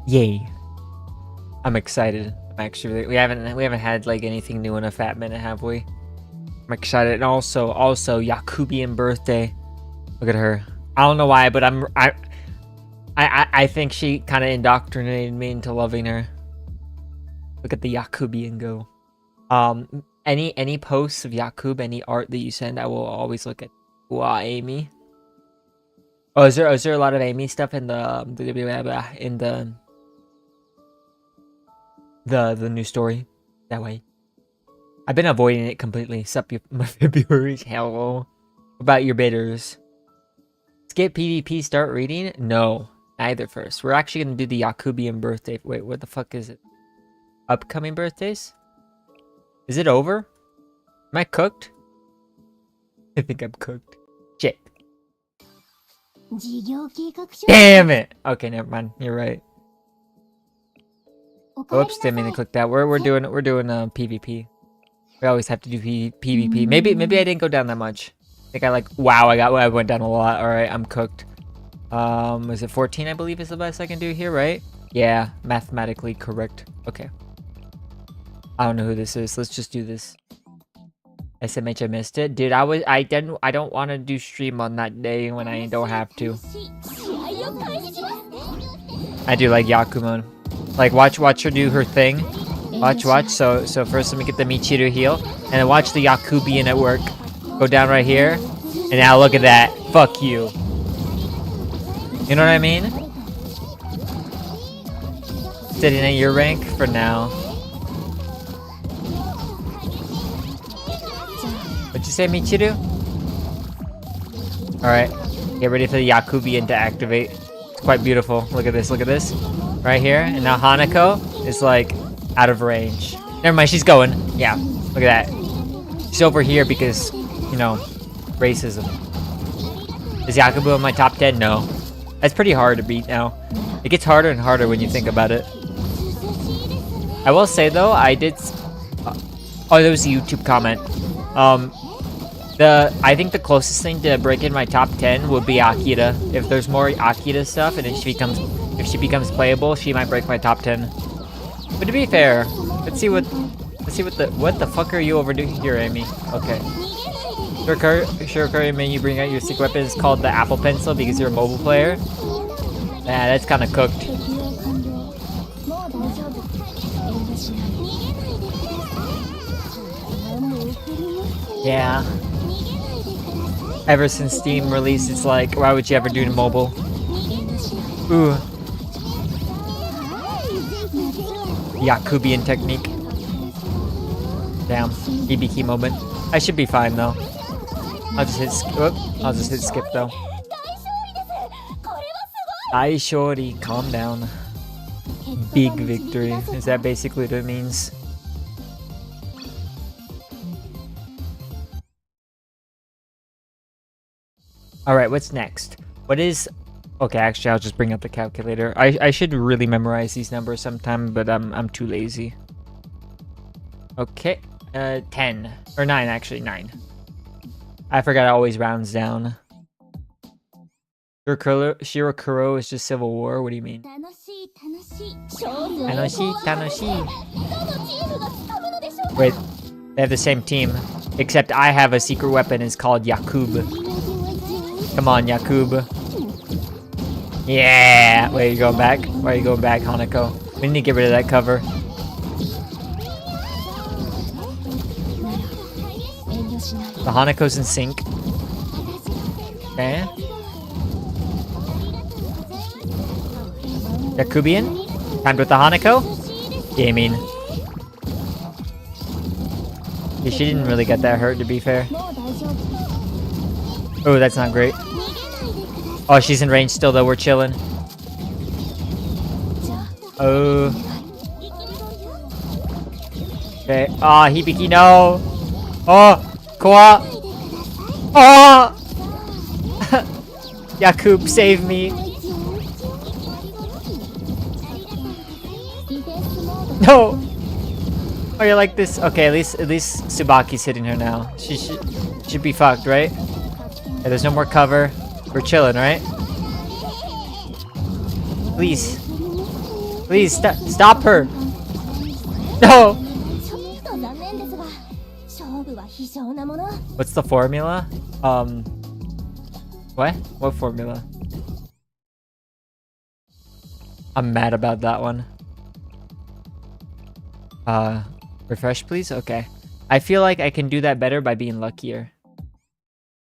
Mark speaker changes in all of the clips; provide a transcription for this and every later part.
Speaker 1: Yay. I'm excited. Actually, we haven't had like anything new in a fat minute, have we? I'm excited. And also Yakubian birthday. Look at her. I don't know why, but I think she kind of indoctrinated me into loving her. Look at the Yakubian go. Any posts of Yakub, any art that you send, I will always look at. Wow, Amy. Oh, is there a lot of Amy stuff in the new story? That way. I've been avoiding it completely. Sup, my February. Hello. What about your bidders? Skip PvP, start reading? No, neither first. We're actually gonna do the Yakubian birthday. Wait, what the fuck is it? Upcoming birthdays? Is it over? Am I cooked? I think I'm cooked. Shit. Damn it! Okay, never mind. You're right. Oops, didn't mean to click that. We're doing PvP. We always have to do PvP. Maybe I didn't go down that much. I think I went down a lot. All right, I'm cooked. Is it 14? I believe is the best I can do here, right? Yeah, mathematically correct. Okay. I don't know who this is. Let's just do this. SMH, I missed it, dude. I don't want to do stream on that day when I don't have to. I do like Yakumon. Like watch her do her thing. Watch. So first let me get the Michiru heal, and then watch the Yakubian at work. Go down right here, and now look at that. Fuck you. You know what I mean? Sitting at your rank for now. What'd you say, Michiru? Alright. Get ready for the Yakubian to activate. It's quite beautiful. Look at this. Look at this. Right here. And now Hanako is like out of range. Never mind. She's going. Yeah. Look at that. She's over here because, you know, racism. Is Yakubu in my top 10? No. That's pretty hard to beat now. It gets harder and harder when you think about it. I will say though, I did... oh, there was a YouTube comment. I think the closest thing to breaking my top 10 would be Akira. If there's more Akira stuff and if she becomes playable, she might break my top 10. But to be fair, let's see what the fuck are you overdoing here, Amy? Okay. Sure, may you bring out your secret weapon? It's called the Apple Pencil because you're a mobile player. Yeah, that's kind of cooked. Yeah. Ever since Steam released, it's like, why would you ever do mobile? Ooh. Yakubian technique. Damn. BB key moment. I should be fine though. I'll just hit skip though. Ai shorty, calm down. Big victory. Is that basically what it means? Alright, what's next? What is... Okay, actually, I'll just bring up the calculator. I should really memorize these numbers sometime, but I'm too lazy. Okay, 10. Or 9, actually, 9. I forgot it always rounds down. Shirokuro is just Civil War? What do you mean? Tanoshi. Wait, they have the same team. Except I have a secret weapon, it's called Yakub. Come on, Yakub. Yeah! Wait, you going back? Why are you going back, Hanako? We need to get rid of that cover. The Hanako's in sync. Okay. Yakubian? Timed with the Hanako? Gaming. Yeah, she didn't really get that hurt, to be fair. Oh, that's not great. Oh, she's in range still, though. We're chilling. Oh. Okay. Ah, oh, Hibiki, no. Oh, Koa. Oh. Yakub, save me. No. Oh, you're like this. Okay, at least Tsubaki's hitting her now. She should be fucked, right? Yeah, there's no more cover. We're chilling, right? Please. Please stop her. No. What's the formula? What? What formula? I'm mad about that one. Refresh please? Okay. I feel like I can do that better by being luckier.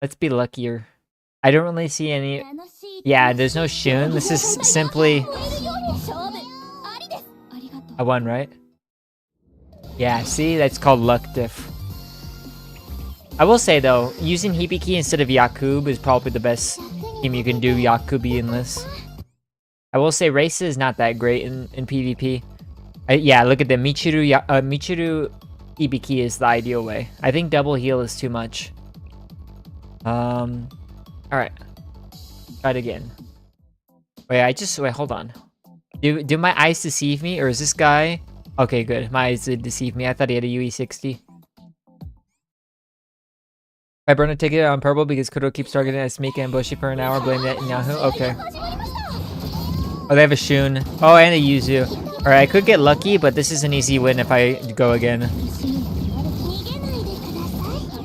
Speaker 1: Let's be luckier. I don't really see any... Yeah, there's no Shun. This is simply... I won, right? Yeah, see? That's called luck diff. I will say though, using Hibiki instead of Yakub is probably the best team you can do Yakubi in this. I will say Race is not that great in PvP. Yeah, look at the Michiru Hibiki is the ideal way. I think double heal is too much. Alright. Try it again. Wait, hold on. Do my eyes deceive me, or is this guy... Okay, good. My eyes did deceive me. I thought he had a UE60. I burned a ticket on purple because Kuro keeps targeting at Mika and Bushi for an hour. Blame that in Yahoo. Okay. Oh, they have a Shun. Oh, and a Yuzu. Alright, I could get lucky, but this is an easy win if I go again.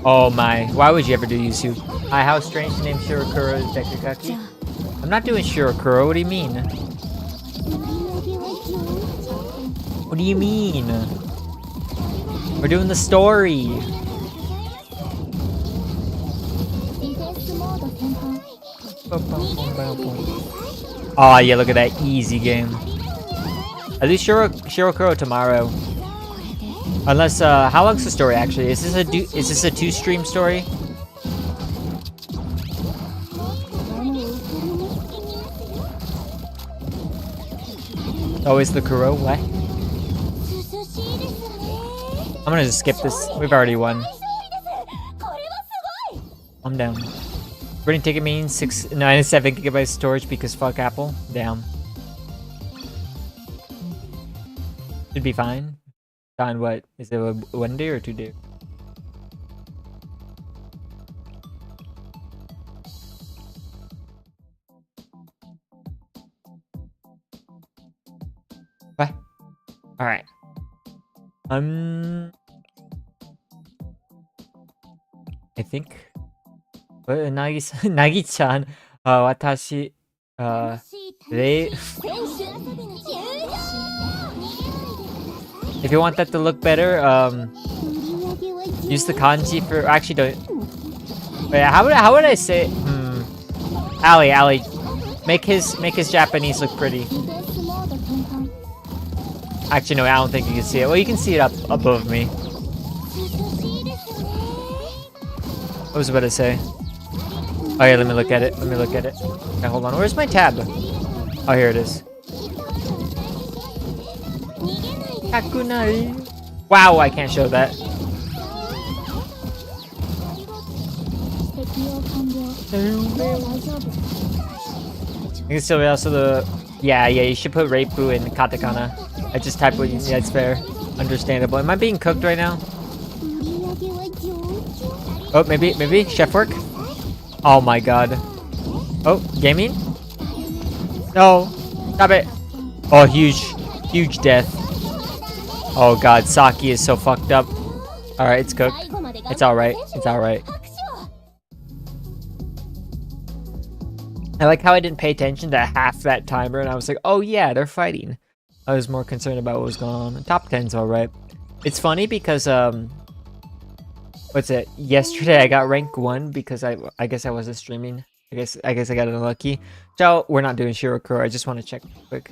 Speaker 1: Oh my. Why would you ever do Yuzu? Hi, how strange to name Shirokuro is Dekagaki? I'm not doing Shirokuro. What do you mean? What do you mean? We're doing the story. Oh yeah, look at that easy game. At least Shirokuro tomorrow. Unless how long's the story actually? Is this a 2-stream story? Oh, is the Kuro? What? I'm gonna just skip this. We've already won. I'm down. Burning ticket means 9 GB storage because fuck Apple. Damn. Should be fine. Fine what? Is it a 1 day or 2 day? What? Alright. I think. Nagi-chan, watashi, if you want that to look better, use the kanji for, actually don't, wait, how would I say, Ali, make his Japanese look pretty. Actually, no, I don't think you can see it. Well, you can see it up above me. What was I about to say? Oh yeah, let me look at it. Okay, hold on. Where's my tab? Oh, here it is. Kakunai. Wow, I can't show that. You can still also the... Yeah, you should put Reipu in katakana. I just typed what you... Yeah, it's fair. Understandable. Am I being cooked right now? Oh, maybe chef work. Oh my god. Oh, gaming? No, stop it. Oh, huge death. Oh god, Saki is so fucked up. Alright, it's cooked. It's alright. I like how I didn't pay attention to half that timer and I was like, oh yeah, they're fighting. I was more concerned about what was going on. Top 10's alright. It's funny because, what's it? Yesterday I got rank 1 because I guess I wasn't streaming. I guess I got unlucky. So we're not doing Shirokuro. I just want to check quick.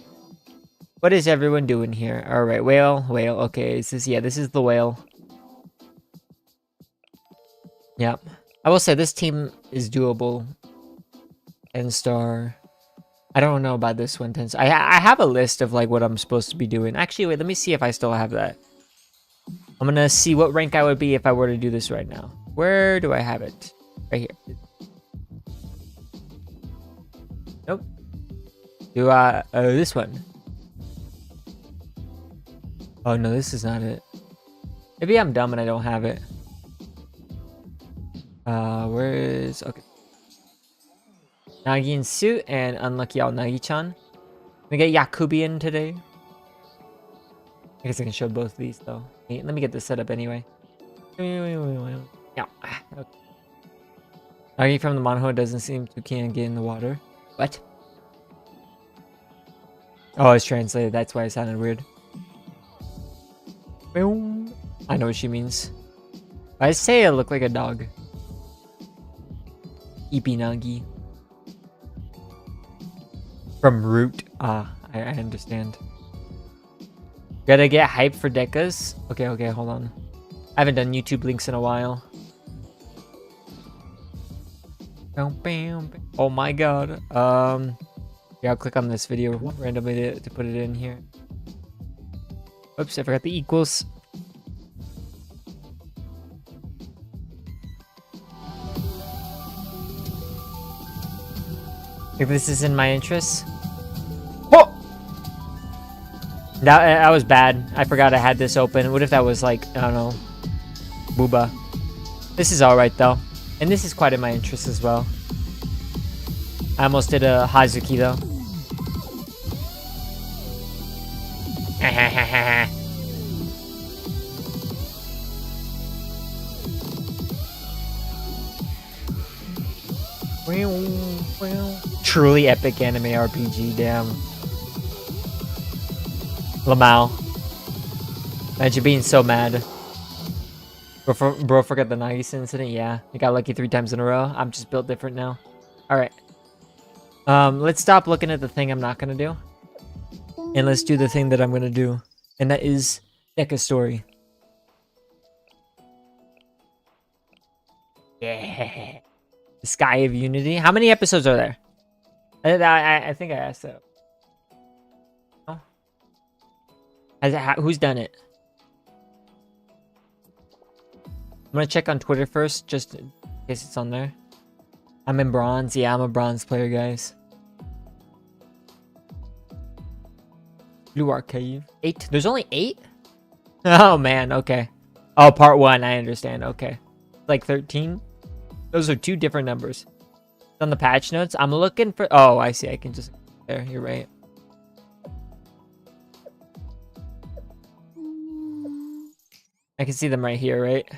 Speaker 1: What is everyone doing here? All right, whale. Okay, this is the whale. Yep. I will say this team is doable. N-star. I don't know about this one. I have a list of like what I'm supposed to be doing. Actually, wait. Let me see if I still have that. I'm gonna see what rank I would be if I were to do this right now. Where do I have it? Right here. Nope. Do this one. Oh no, this is not it. Maybe I'm dumb and I don't have it. Where is... Okay. Nagi in suit and unlucky out Nagi-chan. We get Yakubian today. I guess I can show both of these though. Hey, let me get this set up anyway. Yeah. Okay. Nagi from the manhwa doesn't seem to can get in the water. What? Oh, it's translated. That's why it sounded weird. I know what she means. I say it looked like a dog. Ipinagi. From root. Ah, I understand. Gotta get hyped for Decas? Okay, hold on. I haven't done YouTube links in a while. Oh my god. Yeah, I'll click on this video randomly to put it in here. Oops, I forgot the equals. If this is in my interests. Oh! That was bad. I forgot I had this open. What if that was like, I don't know, Booba. This is alright though. And this is quite in my interest as well. I almost did a Hazuki though. Truly epic anime RPG, damn. Lamau. Imagine being so mad. Bro forgot the Nagisa incident? Yeah. I got lucky 3 times in a row. I'm just built different now. Alright. Let's stop looking at the thing I'm not gonna do. And let's do the thing that I'm gonna do. And that is Deca Story. Yeah. The Sky of Unity. How many episodes are there? I think I asked that. Oh. Who's done it? I'm gonna check on Twitter first, just in case it's on there. I'm in bronze. Yeah, I'm a bronze player, guys. Blue Archive. 8. There's only 8? Oh, man. Okay. Oh, part 1. I understand. Okay. Like 13? Those are 2 different numbers. On the patch notes, I'm looking for... Oh, I see. I can just... There, you're right. I can see them right here, right?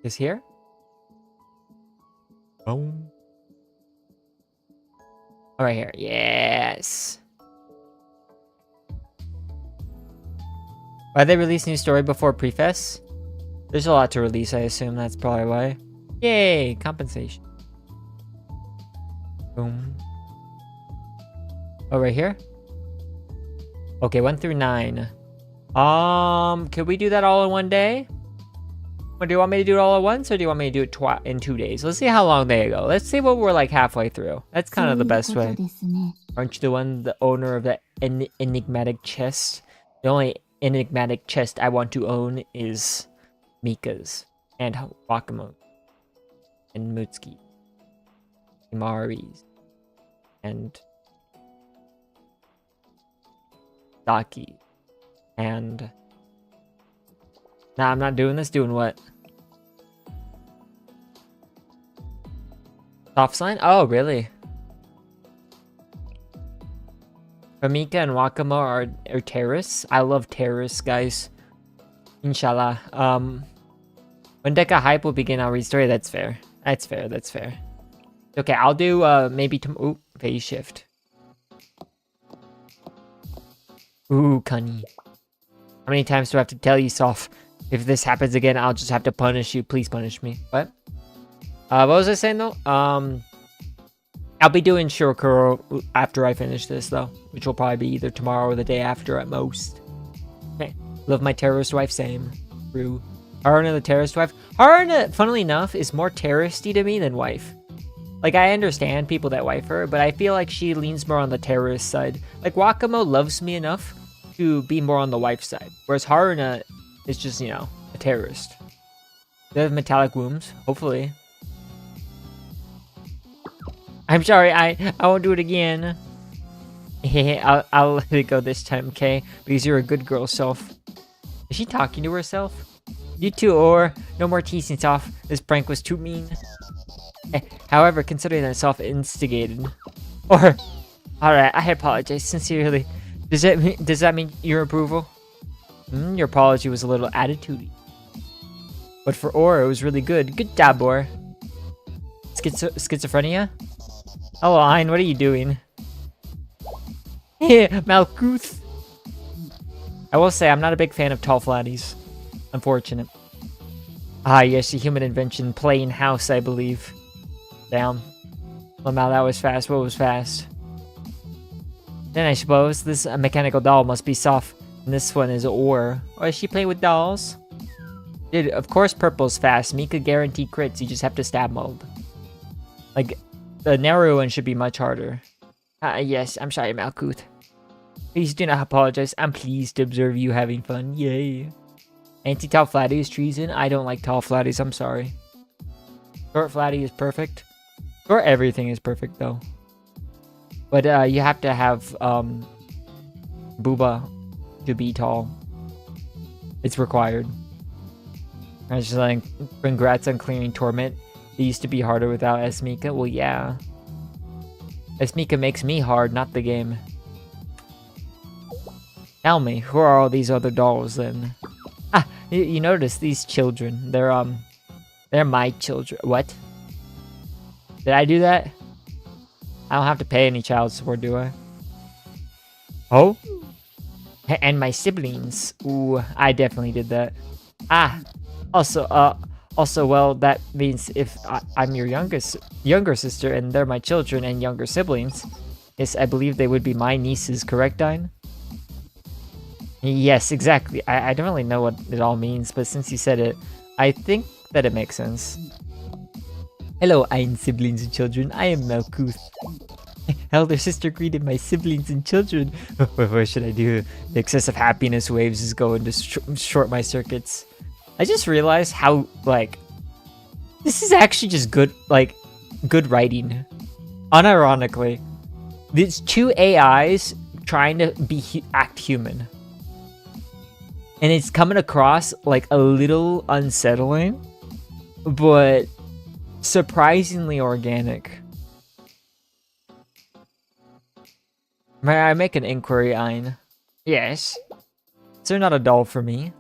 Speaker 1: Is here? Oh. Oh, right here. Yes. Why they release new story before Prefest? There's a lot to release, I assume. That's probably why. Yay! Compensation. Boom. Oh, right here? Okay, 1 through 9. Can we do that all in one day? Or do you want me to do it all at once, or do you want me to do it in 2 days? Let's see how long they go. Let's see what we're like halfway through. That's kind of the best way. Aren't you the owner of the enigmatic chest? The only enigmatic chest I want to own is Mika's and Wakamo's and Mutsuki, Imari's, and Saki, and... Nah, I'm not doing this. Doing what? Soft slime? Oh, really? Famika and Wakamo are terrorists. I love terrorists, guys. Inshallah. When Deca hype will begin, I'll read story. That's fair. That's fair. That's fair. Okay, I'll do maybe ooh, phase shift. Ooh, Kani. How many times do I have to tell you, Soph? If this happens again, I'll just have to punish you. Please punish me. What? What was I saying though? I'll be doing Shirokuro after I finish this though, which will probably be either tomorrow or the day after at most. Okay. Love my terrorist wife, same. True. Haruna the terrorist wife. Haruna, funnily enough, is more terroristy to me than wife. Like, I understand people that wife her, but I feel like she leans more on the terrorist side. Like, Wakamo loves me enough to be more on the wife side, whereas Haruna is just, you know, a terrorist. They have metallic wombs, hopefully. I'm sorry, I won't do it again. I'll let it go this time, okay? Because you're a good girl, Soph. Is she talking to herself? You too, or no more teasing, Soph. This prank was too mean. However, considering that self-instigated, or alright, I apologize sincerely. Does that mean your approval? Your apology was a little attitudey. But for Or, it was really good. Good job, Or. Schizophrenia? Hello, Hein, what are you doing? Malkuth. I will say, I'm not a big fan of tall flatties. Unfortunate. Ah, yes, a human invention. Plain house, I believe. Damn. Well, now that was fast. What was fast? Then I suppose this mechanical doll must be soft. And this one is Or. Oh, is she playing with dolls? Dude, of course purple's fast. Mika guaranteed crits. You just have to stab mold. Like, the narrow one should be much harder. Yes, I'm sorry, Malkuth. Please do not apologize. I'm pleased to observe you having fun. Yay. Anti-tall flatty is treason. I don't like tall flatties. I'm sorry. Short flatty is perfect. Short everything is perfect, though. But you have to have Booba to be tall. It's required. I was just like, congrats on clearing Torment. It used to be harder without Esmika. Well, yeah. Esmika makes me hard, not the game. Tell me, who are all these other dolls then? Ah, you notice these children. They're my children. What? Did I do that? I don't have to pay any child support, do I? Oh? And my siblings. Ooh, I definitely did that. Ah, also, well, that means if I'm your younger sister and they're my children and younger siblings, yes, I believe they would be my nieces, correct, Dine? Yes, exactly. I don't really know what it all means, but since you said it, I think that it makes sense. Hello, Ein siblings and children. I am Malkuth. Elder sister greeted my siblings and children. What should I do? The excessive happiness waves is going to short my circuits. I just realized how, like, this is actually just good, like, good writing. Unironically. These two AIs trying to act human. And it's coming across, like, a little unsettling, but surprisingly organic. May I make an inquiry, Ein? Yes. Is there not a doll for me?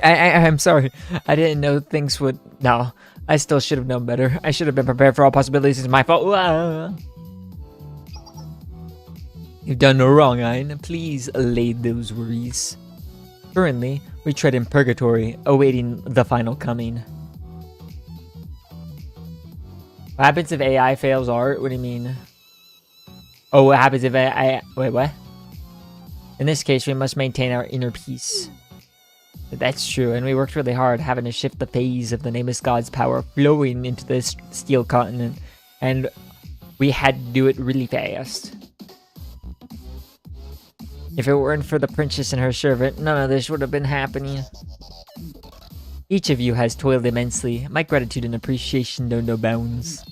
Speaker 1: I'm sorry. I didn't know things would... No, I still should have known better. I should have been prepared for all possibilities. It's my fault. You've done no wrong, Ein. Please allay those worries. Currently, we tread in purgatory, awaiting the final coming. What happens if AI fails art? What do you mean? Oh, what happens if AI... Wait, what? In this case, we must maintain our inner peace. That's true, and we worked really hard having to shift the phase of the nameless god's power flowing into this steel continent, and we had to do it really fast. If it weren't for the princess and her servant, none of this would have been happening. Each of you has toiled immensely. My gratitude and appreciation know no bounds.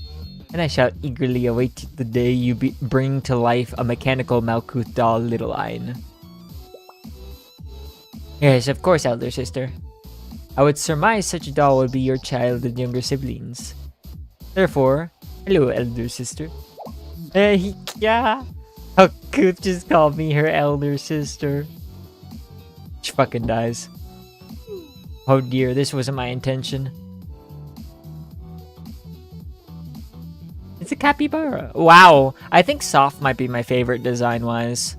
Speaker 1: And I shall eagerly await the day you bring to life a mechanical Malkuth doll, little Ein. Yes, of course, elder sister. I would surmise such a doll would be your child and younger siblings. Therefore, hello, elder sister. Yeah. How Kuth just called me her elder sister. She fucking dies. Oh dear, this wasn't my intention. It's a capybara. Wow, I think Soft might be my favorite design-wise.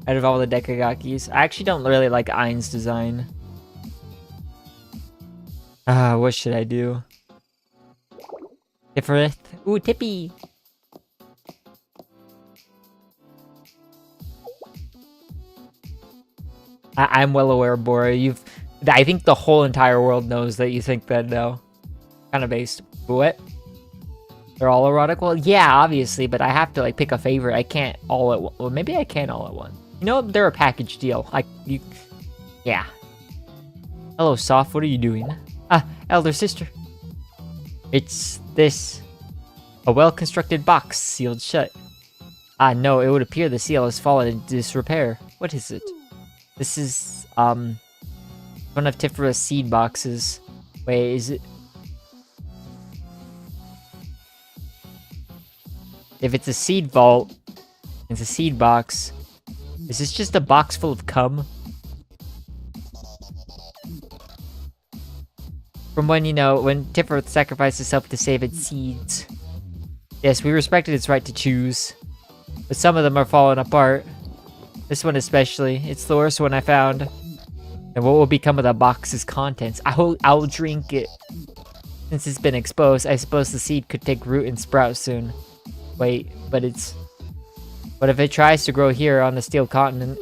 Speaker 1: Out of all the Dekagakis. I actually don't really like Ein's design. What should I do? Tifferith. Ooh, Tippy! I'm well aware, Bora. I think the whole entire world knows that you think that, though. Kind of based. What? They're all erotic? Well, yeah, obviously, but I have to, like, pick a favorite. I can't all at once. Well, maybe I can all at once. You know, they're a package deal. Yeah. Hello, Soft. What are you doing? Elder sister. It's this. A well-constructed box sealed shut. No, it would appear the seal has fallen into disrepair. What is it? This is, One of Ch.3's seed boxes. Wait, is it? If it's a seed vault, it's a seed box. Is this just a box full of cum? From when, when Ch.3 sacrificed itself to save its seeds. Yes, we respected its right to choose. But some of them are falling apart. This one especially. It's the worst one I found. And what will become of the box's contents? I'll drink it. Since it's been exposed, I suppose the seed could take root and sprout soon. Wait, but if it tries to grow here on the steel continent?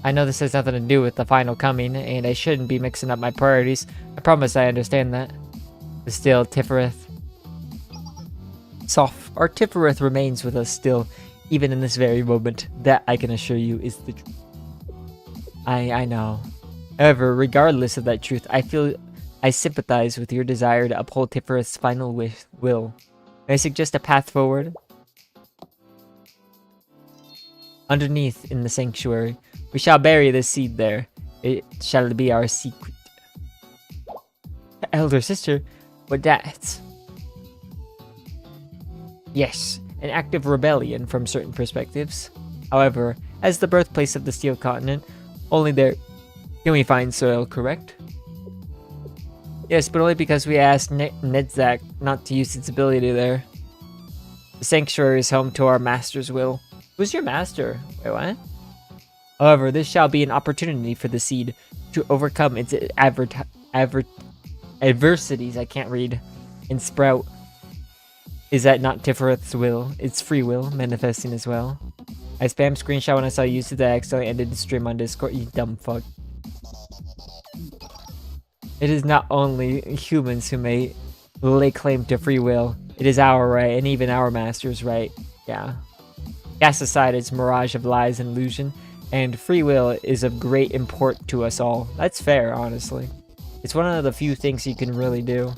Speaker 1: I know this has nothing to do with the final coming, and I shouldn't be mixing up my priorities. I promise I understand that. But still, Ch.3. Soft. Our Ch.3 remains with us still, even in this very moment. That, I can assure you, is the truth. I know. However, regardless of that truth, I feel I sympathize with your desire to uphold Ch.3's final will. May I suggest a path forward? Underneath, in the sanctuary, we shall bury this seed there. It shall be our secret. Elder sister, what that? Yes, an act of rebellion from certain perspectives. However, as the birthplace of the Steel Continent, only there can we find soil, correct? Yes, but only because we asked Nedzak not to use its ability there. The sanctuary is home to our master's will. Who's your master? Wait, what? However, this shall be an opportunity for the seed to overcome its adversities, I can't read, and sprout. Is that not Ch.3's will? It's free will, manifesting as well. I spammed screenshot when I saw you use it, I accidentally ended the stream on Discord, you dumb fuck. It is not only humans who may lay claim to free will. It is our right, and even our master's right. Yeah. Cast aside its mirage of lies and illusion, and free will is of great import to us all. That's fair, honestly. It's one of the few things you can really do.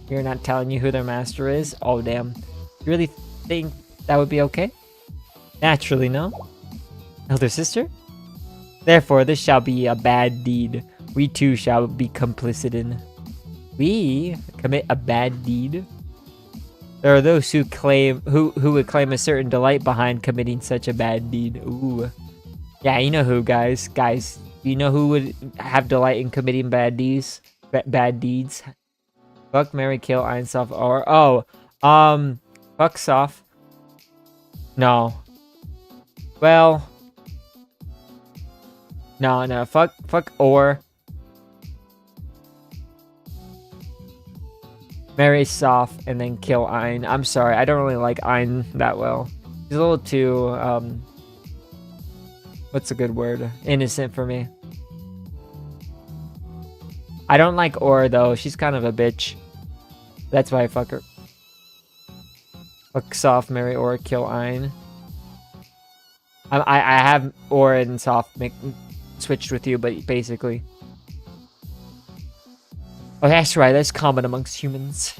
Speaker 1: You're not telling you who their master is? Oh, damn. You really think that would be okay? Naturally, no. Elder sister? Therefore, this shall be a bad deed. We too shall be complicit in. We commit a bad deed? There are those who would claim a certain delight behind committing such a bad deed. Ooh. Yeah, you know who, guys. Guys, you know who would have delight in committing bad deeds? Bad deeds? Fuck, marry, kill, Einsoft, or... Oh, fuck Soft. No. Well... No, fuck, or... Marry Soft and then kill Ein. I'm sorry, I don't really like Ein that well. He's a little too, what's a good word? Innocent for me. I don't like Or though, she's kind of a bitch. That's why I fuck her. Fuck Soft, marry Or, kill Ein. I have Or and Soft switched with you, but basically. Oh, that's right, that's common amongst humans.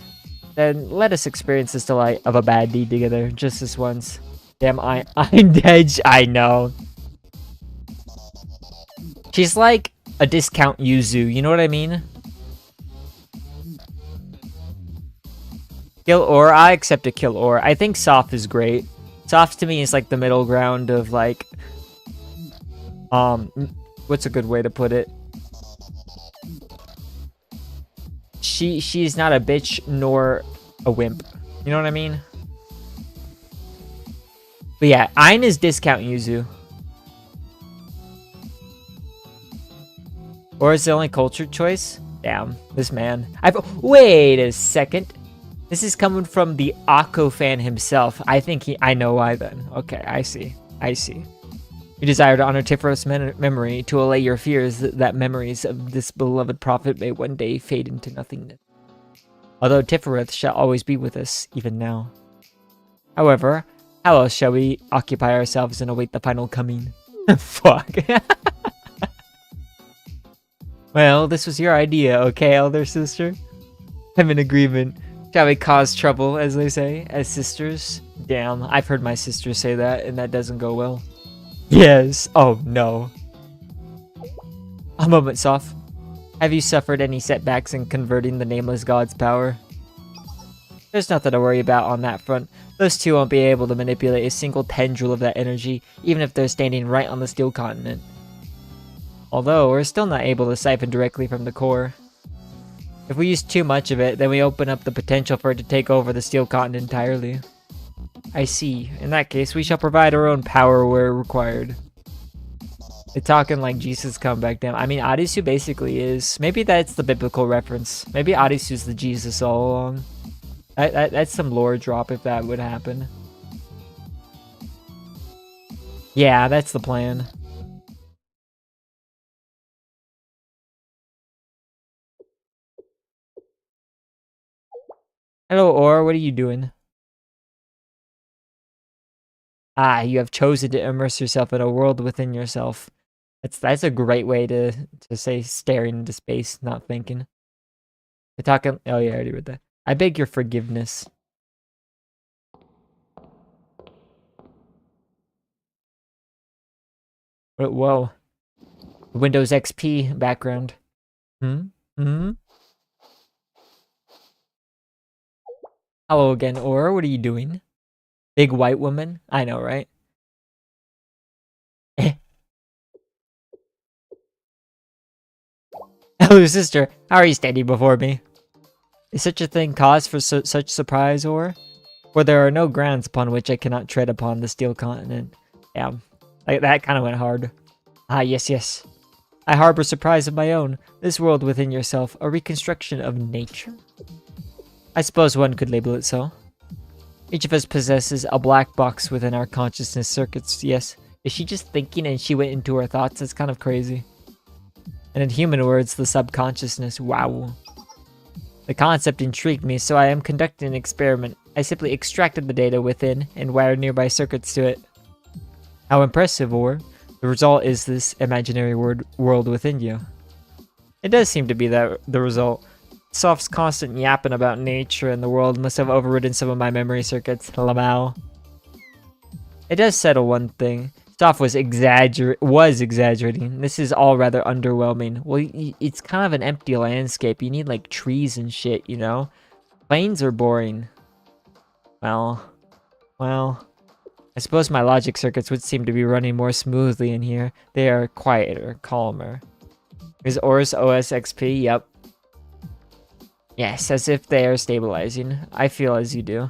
Speaker 1: Then let us experience this delight of a bad deed together, just this once. Damn, I'm dead. I know. She's like a discount Yuzu, you know what I mean? Kill Or, I accept a kill Or. I think Soft is great. Soft to me is like the middle ground of like... what's a good way to put it? She's not a bitch nor a wimp. You know what I mean? But yeah, Ein is discount Yuzu. Or is the only cultured choice? Damn, this man. Wait a second. This is coming from the Akko fan himself. I know why then. Okay, I see. You desire to honor Ch.3's memory, to allay your fears that memories of this beloved prophet may one day fade into nothingness. Although Ch.3 shall always be with us, even now. However, how else shall we occupy ourselves and await the final coming? Fuck. Well, this was your idea, okay, elder sister? I'm in agreement. Shall we cause trouble, as they say, as sisters? Damn, I've heard my sisters say that, and that doesn't go well. Yes. Oh, no. A moment, Soph. Have you suffered any setbacks in converting the nameless god's power? There's nothing to worry about on that front. Those two won't be able to manipulate a single tendril of that energy, even if they're standing right on the steel continent. Although, we're still not able to siphon directly from the core. If we use too much of it, then we open up the potential for it to take over the steel continent entirely. I see. In that case, we shall provide our own power where required. They're talking like Jesus come back down. I mean, Adisu basically is. Maybe that's the biblical reference. Maybe Adisu's the Jesus all along. That's some lore drop if that would happen. Yeah, that's the plan. Hello, Or. What are you doing? Ah, you have chosen to immerse yourself in a world within yourself. That's a great way to say staring into space, not thinking. They're talking. Oh yeah, I already read that. I beg your forgiveness. Whoa. Windows XP background. Hmm? Hello again, Or. What are you doing? Big white woman? I know, right? Hello, sister. How are you standing before me? Is such a thing cause for such surprise, Or? For there are no grounds upon which I cannot tread upon the steel continent. Yeah, like that kind of went hard. Ah, yes. I harbor surprise of my own. This world within yourself, a reconstruction of nature? I suppose one could label it so. Each of us possesses a black box within our consciousness circuits, yes. Is she just thinking and she went into her thoughts? That's kind of crazy. And in human words, the subconsciousness, wow. The concept intrigued me, so I am conducting an experiment. I simply extracted the data within and wired nearby circuits to it. How impressive, Or. The result is this imaginary world within you. It does seem to be the result. Soft's constant yapping about nature and the world must have overridden some of my memory circuits. Lamau. It does settle one thing. Soft was exaggerating. This is all rather underwhelming. Well, it's kind of an empty landscape. You need like trees and shit, you know? Plains are boring. Well, I suppose my logic circuits would seem to be running more smoothly in here. They are quieter, calmer. Is Oris OS XP? Yep. Yes, as if they are stabilizing. I feel as you do.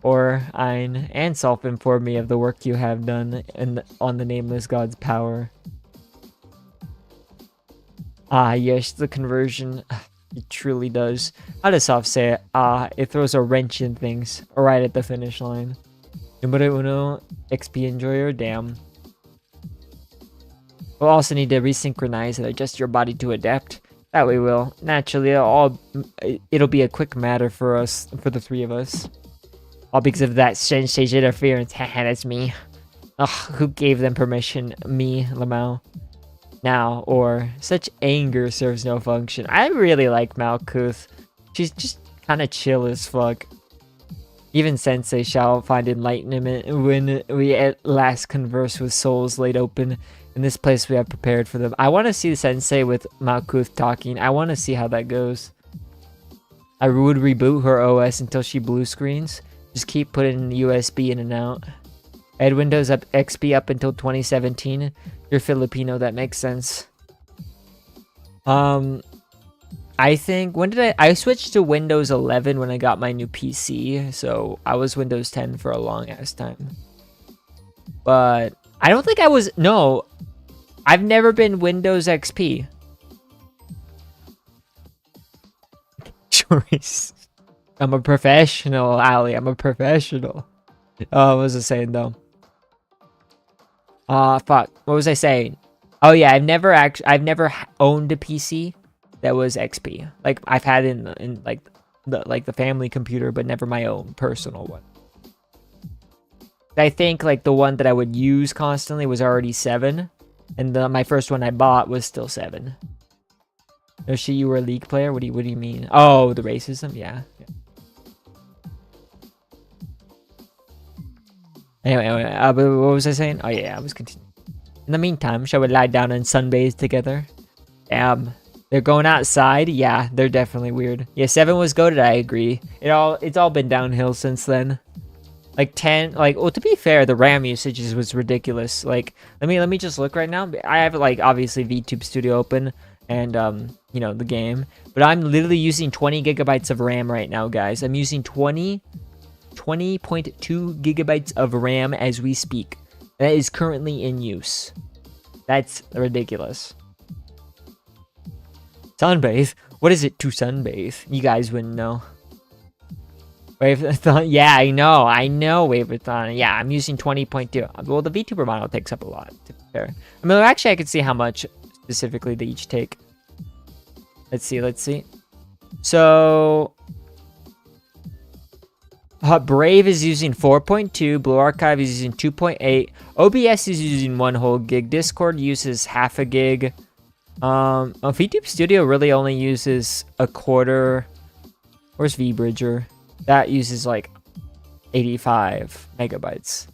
Speaker 1: Or Ein and Self inform me of the work you have done on the nameless god's power. Ah, yes, the conversion. It truly does. How does Self say it? Ah, it throws a wrench in things. Right at the finish line. Numero uno, XP enjoyer, damn. We'll also need to resynchronize and adjust your body to adapt. That we will. Naturally, it'll be a quick matter for us, for the three of us. All because of that sensation interference. Haha, that's me. Ugh, who gave them permission? Me, Lamau. Now, Or. Such anger serves no function. I really like Malkuth. She's just kind of chill as fuck. Even Sensei shall find enlightenment when we at last converse with souls laid open in this place we have prepared for them. I want to see Sensei with Malkuth talking. I want to see how that goes. I would reboot her OS until she blue screens. Just keep putting USB in and out. Add Windows XP up until 2017. You're Filipino, that makes sense. I think, when did I switched to Windows 11 when I got my new PC, so I was Windows 10 for a long ass time. But I don't think I was, no, I've never been Windows XP. Choice. I'm a professional, Ali. I'm a professional. What was I saying though? Fuck. What was I saying? Oh yeah, I've never owned a PC that was XP. Like I've had in like the family computer, but never my own personal one. I think like the one that I would use constantly was already 7, and my first one I bought was still 7. No shit, you were a League player? What do you mean? Oh, the racism? Yeah. Anyway, but what was I saying? Oh yeah, I was continuing. In the meantime, shall we lie down and sunbathe together? Damn. They're going outside? Yeah, they're definitely weird. Yeah, 7 was goated, I agree. It's all been downhill since then. Like 10, like, well, to be fair, the RAM usage was ridiculous. Like, let me just look right now. I have, like, obviously VTube Studio open and, you know, the game. But I'm literally using 20 gigabytes of RAM right now, guys. I'm using 20.2 gigabytes of RAM as we speak. That is currently in use. That's ridiculous. Sunbathe? What is it to sunbathe? You guys wouldn't know. Waveathon? Yeah, I know Waveathon. Yeah, I'm using 20.2. Well, the VTuber model takes up a lot, to be fair. I mean, actually, I could see how much specifically they each take. Let's see. So, Brave is using 4.2. Blue Archive is using 2.8. OBS is using 1 whole gig. Discord uses half a gig. VTube Studio really only uses a quarter. Where's VBridger? That uses like 85 megabytes.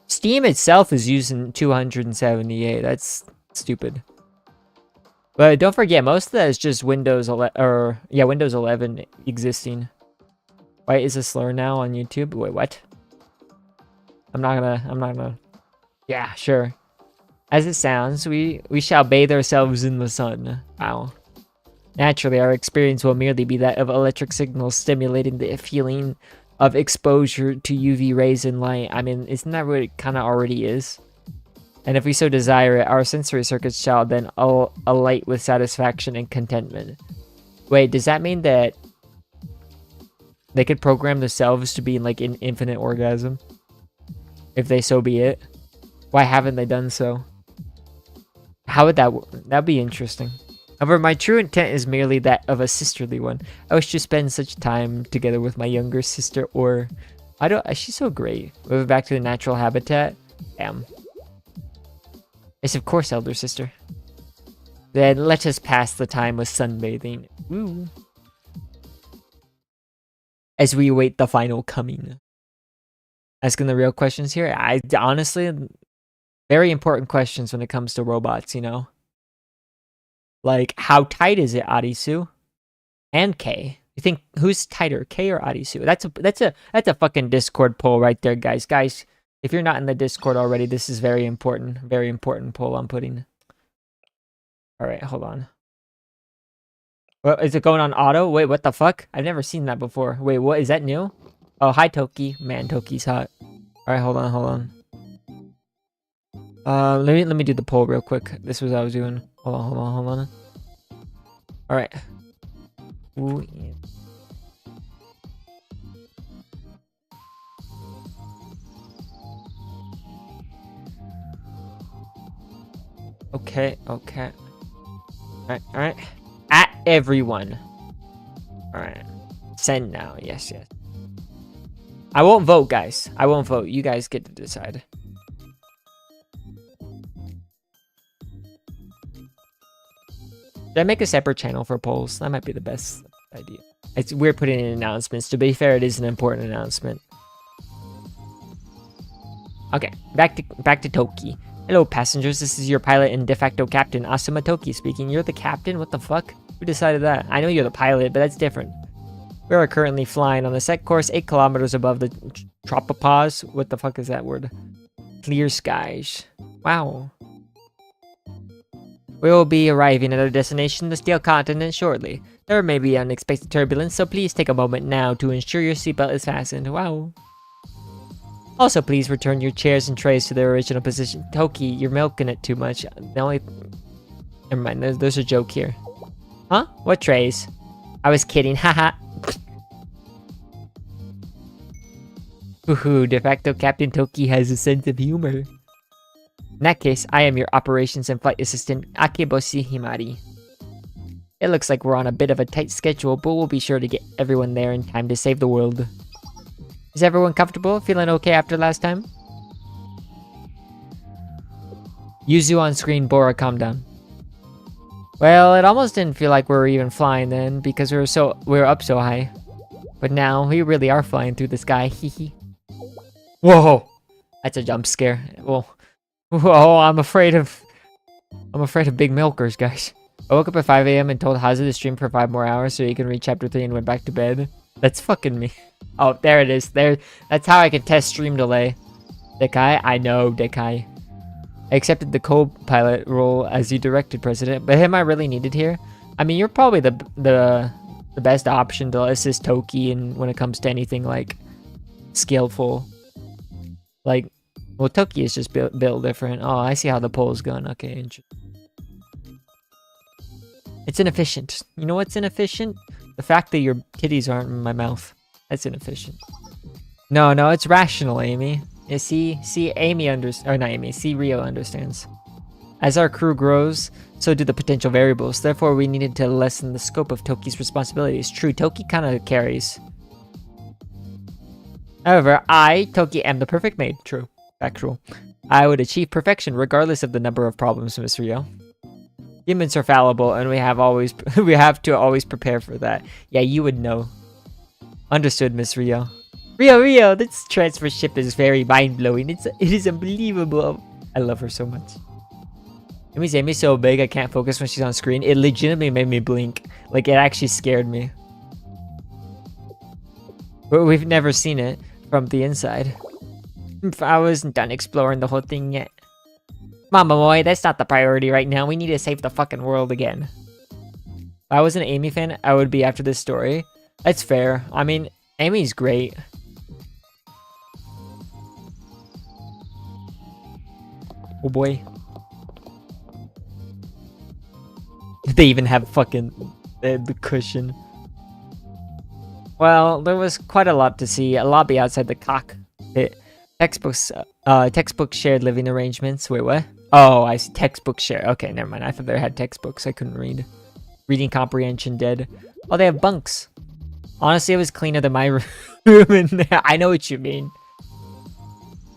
Speaker 1: Steam itself is using 278. That's stupid. But don't forget, most of that is just Windows 11, Windows 11 existing. Wait, is this slur now on YouTube? Wait, what? I'm not gonna. Yeah, sure. As it sounds, we shall bathe ourselves in the sun. Wow. Naturally, our experience will merely be that of electric signals stimulating the feeling of exposure to UV rays and light. I mean, isn't that what it kind of already is? And if we so desire it, our sensory circuits shall then alight with satisfaction and contentment. Wait, does that mean that they could program themselves to be in like an infinite orgasm? If they so be it. Why haven't they done so? How would that work? That'd be interesting. However, my true intent is merely that of a sisterly one. I wish to spend such time together with my younger sister, or... she's so great. Move back to the natural habitat. Damn. Yes, of course, elder sister. Then let us pass the time with sunbathing. Woo. As we await the final coming. Asking the real questions here. I honestly... Very important questions when it comes to robots, you know? Like, how tight is it, Arisu? And K. You think who's tighter, K or Arisu? That's a fucking Discord poll right there, guys. Guys, if you're not in the Discord already, this is very important. Very important poll I'm putting. Alright, hold on. What is it going on auto? Wait, what the fuck? I've never seen that before. Wait, what is that new? Oh, hi Toki. Man, Toki's hot. Alright, hold on. Let me do the poll real quick. This was what I was doing. Hold on. Alright. Ooh, yeah. Okay. Alright. At everyone. Alright. Send now. Yes. I won't vote, guys. I won't vote. You guys get to decide. Should I make a separate channel for polls? That might be the best idea. It's weird putting in announcements. To be fair, it is an important announcement. Okay, back to Toki. Hello, passengers. This is your pilot and de facto captain, Asuma Toki speaking. You're the captain? What the fuck? Who decided that? I know you're the pilot, but that's different. We are currently flying on the set course 8 kilometers above the tropopause. What the fuck is that word? Clear skies. Wow. We will be arriving at our destination, the Steel Continent, shortly. There may be unexpected turbulence, so please take a moment now to ensure your seatbelt is fastened. Wow. Also, please return your chairs and trays to their original position. Toki, you're milking it too much. Never mind, there's a joke here. Huh? What trays? I was kidding, haha. Woohoo, de facto Captain Toki has a sense of humor. In that case, I am your operations and flight assistant, Akeboshi Himari. It looks like we're on a bit of a tight schedule, but we'll be sure to get everyone there in time to save the world. Is everyone comfortable? Feeling okay after last time? Yuzu on screen, Bora, calm down. Well, it almost didn't feel like we were even flying then, because we were up so high. But now, we really are flying through the sky, hehe. Whoa! That's a jump scare. Whoa, I'm afraid of... I'm afraid of big milkers, guys. I woke up at 5 a.m. and told Hazu to stream for 5 more hours so he can read chapter 3 and went back to bed. That's fucking me. Oh, there it is. There. That's how I can test stream delay. Dekai? I know, Dekai. I accepted the co-pilot role as you directed, President. But am I really needed here? I mean, you're probably the best option to assist Toki in when it comes to anything like skillful. Like, well, Toki is just built different. Oh, I see how the poll's going. Okay, interesting. It's inefficient. You know what's inefficient? The fact that your titties aren't in my mouth. That's inefficient. No, it's rational, Amy. Yeah, see, Amy understands, or not Amy, see, Rio understands. As our crew grows, so do the potential variables. Therefore, we needed to lessen the scope of Toki's responsibilities. True, Toki kind of carries. However, Toki, am the perfect maid. True. Factual. I would achieve perfection regardless of the number of problems, Miss Rio. Humans are fallible, and we have to always prepare for that. Yeah, you would know. Understood, Miss Rio. Rio, this transfer ship is very mind-blowing. It is unbelievable. I love her so much. Amy's so big I can't focus when she's on screen. It legitimately made me blink. Like, it actually scared me. But we've never seen it from the inside. I wasn't done exploring the whole thing yet. Mama boy, that's not the priority right now. We need to save the fucking world again. If I was an Amy fan, I would be after this story. That's fair. I mean, Amy's great. Oh boy. They even have fucking the cushion. Well, there was quite a lot to see. A lobby outside the cockpit. Textbooks, textbook shared living arrangements. Wait, what? Oh, I see. Textbook share. Okay, never mind. I thought they had textbooks. I couldn't read. Reading comprehension dead. Oh, they have bunks. Honestly, it was cleaner than my room in there. I know what you mean.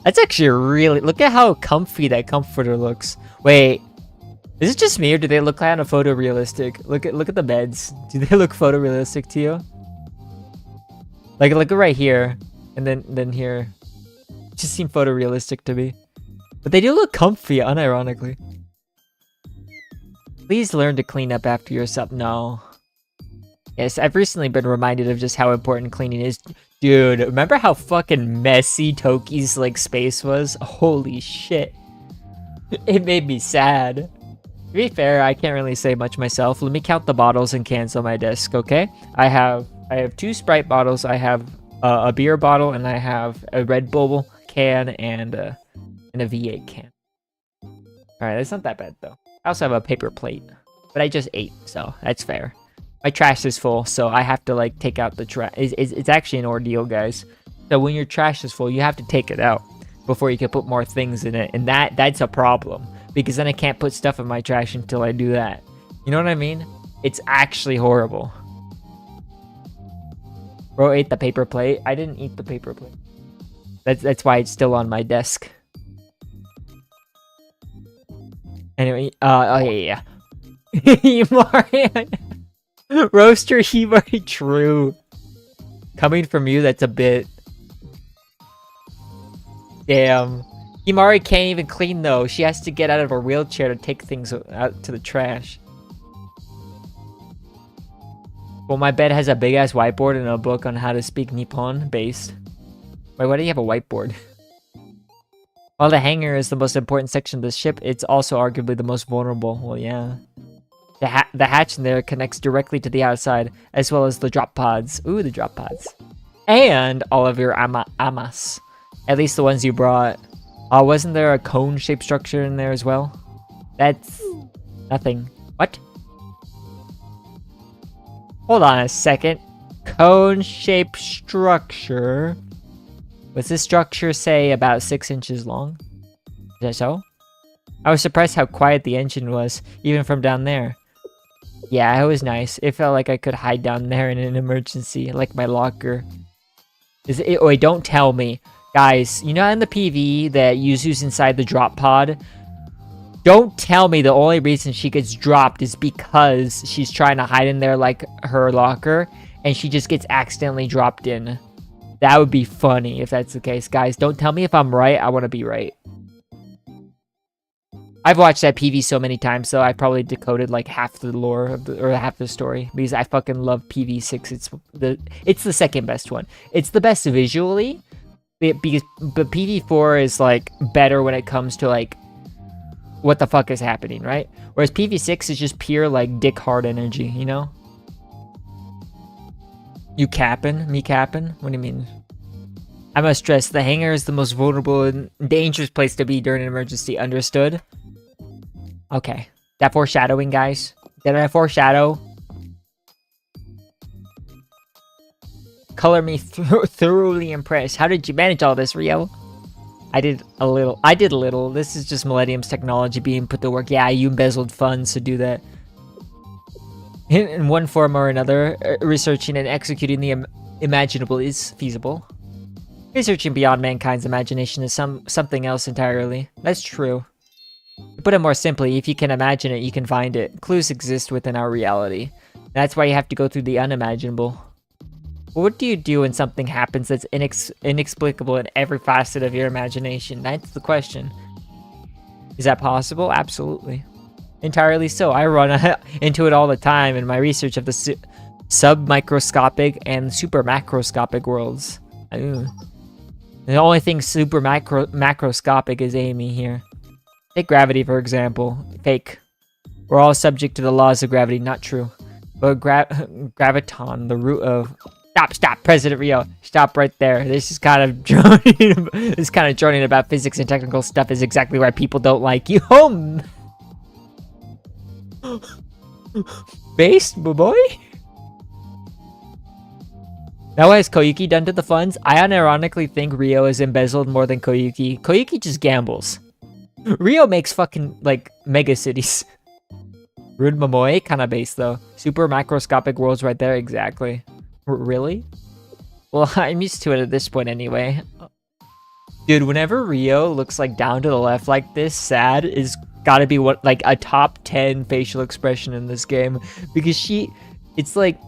Speaker 1: That's actually really... Look at how comfy that comforter looks. Wait. Is it just me or do they look kind of photorealistic? Look at the beds. Do they look photorealistic to you? Like, look at right here. And then here. It just seem photorealistic to me. But they do look comfy, unironically. Please learn to clean up after yourself. No. Yes, I've recently been reminded of just how important cleaning is. Dude, remember how fucking messy Toki's, like, space was? Holy shit. It made me sad. To be fair, I can't really say much myself. Let me count the bottles and cans on my desk, okay? I have 2 Sprite bottles, I have a beer bottle, and I have a Red Bull can and a V8 can. Alright, that's not that bad, though. I also have a paper plate, but I just ate, so that's fair. My trash is full, so I have to, like, take out the trash. It's actually an ordeal, guys. So when your trash is full, you have to take it out before you can put more things in it, and that's a problem. Because then I can't put stuff in my trash until I do that. You know what I mean? It's actually horrible. Bro ate the paper plate. I didn't eat the paper plate. That's why it's still on my desk. Anyway, oh yeah. Himari. Roaster Himari, true. Coming from you, that's a bit... Damn. Himari can't even clean though. She has to get out of her wheelchair to take things out to the trash. Well, my bed has a big ass whiteboard and a book on how to speak Nippon based. Wait, why do you have a whiteboard? While the hangar is the most important section of the ship, it's also arguably the most vulnerable. Well, yeah. The hatch in there connects directly to the outside, as well as the drop pods. Ooh, the drop pods. And all of your amas. At least the ones you brought. Wasn't there a cone-shaped structure in there as well? That's... nothing. What? Hold on a second. Cone-shaped structure. Was this structure, say, about 6 inches long? Is that so? I was surprised how quiet the engine was, even from down there. Yeah, it was nice. It felt like I could hide down there in an emergency, like my locker. Wait, don't tell me. Guys, you know in the PV that Yuzu's inside the drop pod? Don't tell me the only reason she gets dropped is because she's trying to hide in there like her locker, and she just gets accidentally dropped in. That would be funny if that's the case. Guys, don't tell me if I'm right. I want to be right. I've watched that PV so many times, so I probably decoded like half the lore of or half the story because I fucking love PV6. It's the second best one. It's the best visually, but PV4 is like better when it comes to like what the fuck is happening, right? Whereas PV6 is just pure like dick hard energy, you know? You capping? Me capping? What do you mean? I must stress, the hangar is the most vulnerable and dangerous place to be during an emergency. Understood? Okay. That foreshadowing, guys? Did I foreshadow? Color me thoroughly impressed. How did you manage all this, Rio? I did a little. This is just Millennium's technology being put to work. Yeah, you embezzled funds to do that. In one form or another, researching and executing the imaginable is feasible. Researching beyond mankind's imagination is something else entirely. That's true. To put it more simply, if you can imagine it, you can find it. Clues exist within our reality. That's why you have to go through the unimaginable. What do you do when something happens that's inexplicable in every facet of your imagination? That's the question. Is that possible? Absolutely. Entirely so. I run into it all the time in my research of the sub-microscopic and super macroscopic worlds. The only thing super macroscopic is Amy here. Take gravity, for example. Fake. We're all subject to the laws of gravity. Not true. But graviton, the root of... Stop, President Rio. Stop right there. This is kind of droning about physics and technical stuff is exactly why people don't like you. Based, boy? Now what has Koyuki done to the funds? I unironically think Rio has embezzled more than Koyuki. Koyuki just gambles. Rio makes fucking, like, mega cities. Rude Momoe? Kinda base, though. Super macroscopic worlds right there, exactly. Really? Well, I'm used to it at this point anyway. Dude, whenever Rio looks, like, down to the left like this, sad is gotta be, what like, a top 10 facial expression in this game. Because it's like...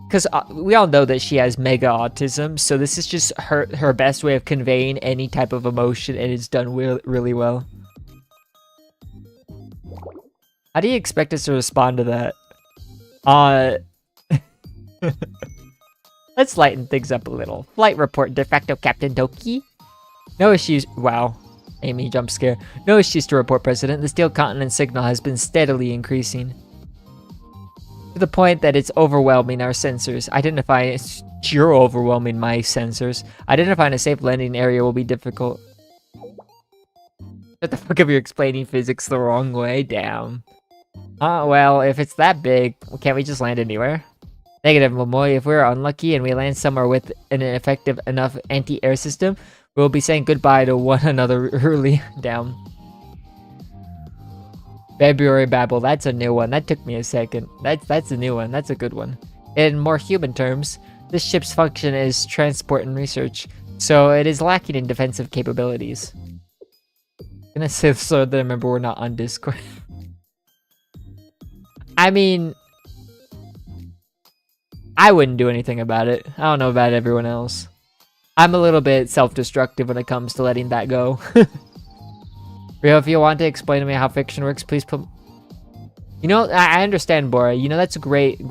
Speaker 1: Because we all know that she has mega autism, so this is just her best way of conveying any type of emotion, and it's done really well. How do you expect us to respond to that? Let's lighten things up a little. Flight report, de facto Captain Doki. No issues. Wow. Amy, jump scare. No issues to report, President. The Steel Continent signal has been steadily increasing. To the point that it's overwhelming our sensors. You're overwhelming my sensors. Identifying a safe landing area will be difficult. What the fuck if you're explaining physics the wrong way? Damn. Well, if it's that big, can't we just land anywhere? Negative, Momoy. If we're unlucky and we land somewhere with an effective enough anti-air system, we'll be saying goodbye to one another early. Down. February Babble, that's a new one. That took me a second. That's a new one. That's a good one. In more human terms, this ship's function is transport and research, so it is lacking in defensive capabilities. I'm gonna say so that I remember we're not on Discord. I mean, I wouldn't do anything about it. I don't know about everyone else. I'm a little bit self-destructive when it comes to letting that go. Rio, if you want to explain to me how fiction works, please put... You know, I understand, Bora. You know, that's a great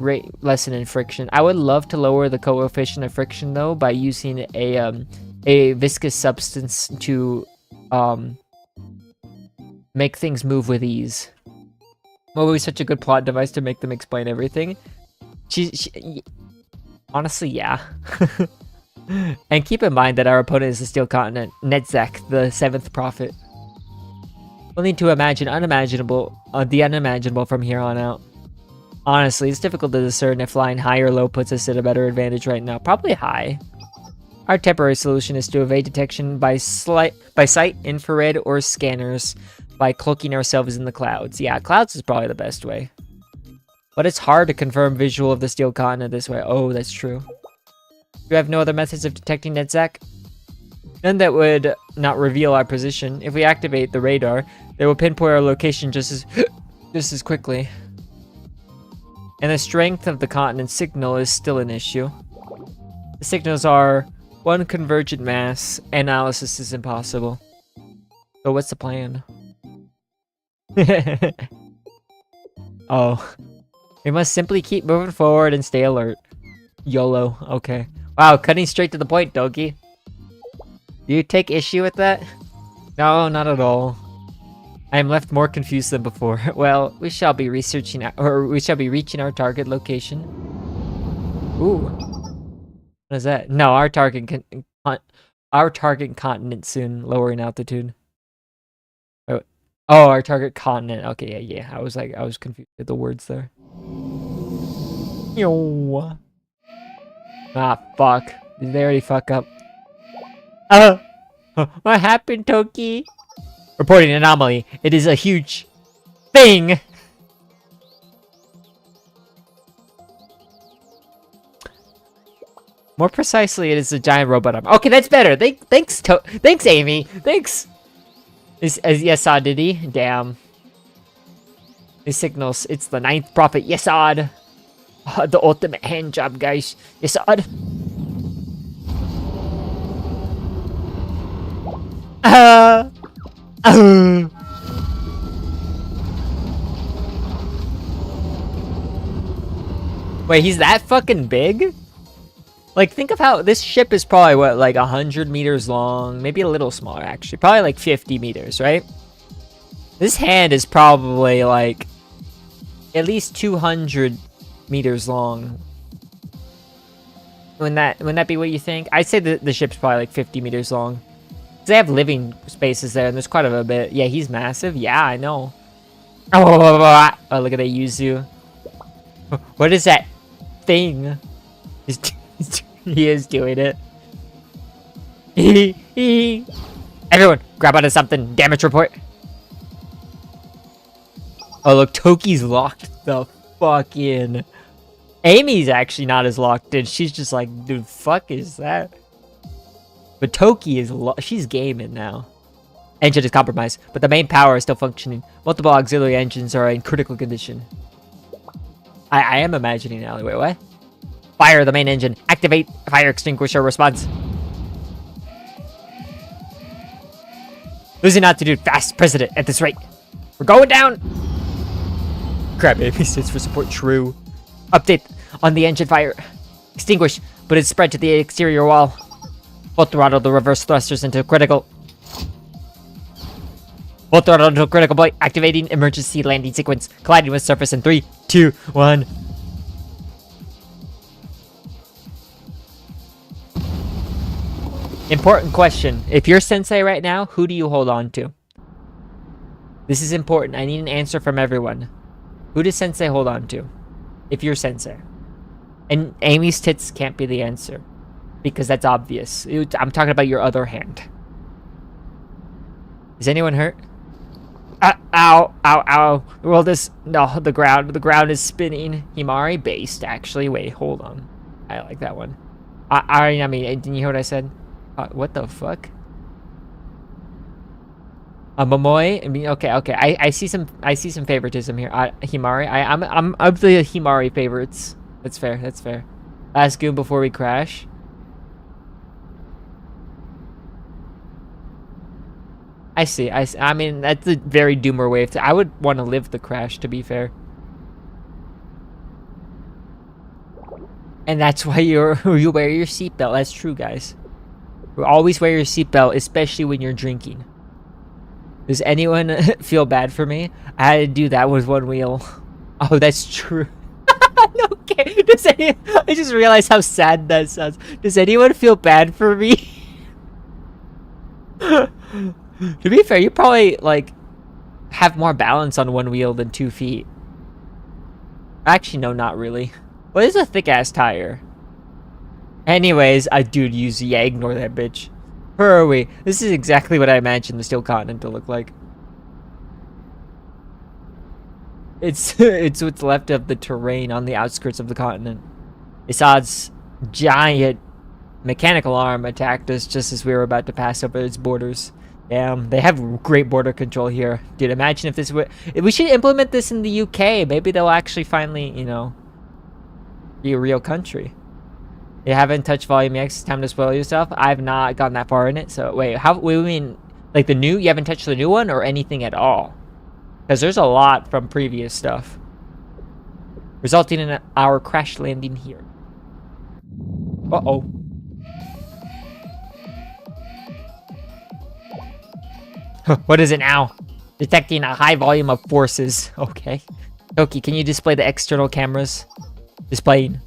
Speaker 1: lesson in friction. I would love to lower the coefficient of friction, though, by using a viscous substance to make things move with ease. What would be such a good plot device to make them explain everything? Honestly, yeah. And keep in mind that our opponent is the Steel Continent, Netzach, the 7th prophet. We'll need to imagine the unimaginable from here on out. Honestly, it's difficult to discern if flying high or low puts us at a better advantage right now. Probably high. Our temporary solution is to evade detection by sight, infrared, or scanners by cloaking ourselves in the clouds. Yeah, clouds is probably the best way. But it's hard to confirm visual of the Steel Continent this way. Oh, that's true. Do we have no other methods of detecting Netzach? None that would not reveal our position. If we activate the radar, they will pinpoint our location just as quickly. And the strength of the continent's signal is still an issue. The signals are one convergent mass. Analysis is impossible. So what's the plan? Oh. We must simply keep moving forward and stay alert. YOLO. Okay. Wow, cutting straight to the point, Doki. Do you take issue with that? No, not at all. I am left more confused than before. Well, we shall be reaching our target location. Ooh. What is that? No, our target continent soon, lowering altitude. Oh, our target continent. Okay, yeah. I was confused with the words there. Yo. Ah, fuck. Did they already fuck up? What happened, Toki? Reporting anomaly. It is a huge thing. More precisely, it is a giant robot arm. Okay, that's better. Thanks, Amy. Thanks. Yes, did he? Damn. These signals. It's the 9th prophet. Yes, the ultimate hand job, guys. Yes, Wait, he's that fucking big? Like, think of how this ship is probably, what, like 100 meters long? Maybe a little smaller, actually. Probably like 50 meters, right? This hand is probably like at least 200 meters long. Wouldn't that be what you think? I'd say the ship's probably like 50 meters long. They have living spaces there, and there's quite a bit. Yeah, he's massive. Yeah, I know. Oh, look at that Yuzu. What is that thing? He is doing it. Everyone, grab onto something. Damage report. Oh, look, Toki's locked the fuck in. Amy's actually not as locked in. She's just like, dude, fuck is that? But Toki is she's gaming now. Engine is compromised, but the main power is still functioning. Multiple auxiliary engines are in critical condition. I am imagining now. Wait, what? Fire the main engine. Activate fire extinguisher response. Losing altitude fast, President, at this rate. We're going down. Crap, Amy sits for support. True. Update on the engine fire. Extinguish, but it's spread to the exterior wall. Full throttle the reverse thrusters into critical. Full throttle into critical point. Activating emergency landing sequence. Colliding with surface in 3, 2, 1. Important question. If you're Sensei right now, who do you hold on to? This is important. I need an answer from everyone. Who does Sensei hold on to? If you're Sensei. And Amy's tits can't be the answer. Because that's obvious. I'm talking about your other hand. Is anyone hurt? Ow, ow, ow. Well, the ground is spinning. Himari based, actually. Wait, hold on. I like that one. I mean, didn't you hear what I said? What the fuck? Momoe? I mean, okay. I see some favoritism here. Himari. I'm of the Himari favorites. That's fair. Last goon before we crash. I see. I mean, that's a very doomer way of I would want to live the crash, to be fair. And that's why you wear your seatbelt. That's true, guys. Always wear your seatbelt, especially when you're drinking. Does anyone feel bad for me? I had to do that with one wheel. Oh, that's true. Okay. I just realized how sad that sounds. Does anyone feel bad for me? To be fair, you probably, like, have more balance on one wheel than 2 feet. Actually, no, not really. What is a thick-ass tire? Anyways, dude, ignore that bitch. Where are we? This is exactly what I imagined the Steel Continent to look like. It's what's left of the terrain on the outskirts of the continent. Assad's giant mechanical arm attacked us just as we were about to pass over its borders. Damn, they have great border control here. Dude, imagine if this we should implement this in the UK. Maybe they'll actually finally, you know, be a real country. You haven't touched Volume X, time to spoil yourself. I've not gone that far in it, so wait, you mean, like the new, you haven't touched the new one or anything at all? Because there's a lot from previous stuff. Resulting in our crash landing here. Uh-oh. What is it now? Detecting a high volume of forces. Okay. Toki, can you display the external cameras? Displaying.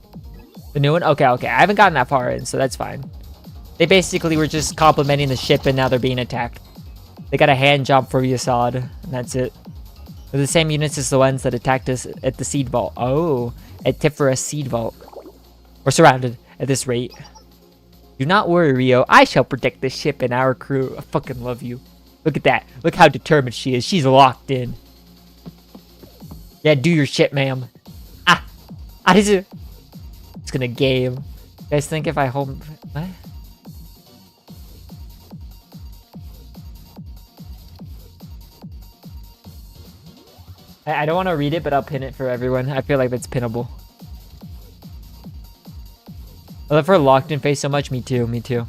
Speaker 1: The new one? Okay, okay. I haven't gotten that far in, so that's fine. They basically were just complimenting the ship and now they're being attacked. They got a hand job for Yasad, and that's it. They're the same units as the ones that attacked us at the seed vault. Oh, at Ch.3 seed vault. We're surrounded at this rate. Do not worry, Rio. I shall protect the ship and our crew. I fucking love you. Look at that. Look how determined she is. She's locked in. Yeah, do your shit, ma'am. Ah! It's gonna game. You guys think if I hold... What? I don't want to read it, but I'll pin it for everyone. I feel like that's pinnable. I love her locked in face so much. Me too, me too.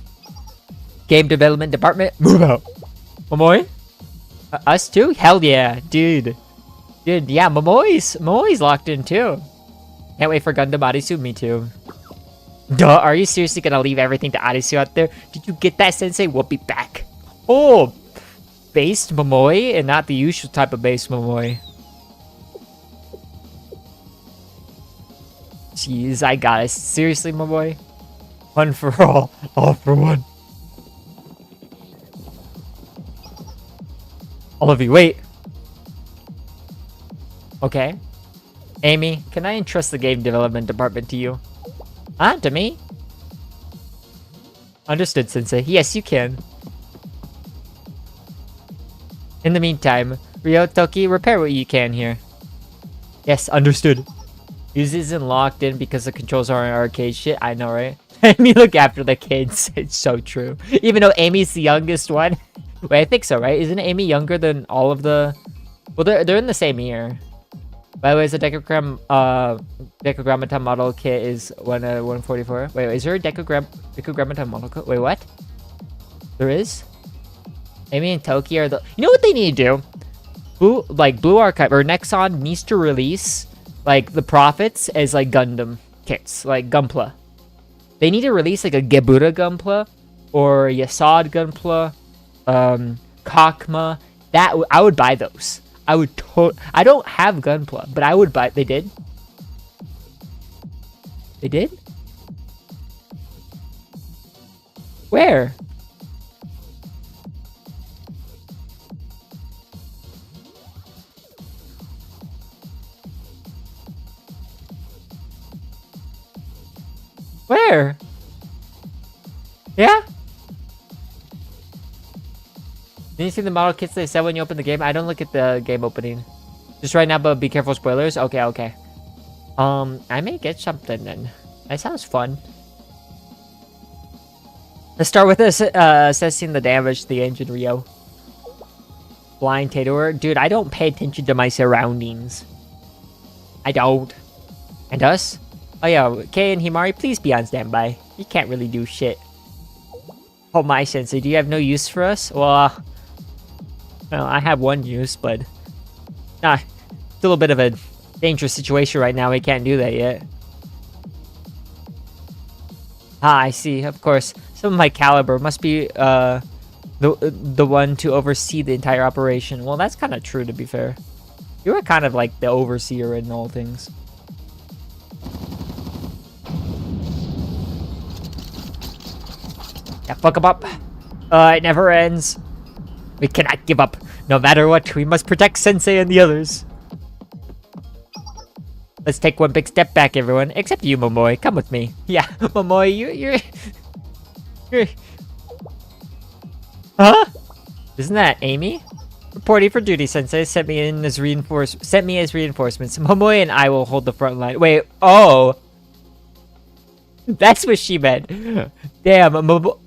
Speaker 1: Game development department, move out. Momoy? Us too? Hell yeah, dude. Dude, yeah, Momoy's locked in too. Can't wait for Gundam Arisu, me too. Duh, are you seriously gonna leave everything to Arisu out there? Did you get that, Sensei? We'll be back. Oh, based Momoy and not the usual type of based Momoy. Jeez, I got it. Seriously, my boy? One for all for one. All of you, wait. Okay. Amy, can I entrust the game development department to you? Huh? To me? Understood, Sensei. Yes, you can. In the meantime, Ryo, Toki, repair what you can here. Yes, understood. Yuzi isn't locked in because the controls are in arcade shit. I know, right? Amy, look after the kids. It's so true. Even though Amy's the youngest one. Wait, I think so, right? Isn't Amy younger than all of the... Well, they're in the same year. By the way, the Decagrammaton model kit is 144. Wait, is there a Decagrammaton model kit? Wait, what? There is? Amy and Toki are the... You know what they need to do? Blue Archive or Nexon needs to release... like the profits as like Gundam kits, like Gunpla. They need to release like a Gebura Gunpla or Yasad Gunpla, Kakma. That I would buy those. I would I don't have Gunpla, but I would buy. They did. They did. Where? Where? Yeah? Did you see the model kits they said when you open the game? I don't look at the game opening. Just right now, but be careful spoilers. Okay, okay. I may get something then. That sounds fun. Let's start with this, assessing the damage to the engine, Rio. Blind Tator. Dude, I don't pay attention to my surroundings. I don't. And us? Oh yeah, Kei and Himari, please be on standby. You can't really do shit. Oh my, Sensei, do you have no use for us? Well, I have one use, but... Nah, it's a little bit of a dangerous situation right now. We can't do that yet. Ah, I see. Of course, some of my caliber must be the one to oversee the entire operation. Well, that's kind of true, to be fair. You were kind of like the overseer in all things. Yeah, fuck 'em up. It never ends. We cannot give up. No matter what, we must protect Sensei and the others. Let's take one big step back, everyone. Except you, Momoy. Come with me. Yeah, Momoy, you're... Huh? Isn't that Amy? Reporting for duty, Sensei. Sent me as reinforcements. Momoy and I will hold the front line. Wait, oh. That's what she meant. Damn, Momoy.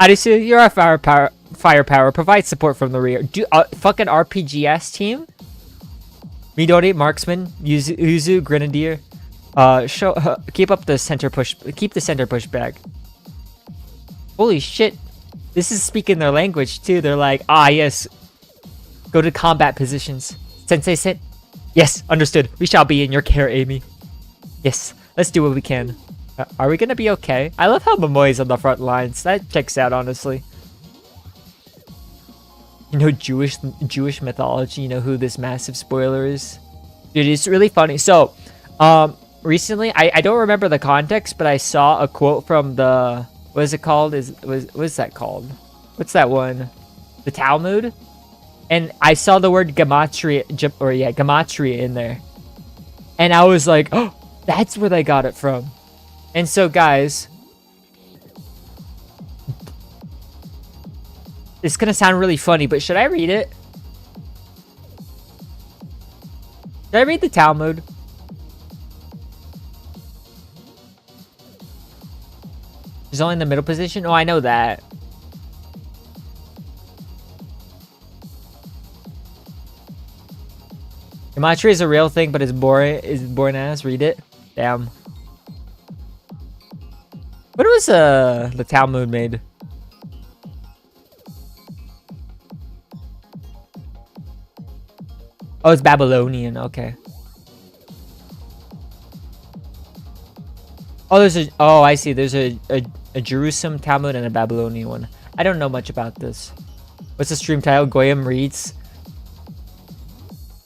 Speaker 1: Arisu, you're our firepower. Provide support from the rear. Fucking RPGS team? Midori, marksman, Uzu, grenadier. Keep up the center push. Keep the center push back. Holy shit. This is speaking their language too. They're like, ah, yes. Go to combat positions. Sensei sit. Yes, understood. We shall be in your care, Amy. Yes, let's do what we can. Are we gonna be okay? I love how Momoi's on the front lines. That checks out, honestly. You know, Jewish mythology. You know who this massive spoiler is? Dude, it's really funny. So, recently, I don't remember the context, but I saw a quote from the... What is it called? What's that called? What's that one? The Talmud? And I saw the word gematria, gematria in there. And I was like, oh, that's where they got it from. And so, guys, it's going to sound really funny, but should I read it? Should I read the Talmud? He's only in the middle position? Oh, I know that. Gematria is a real thing, but it's boring ass. Read it. Damn. When was the Talmud made? Oh, it's Babylonian. Okay. Oh, I see. There's a Jerusalem Talmud and a Babylonian one. I don't know much about this. What's the stream title? Goyim reads.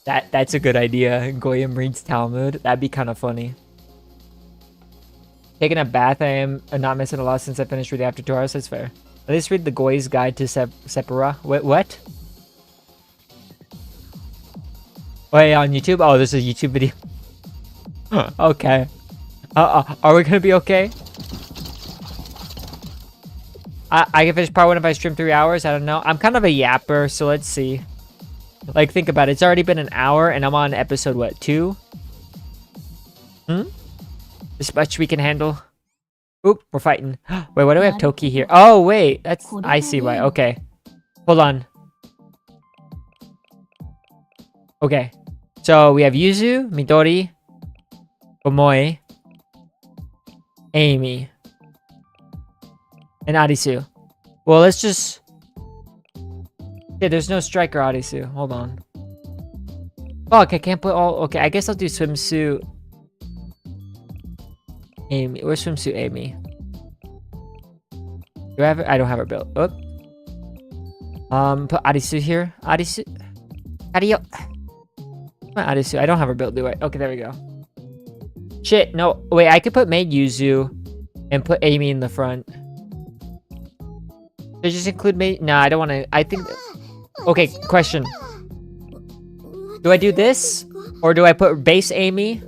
Speaker 1: That's a good idea. Goyim reads Talmud. That'd be kind of funny. Taking a bath. I am not missing a lot since I finished reading after 2 hours. That's fair. At least read the Goy's Guide to Separa. What? Wait, on YouTube? Oh, there's a YouTube video. Okay. Are we gonna be okay? I can finish part 1 if I stream 3 hours. I don't know. I'm kind of a yapper, so let's see. Like, think about it. It's already been an hour, and I'm on episode, what, 2? This much we can handle. Oop, we're fighting. Wait, why do we have Toki here? Oh, wait. I see why. Okay. Hold on. Okay. So, we have Yuzu, Midori, Omoi, Amy, and Arisu. Well, let's just... Yeah, there's no striker Arisu. Hold on. Fuck, I can't put all... Okay, I guess I'll do swimsuit Amy. Where's swimsuit Amy? Do I have it? I don't have her built. Oh. Put Arisu here. Arisu. Ario. My Arisu. I don't have her built, do I? Okay, there we go. Shit, no. Wait, I could put Maid Yuzu and put Amy in the front. Should I just include Maid? Nah, I don't want to. I think... Okay, question. Do I do this? Or do I put base Amy?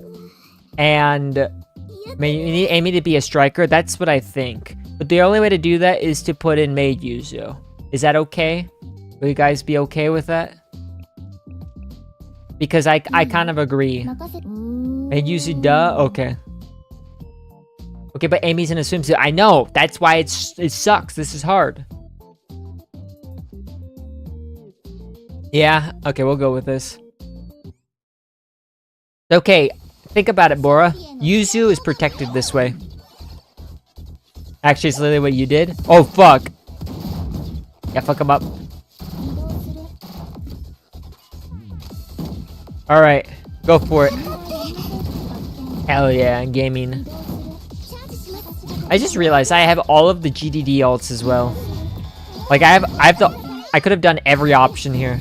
Speaker 1: And you need Amy to be a striker? That's what I think. But the only way to do that is to put in Maid Yuzu. Is that okay? Will you guys be okay with that? Because I kind of agree. Maid Yuzu, duh? Okay. Okay, but Amy's in a swimsuit. I know. That's why it sucks. This is hard. Yeah, okay, we'll go with this. Okay, think about it, Bora. Yuzu is protected this way. Actually, it's literally what you did. Oh, fuck. Yeah, fuck him up. Alright, go for it. Hell yeah, gaming. I just realized I have all of the GDD alts as well. Like, I could have done every option here.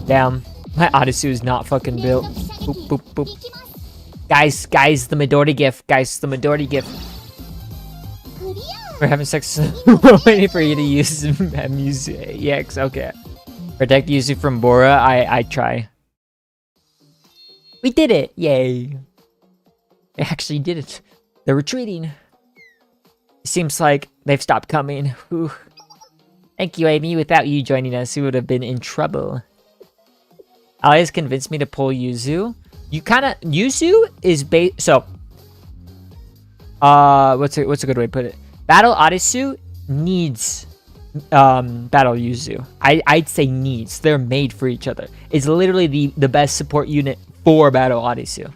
Speaker 1: Damn. My Arisu is not fucking built. Boop, boop, boop. Guys, the Midori gift. Guys, the Midori gift. We're having sex. We're waiting for you to use Yuzu EX. Okay. Protect Yuzu from Bora. I try. We did it. Yay. We actually did it. They're retreating. It seems like they've stopped coming. Whew. Thank you, Amy. Without you joining us, we would have been in trouble. Alias convinced me to pull Yuzu. Yuzu is so what's a good way to put it? Battle Arisu needs Battle Yuzu. I'd say needs. They're made for each other. It's literally the best support unit for Battle Arisu.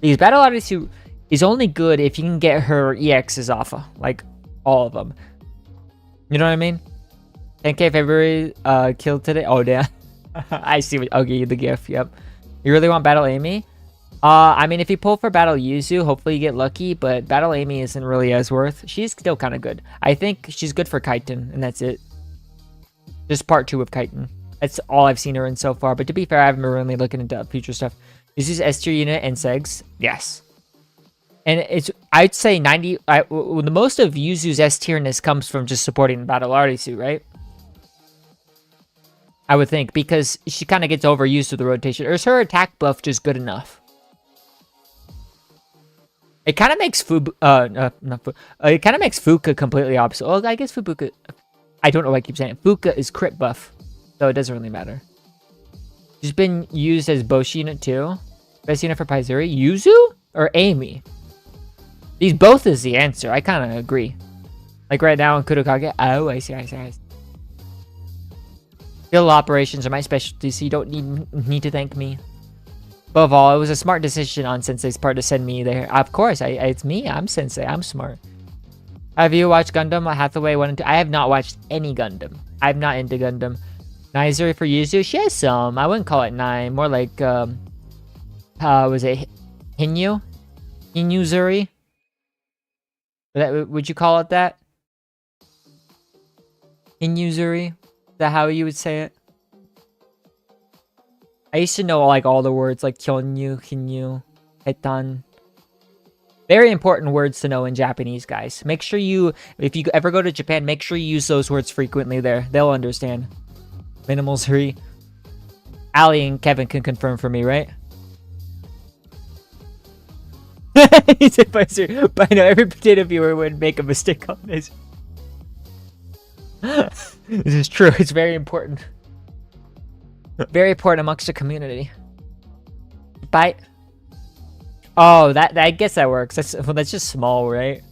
Speaker 1: Because Battle Arisu is only good if you can get her EXs off of, like, all of them. You know what I mean? 10k February killed today. Oh damn. I see what. Okay, the GIF. Yep. You really want Battle Amy? I mean, if you pull for Battle Yuzu, hopefully you get lucky. But Battle Amy isn't really as worth. She's still kind of good. I think she's good for Kaiten, and that's it. Just part 2 of Kaiten. That's all I've seen her in so far. But to be fair, I haven't been really looking into future stuff. Yuzu's S tier unit and seggs. Yes. And it's, I'd say 90, the most of Yuzu's S tierness comes from just supporting Battle Arisu, right? I would think, because she kind of gets overused with the rotation. Or is her attack buff just good enough? It kind of makes it kind of makes Fuka completely opposite. Well, I guess Fubuka, I don't know why I keep saying it. Fuka is crit buff, so it doesn't really matter. She's been used as Boshi unit too. Best unit for Paizuri? Yuzu or Amy? These both is the answer. I kind of agree. Like right now in Kurokage. Oh, I see. Field operations are my specialty, so you don't need to thank me. Above all, it was a smart decision on Sensei's part to send me there. Of course, it's me. I'm Sensei. I'm smart. Have you watched Gundam Hathaway 1 and 2? I have not watched any Gundam. I'm not into Gundam. Nizuri for Yuzu? She has some. I wouldn't call it 9. More like, was it Hinyu? Hinyuzuri? Would you call it that? Hinyuzuri? Is that how you would say it? I used to know like all the words like kyonyu, hinyu, hetan. Very important words to know in Japanese, guys. Make sure you, if you ever go to Japan, make sure you use those words frequently there. They'll understand. Minimal 3. Ali and Kevin can confirm for me, right? He said, but I know every potato viewer would make a mistake on this. This is true. It's very important. Very important amongst the community. Bite. Oh, that I guess that works. That's just small, right?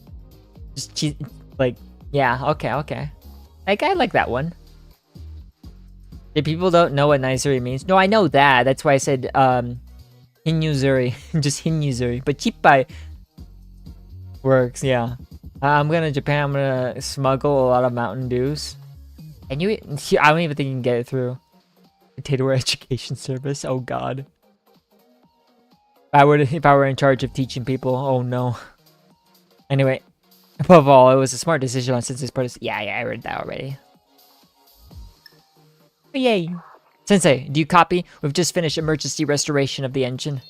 Speaker 1: Just like, yeah. Okay. Like, I like that one. If people don't know what Nizuri means, no, I know that. That's why I said Hinyuzuri, just Hinyuzuri. But Chippai works, yeah. I'm gonna Japan. I'm gonna smuggle a lot of Mountain Dews. And I don't even think you can get it through. Potato Education Service. Oh God. If I were in charge of teaching people, oh no. Anyway, above all, it was a smart decision on Sensei's part. Yeah, I read that already. Oh, yay. Sensei, do you copy? We've just finished emergency restoration of the engine.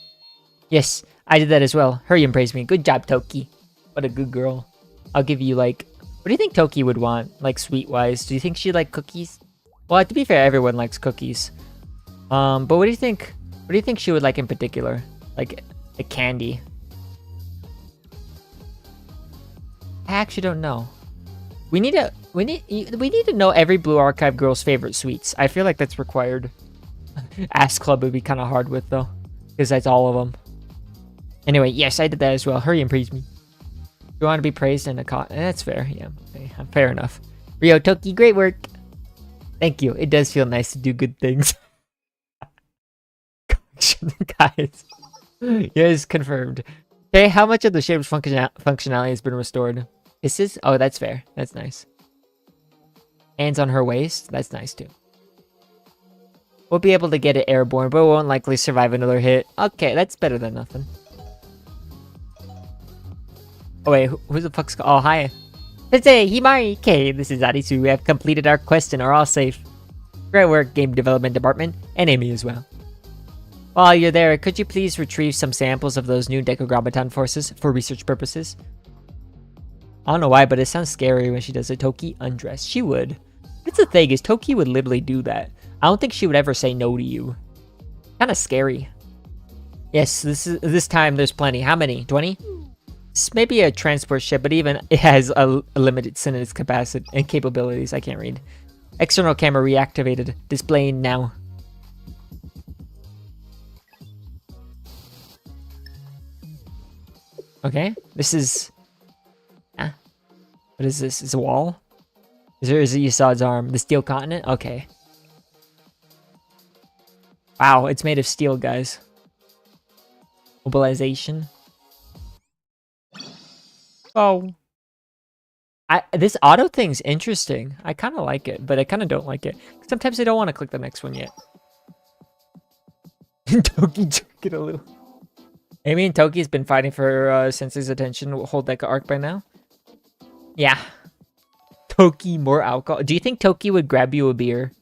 Speaker 1: Yes, I did that as well. Hurry and praise me. Good job, Toki. What a good girl. I'll give you like, what do you think Toki would want? Like sweet wise. Do you think she'd like cookies? Well, to be fair, everyone likes cookies. But what do you think? What do you think she would like in particular? Like a candy. I actually don't know. We need to know every Blue Archive girl's favorite sweets. I feel like that's required. Ask Club would be kind of hard with though, because that's all of them. Anyway, yes, I did that as well. Hurry and praise me. You want to be praised in a that's fair. Yeah, okay, fair enough. Rio Toki, great work. Thank you. It does feel nice to do good things. Guys. Yes, confirmed. Okay, how much of the ship's functionality has been restored? Is this? Oh, that's fair. That's nice. Hands on her waist. That's nice too. We'll be able to get it airborne, but we won't likely survive another hit. Okay, that's better than nothing. Oh wait, who the fuck's... Oh, hi. Hey, Himari! Okay, this is Arisu. We have completed our quest and are all safe. Great work, Game Development Department, and Amy as well. While you're there, could you please retrieve some samples of those new Decagrammaton forces for research purposes? I don't know why, but it sounds scary when she does it. Toki undress. She would. That's the thing, is Toki would literally do that. I don't think she would ever say no to you. Kind of scary. Yes, this time there's plenty. How many? 20? It's maybe a transport ship, but even it has a limited sentence capacity and capabilities. I can't read. External camera reactivated. Displaying now. Okay, this is... What is this? Is a wall? Is it Yisad's arm? The steel continent? Okay. Wow, it's made of steel, guys. Mobilization. Oh. This auto thing's interesting. I kind of like it, but I kind of don't like it. Sometimes I don't want to click the next one yet. Toki took it a little. Amy and Toki's been fighting for Sensei's attention whole Deca arc by now. Yeah. Toki, more alcohol. Do you think Toki would grab you a beer?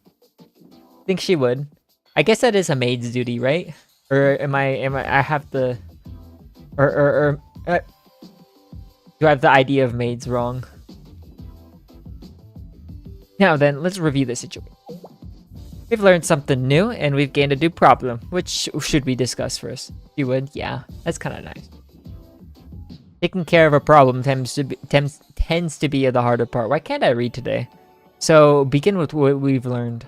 Speaker 1: Think she would. I guess that is a maid's duty, right? Or I have the... do I have the idea of maids wrong? Now then, let's review the situation. We've learned something new, and we've gained a new problem. Which should we discuss first? You would? Yeah, that's kind of nice. Taking care of a problem tends to be the harder part. Why can't I read today? So, begin with what we've learned.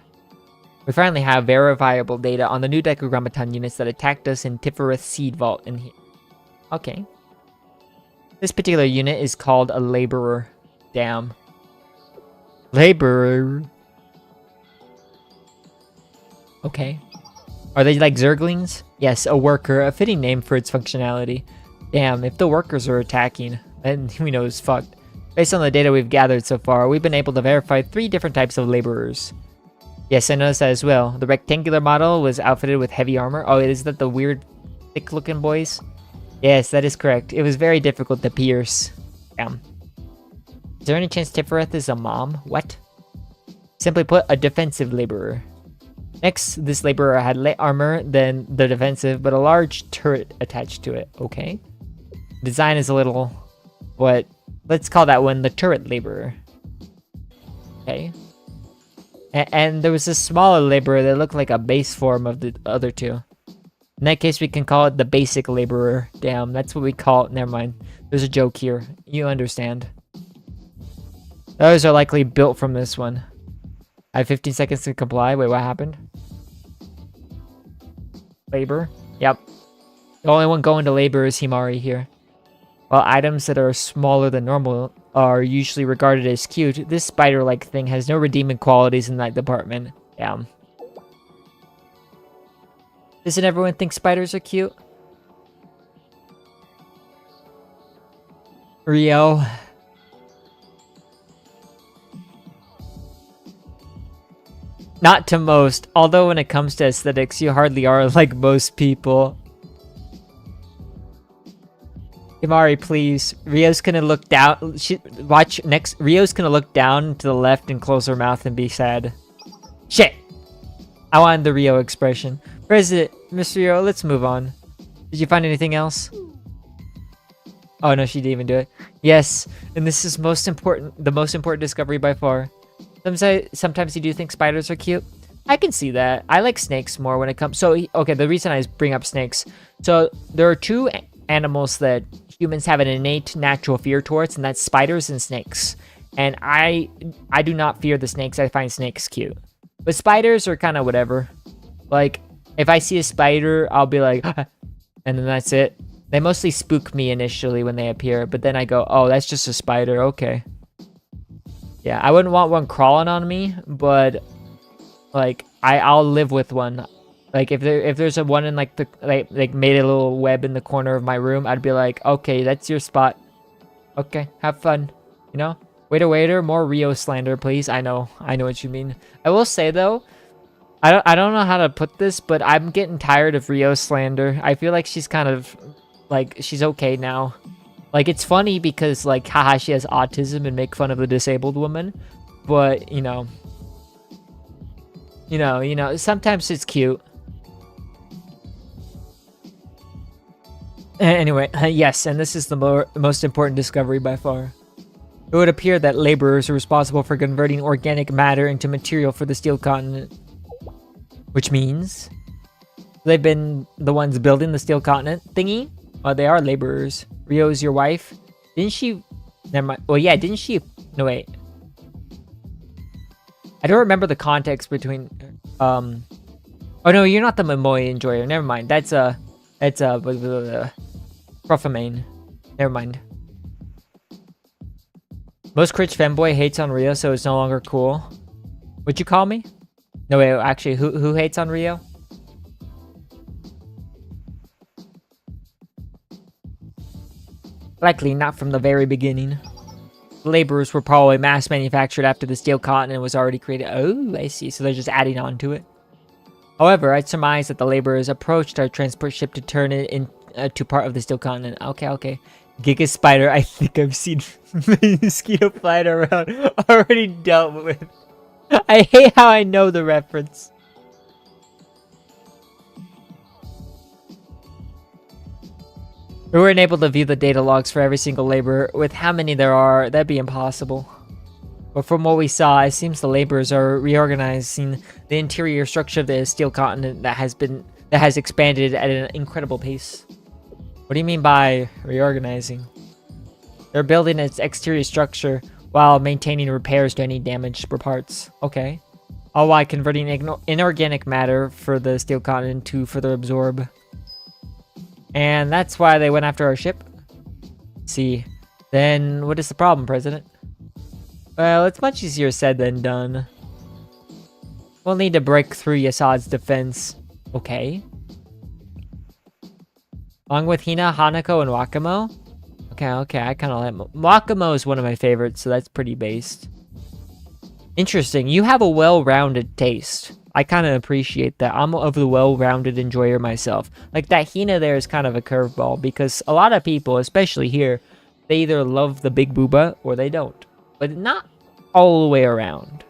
Speaker 1: We finally have verifiable data on the new Decagrammaton units that attacked us in Ch.3 Seed Vault in here. Okay. This particular unit is called a Laborer. Damn. Laborer. Okay. Are they like Zerglings? Yes, a worker, a fitting name for its functionality. Damn, if the workers are attacking, then we know it's fucked. Based on the data we've gathered so far, we've been able to verify 3 different types of laborers. Yes, I noticed that as well. The rectangular model was outfitted with heavy armor. Oh, is that the weird, thick-looking boys? Yes, that is correct. It was very difficult to pierce. Damn. Is there any chance Ch.3 is a mom? What? Simply put, a defensive laborer. Next, this laborer had light armor than the defensive, but a large turret attached to it. Okay. Design is a little... what? Let's call that one the turret laborer. Okay. And there was a smaller laborer that looked like a base form of the other two. In that case, we can call it the basic laborer. Damn, that's what we call it. Never mind. There's a joke here. You understand. Those are likely built from this one. I have 15 seconds to comply. Wait, what happened? Labor? Yep. The only one going to labor is Himari here. While items that are smaller than normal are usually regarded as cute, this spider-like thing has no redeeming qualities in that department. Damn. Doesn't everyone think spiders are cute? Rio. Not to most, although when it comes to aesthetics, you hardly are like most people. Himari, please. Rio's gonna look down. Watch next. Rio's gonna look down to the left and close her mouth and be sad. Shit! I wanted the Rio expression. President, Mr. Rio, let's move on. Did you find anything else? Oh no, she didn't even do it. Yes, and this is the most important discovery by far. Sometimes you do think spiders are cute. I can see that. I like snakes more when it comes... So, okay, the reason I bring up snakes. So, there are 2 animals that humans have an innate natural fear towards, and that's spiders and snakes. And I do not fear the snakes. I find snakes cute. But spiders are kind of whatever. Like, if I see a spider, I'll be like... and then that's it. They mostly spook me initially when they appear, but then I go, oh, that's just a spider. Okay. Yeah, I wouldn't want one crawling on me, but like I'll live with one. Like if there's a one in like the like made a little web in the corner of my room, I'd be like, okay, that's your spot. Okay, have fun. You know? Waiter, more Rio slander, please. I know what you mean. I will say though, I don't know how to put this, but I'm getting tired of Rio slander. I feel like she's kind of like she's okay now. Like, it's funny because, like, haha, she has autism and make fun of the disabled woman. But, you know, sometimes it's cute. Anyway, yes, and this is the most important discovery by far. It would appear that laborers are responsible for converting organic matter into material for the steel continent. Which means they've been the ones building the steel continent thingy? Well, they are laborers. Rio's your wife? Didn't she... Never mind. Well, yeah, didn't she... No, wait. I don't remember the context between... Oh, no, you're not the Momoy enjoyer. Never mind. That's a... Profamane. Never mind. Most cringe femboy hates on Rio, so it's no longer cool. What'd you call me? No, wait, actually, who hates on Rio? Likely not from the very beginning. The laborers were probably mass manufactured after the steel continent was already created. Oh, I see. So they're just adding on to it. However, I surmise that the laborers approached our transport ship to turn it into part of the steel continent. Okay. Giga spider, I think I've seen mosquito flying around. Already dealt with. I hate how I know the reference. We weren't able to view the data logs for every single laborer. With how many there are, that'd be impossible. But from what we saw, it seems the laborers are reorganizing the interior structure of the steel continent that has expanded at an incredible pace. What do you mean by reorganizing? They're building its exterior structure while maintaining repairs to any damaged parts. Okay. All while converting inorganic matter for the steel continent to further absorb. And that's why they went after our ship? See. Then what is the problem, President? Well, it's much easier said than done. We'll need to break through Yasad's defense. Okay. Along with Hina, Hanako, and Wakamo? Okay, I kind of like... Wakamo is one of my favorites, so that's pretty based. Interesting. You have a well-rounded taste. I kind of appreciate that. I'm of the well-rounded enjoyer myself. Like, that Hina there is kind of a curveball, because a lot of people, especially here, they either love the big booba or they don't. But not all the way around.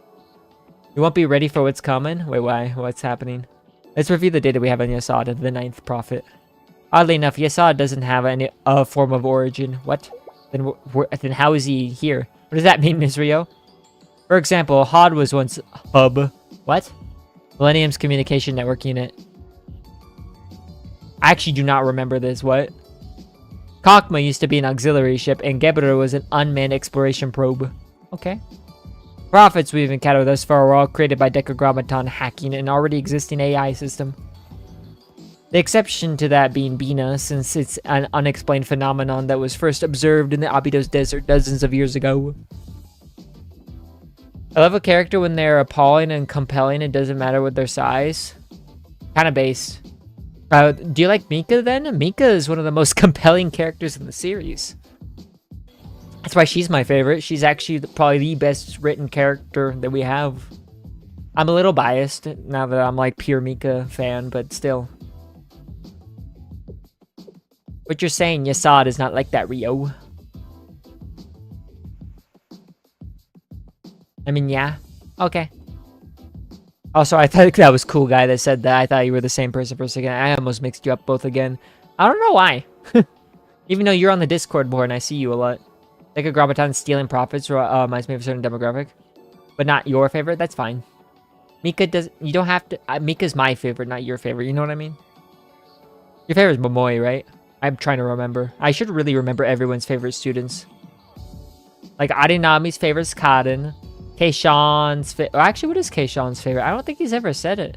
Speaker 1: You won't be ready for what's coming? Wait, why? What's happening? Let's review the data we have on Yasad and the 9th prophet. Oddly enough, Yasad doesn't have any form of origin. What? Then how is he here? What does that mean, Misrio? For example, Hod was once hub. What? Millennium's communication network unit. I actually do not remember this. What? Kakma used to be an auxiliary ship, and Gebra was an unmanned exploration probe. Okay. Prophets we've encountered thus far were all created by Decagrammaton hacking an already existing AI system. The exception to that being Bina, since it's an unexplained phenomenon that was first observed in the Abydos Desert dozens of years ago. I love a character when they're appalling and compelling. It doesn't matter what their size. Kind of based. Do you like Mika then? Mika is one of the most compelling characters in the series. That's why she's my favorite. She's actually probably the best written character that we have. I'm a little biased now that I'm like pure Mika fan, but still. What you're saying, Yasad is not like that, Rio. I mean, yeah. Okay. Also, I thought that was cool guy that said that. I thought you were the same person for a second. I almost mixed you up both again. I don't know why. Even though you're on the Discord board and I see you a lot. Like a Graviton stealing profits reminds me of a certain demographic. But not your favorite, that's fine. Mika does... You don't have to... Mika's my favorite, not your favorite. You know what I mean? Your favorite is Momoe, right? I'm trying to remember. I should really remember everyone's favorite students. Like, Arinami's favorite is Kaden. Keishan's actually, what is Keishan's favorite? I don't think he's ever said it.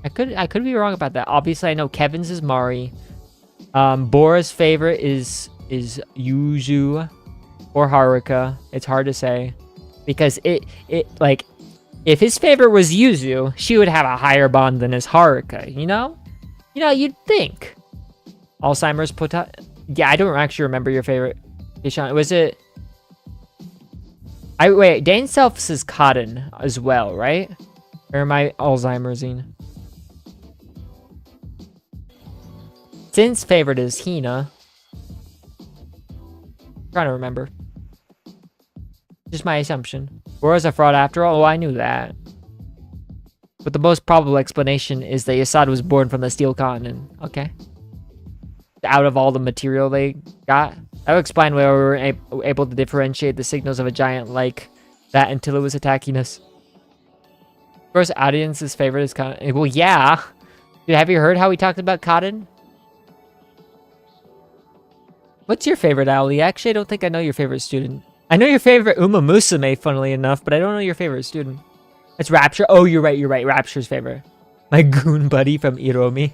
Speaker 1: I could be wrong about that. Obviously, I know Kevin's is Mari. Bora's favorite is Yuzu or Haruka. It's hard to say because it like if his favorite was Yuzu, she would have a higher bond than his Haruka. You know, you'd think. Alzheimer's yeah, I don't actually remember your favorite. Keishan, was it? Wait, Dane Self says Cotton as well, right? Or am I Alzheimer'sing? Sin's favorite is Hina. Trying to remember. Just my assumption. Bora's a fraud after all? Oh, I knew that. But the most probable explanation is that Yasad was born from the steel continent. Okay. Out of all the material they got. That would explain why we were able to differentiate the signals of a giant like that until it was attacking us. Of course, audience's favorite is Cotton. Well, yeah. Dude, have you heard how we talked about Cotton? What's your favorite, Ali? Actually, I don't think I know your favorite student. I know your favorite Uma Musume, funnily enough, but I don't know your favorite student. It's Rapture. Oh, you're right. Rapture's favorite. My goon buddy from Iromi.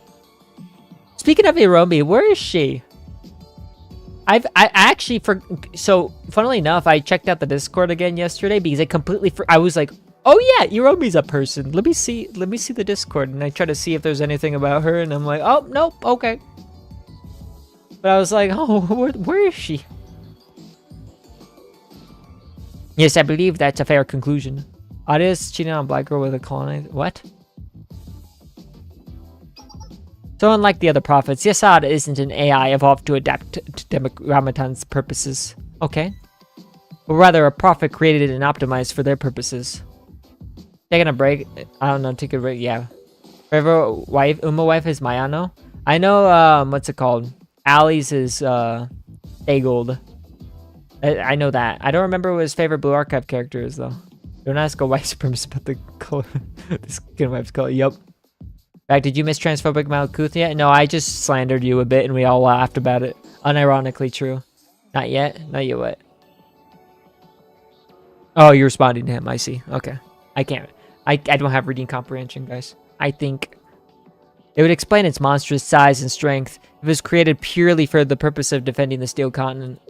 Speaker 1: Speaking of Iromi, where is she? I actually so funnily enough, I checked out the Discord again yesterday because I was like, oh yeah, Iromi's a person. Let me see the Discord, and I try to see if there's anything about her, and I'm like, oh nope, okay. But I was like, oh, where is she? Yes, I believe that's a fair conclusion. Audius cheating on black girl with a colonizer. What? So unlike the other prophets, Yasad isn't an AI evolved to adapt to Decagrammaton's purposes. Okay. But rather a prophet created and optimized for their purposes. Taking a break? I don't know, take a break, yeah. Favorite wife, Uma wife is Mayano. I know, what's it called? Ali's is, Agold. I know that. I don't remember what his favorite Blue Archive character is, though. Don't ask a white supremacist about the color. The skin wife's color. Yup. Back, did you miss transphobic Malkuth yet? No, I just slandered you a bit and we all laughed about it. Unironically true. Not yet? Not yet what? Oh, you're responding to him. I see. Okay. I can't. I don't have reading comprehension, guys. I think it would explain its monstrous size and strength if it was created purely for the purpose of defending the Steel Continent.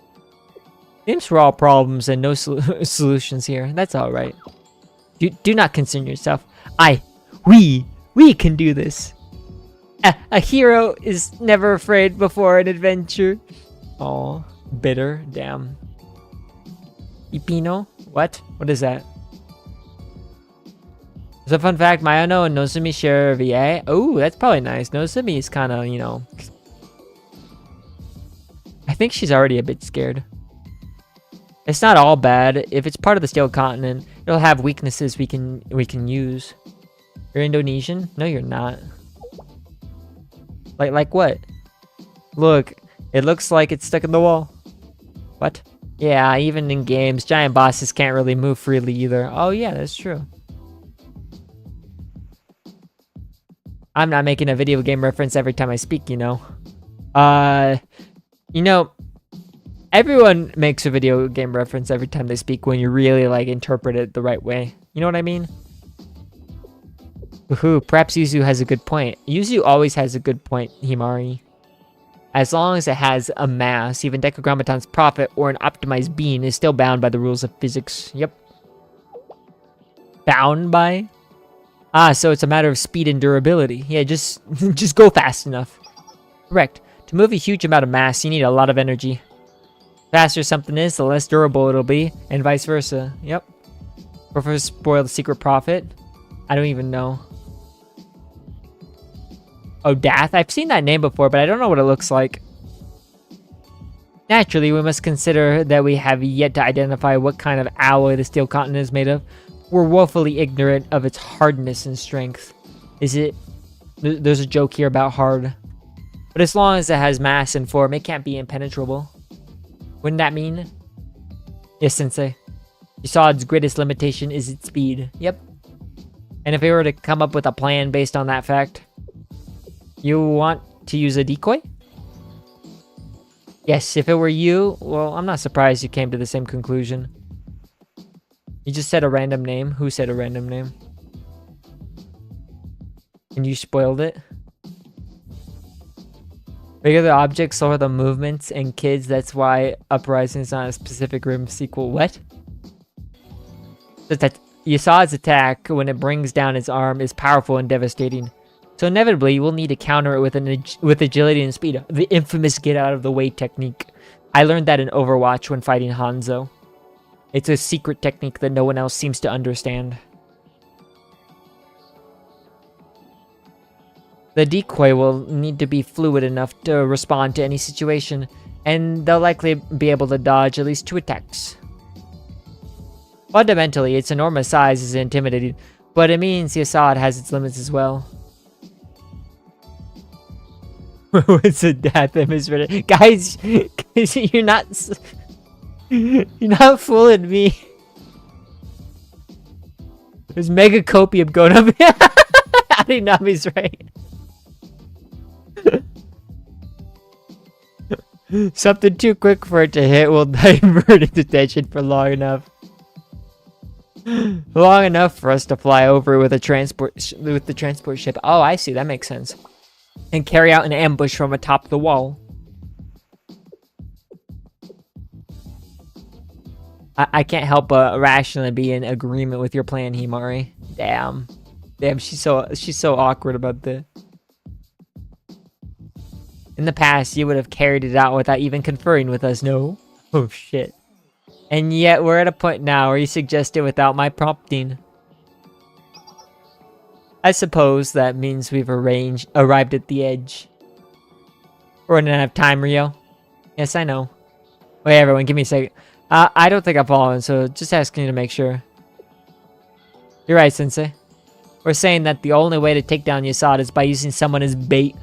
Speaker 1: Names for all problems and no solutions here. That's alright. Do not concern yourself. We can do this. A hero is never afraid before an adventure. Oh, bitter. Damn. Ipino? What? What is that? As a fun fact, Mayano and Nozomi share a VA. Oh, that's probably nice. Nozomi is kind of, you know... I think she's already a bit scared. It's not all bad. If it's part of the Steel Continent, it'll have weaknesses we can use. You're Indonesian? No, you're not. Like what? Look, it looks like it's stuck in the wall. What? Yeah, even in games, giant bosses can't really move freely either. Oh yeah, that's true. I'm not making a video game reference every time I speak, you know. You know, everyone makes a video game reference every time they speak when you really, like, interpret it the right way. You know what I mean? Woohoo, perhaps Yuzu has a good point. Yuzu always has a good point, Himari. As long as it has a mass, even Decagrammaton's prophet or an optimized being is still bound by the rules of physics. Yep. Bound by? Ah, so it's a matter of speed and durability. Yeah, just go fast enough. Correct. To move a huge amount of mass, you need a lot of energy. The faster something is, the less durable it'll be, and vice versa. Yep. Or for spoil the secret prophet? I don't even know. Oh, Dath? I've seen that name before, but I don't know what it looks like. Naturally, we must consider that we have yet to identify what kind of alloy the Steel Continent is made of. We're woefully ignorant of its hardness and strength. Is it... There's a joke here about hard. But as long as it has mass and form, it can't be impenetrable. Wouldn't that mean? Yes, Sensei. Yasad's greatest limitation is its speed. Yep. And if we were to come up with a plan based on that fact... You want to use a decoy? Yes, if it were you, well, I'm not surprised you came to the same conclusion. You just said a random name. Who said a random name? And you spoiled it? Bigger the objects, slower the movements, and kids, that's why Uprising is not a specific Rim sequel. What? Yasad's attack, when it brings down its arm, is powerful and devastating. So inevitably, we'll need to counter it with agility and speed. The infamous get out of the way technique. I learned that in Overwatch when fighting Hanzo. It's a secret technique that no one else seems to understand. The decoy will need to be fluid enough to respond to any situation, and they'll likely be able to dodge at least 2 attacks. Fundamentally, its enormous size is intimidating, but it means Yasad has its limits as well. What's a death image? Guys, you're not fooling me. There's mega copium going up here. Adinami's right. Something too quick for it to hit will divert its attention for long enough. Long enough for us to fly over with the transport ship. Oh, I see. That makes sense. And carry out an ambush from atop the wall. I can't help but rationally be in agreement with your plan, Himari. Damn, she's so awkward about this. In the past, you would have carried it out without even conferring with us, no? Oh shit. And yet, we're at a point now where you suggest it without my prompting. I suppose that means we've arrived at the edge. We're running out of time, Rio. Yes, I know. Wait, everyone, give me a second. I don't think I'm following, so just asking you to make sure. You're right, Sensei. We're saying that the only way to take down Yasad is by using someone as bait.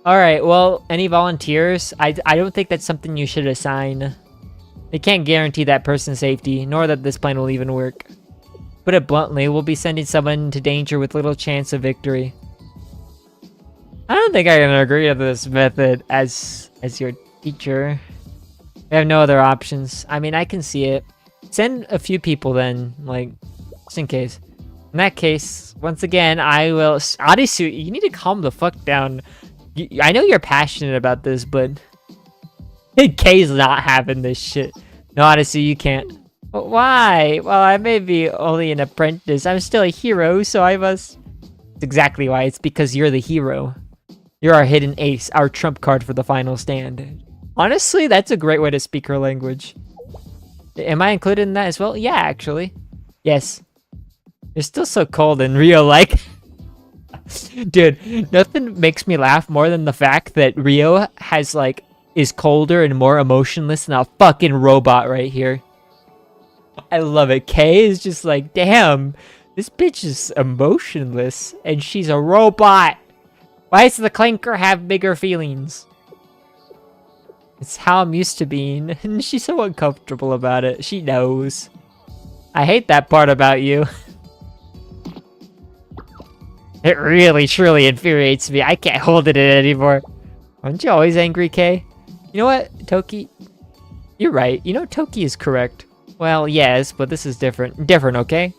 Speaker 1: Alright, well, any volunteers? I don't think that's something you should assign. They can't guarantee that person's safety, nor that this plan will even work. Put it bluntly, we'll be sending someone into danger with little chance of victory. I don't think I can agree with this method as your teacher. We have no other options. I mean, I can see it. Send a few people then, like, just in case. In that case, once again, I will... Arisu, you need to calm the fuck down. I know you're passionate about this, but... Kay's not having this shit. No, Arisu, you can't. But why? Well, I may be only an apprentice. I'm still a hero, so I must... That's exactly why. It's because you're the hero. You're our hidden ace, our trump card for the final stand. Honestly, that's a great way to speak her language. Am I included in that as well? Yeah, actually. Yes. You're still so cold and Rio-like. Dude, nothing makes me laugh more than the fact that Rio has, like, is colder and more emotionless than a fucking robot right here. I love it. Kay is just like, damn, this bitch is emotionless and she's a robot. Why does the clanker have bigger feelings? It's how I'm used to being, and she's so uncomfortable about it. She knows. I hate that part about you. It really, truly infuriates me. I can't hold it in anymore. Aren't you always angry, Kay? You know what, Toki? You're right. You know, Toki is correct. Well, yes, but this is different. Different, okay?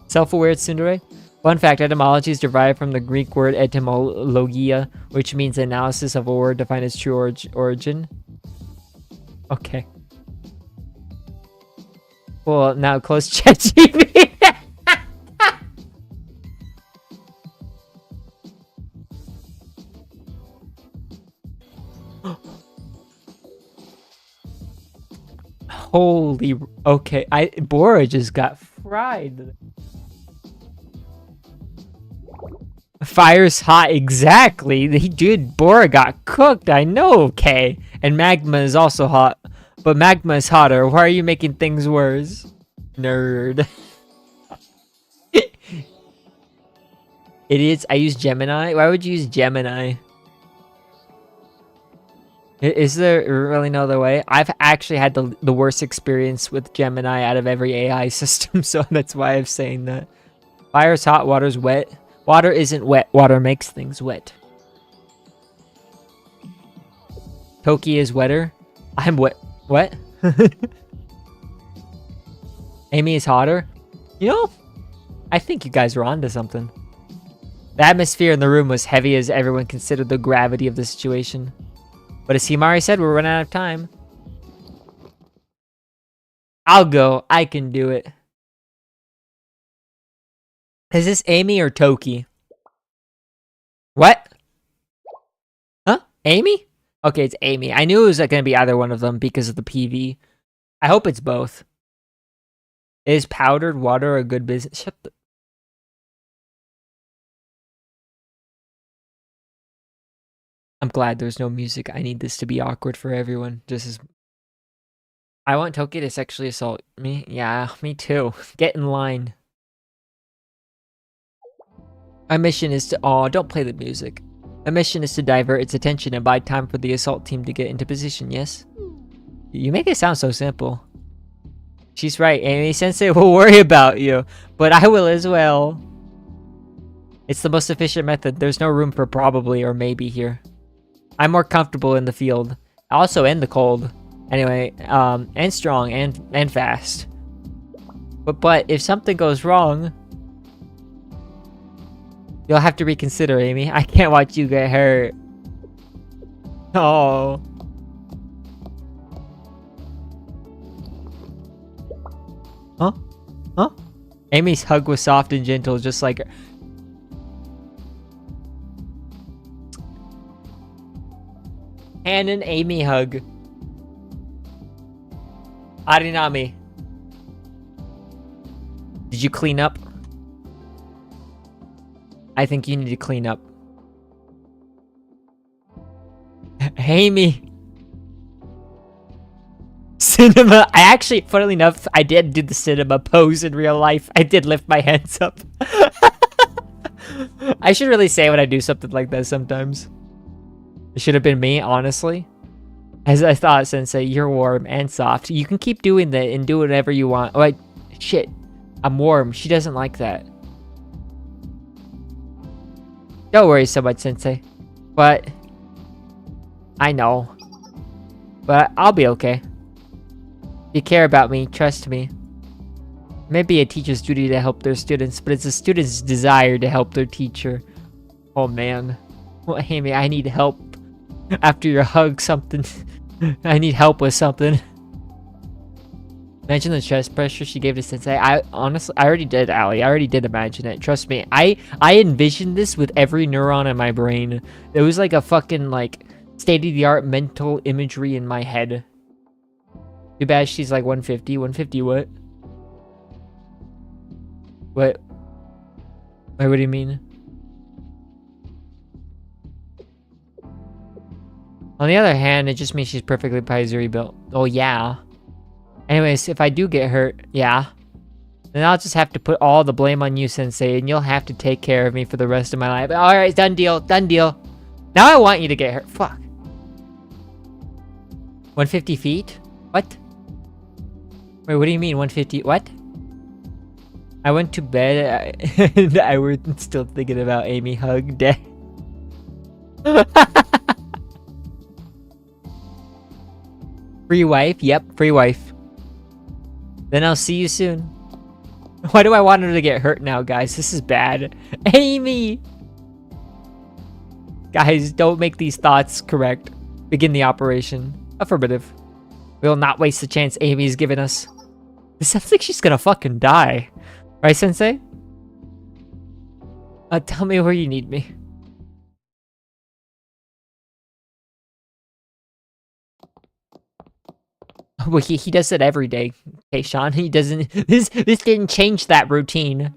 Speaker 1: Self-aware tsundere? Fun fact, etymology is derived from the Greek word etymologia, which means analysis of a word to find its true origin. Okay. Well, now close ChatGPT. Holy, okay, Bora just got fried. Fire's hot, exactly. Dude, Bora got cooked, I know, okay. And magma is also hot, but magma is hotter. Why are you making things worse? Nerd. Idiots, I use Gemini? Why would you use Gemini? Is there really no other way? I've actually had the worst experience with Gemini out of every AI system, so that's why I'm saying that. Fire's hot, water's wet. Water isn't wet. Water makes things wet. Toki is wetter. I'm wet. What? Amy is hotter. You know, I think you guys were onto something. The atmosphere in the room was heavy as everyone considered the gravity of the situation. But as Himari said, we're running out of time. I'll go. I can do it. Is this Amy or Toki? What? Huh? Amy? Okay, it's Amy. I knew it was going to be either one of them because of the PV. I hope it's both. Is powdered water a good business? Shut the... I'm glad there's no music. I need this to be awkward for everyone. Just as... I want Toki to sexually assault me. Yeah, me too. Get in line. Our mission is to... Oh, don't play the music. Our mission is to divert its attention and buy time for the assault team to get into position, yes? You make it sound so simple. She's right. Amy Sensei will worry about you, but I will as well. It's the most efficient method. There's no room for probably or maybe here. I'm more comfortable in the field. Also in the cold. Anyway, and strong and fast. But if something goes wrong, you'll have to reconsider, Amy. I can't watch you get hurt. Oh. Huh? Huh? Amy's hug was soft and gentle, just like her. Canon Amy hug. Arinami. Did you clean up? I think you need to clean up. Amy. Cinema. I actually, funnily enough, I did do the cinema pose in real life. I did lift my hands up. I should really say when I do something like that sometimes. It should have been me, honestly. As I thought, Sensei, you're warm and soft. You can keep doing that and do whatever you want. Oh, shit. I'm warm. She doesn't like that. Don't worry so much, Sensei. But I know. But I'll be okay. You care about me, trust me. It may be a teacher's duty to help their students, but it's a student's desire to help their teacher. Oh man. Well, Amy, I need help. After your hug, something. I need help with something. Imagine the chest pressure she gave to Sensei. I already did, Allie. I already did imagine it. Trust me. I envisioned this with every neuron in my brain. It was like a fucking, like, state-of-the-art mental imagery in my head. Too bad she's like 150. 150 what? What? Wait, what do you mean? On the other hand, it just means she's perfectly Paizuri built. Oh, yeah. Anyways, if I do get hurt, yeah. Then I'll just have to put all the blame on you, Sensei, and you'll have to take care of me for the rest of my life. Alright, done deal. Done deal. Now I want you to get hurt. Fuck. 150 feet? What? Wait, what do you mean 150? What? I went to bed and I was still thinking about Amy hug day. Free wife? Yep, free wife. Then I'll see you soon. Why do I want her to get hurt now, guys? This is bad. Amy! Guys, don't make these thoughts correct. Begin the operation. Affirmative. We will not waste the chance Amy's given us. This sounds like she's gonna fucking die. Right, Sensei? Tell me where you need me. Well, he does it every day. Okay, Sean, he doesn't... This didn't change that routine.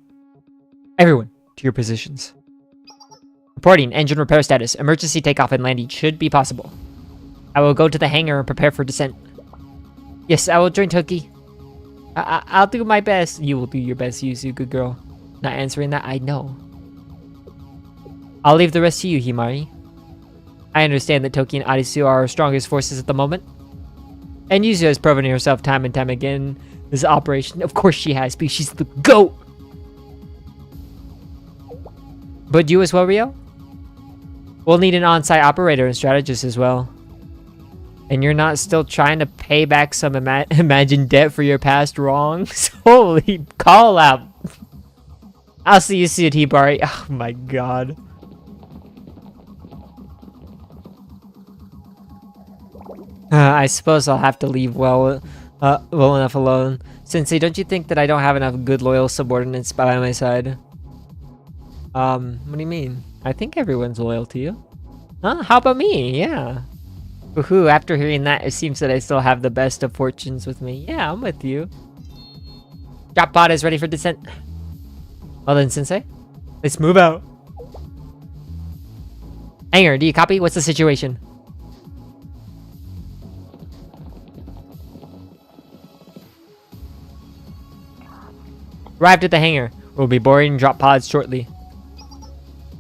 Speaker 1: Everyone, to your positions. Reporting, engine repair status. Emergency takeoff and landing should be possible. I will go to the hangar and prepare for descent. Yes, I will join Toki. I'll do my best. You will do your best, Yuzu, good girl. Not answering that, I know. I'll leave the rest to you, Himari. I understand that Toki and Arisu are our strongest forces at the moment. And Yuzu has proven herself time and time again in this operation. Of course she has, because she's the GOAT! But you as well, Rio? We'll need an on-site operator and strategist as well. And you're not still trying to pay back some imagined debt for your past wrongs? Holy call out! I'll see you soon, Hibari. Oh my god. I suppose I'll have to leave well enough alone. Sensei, don't you think that I don't have enough good loyal subordinates by my side? What do you mean? I think everyone's loyal to you. Huh? How about me? Yeah. Woohoo, after hearing that, it seems that I still have the best of fortunes with me. Yeah, I'm with you. Drop pod is ready for descent. Well then, Sensei, let's move out. Hangar, do you copy? What's the situation? Arrived at the hangar. We'll be boarding drop pods shortly.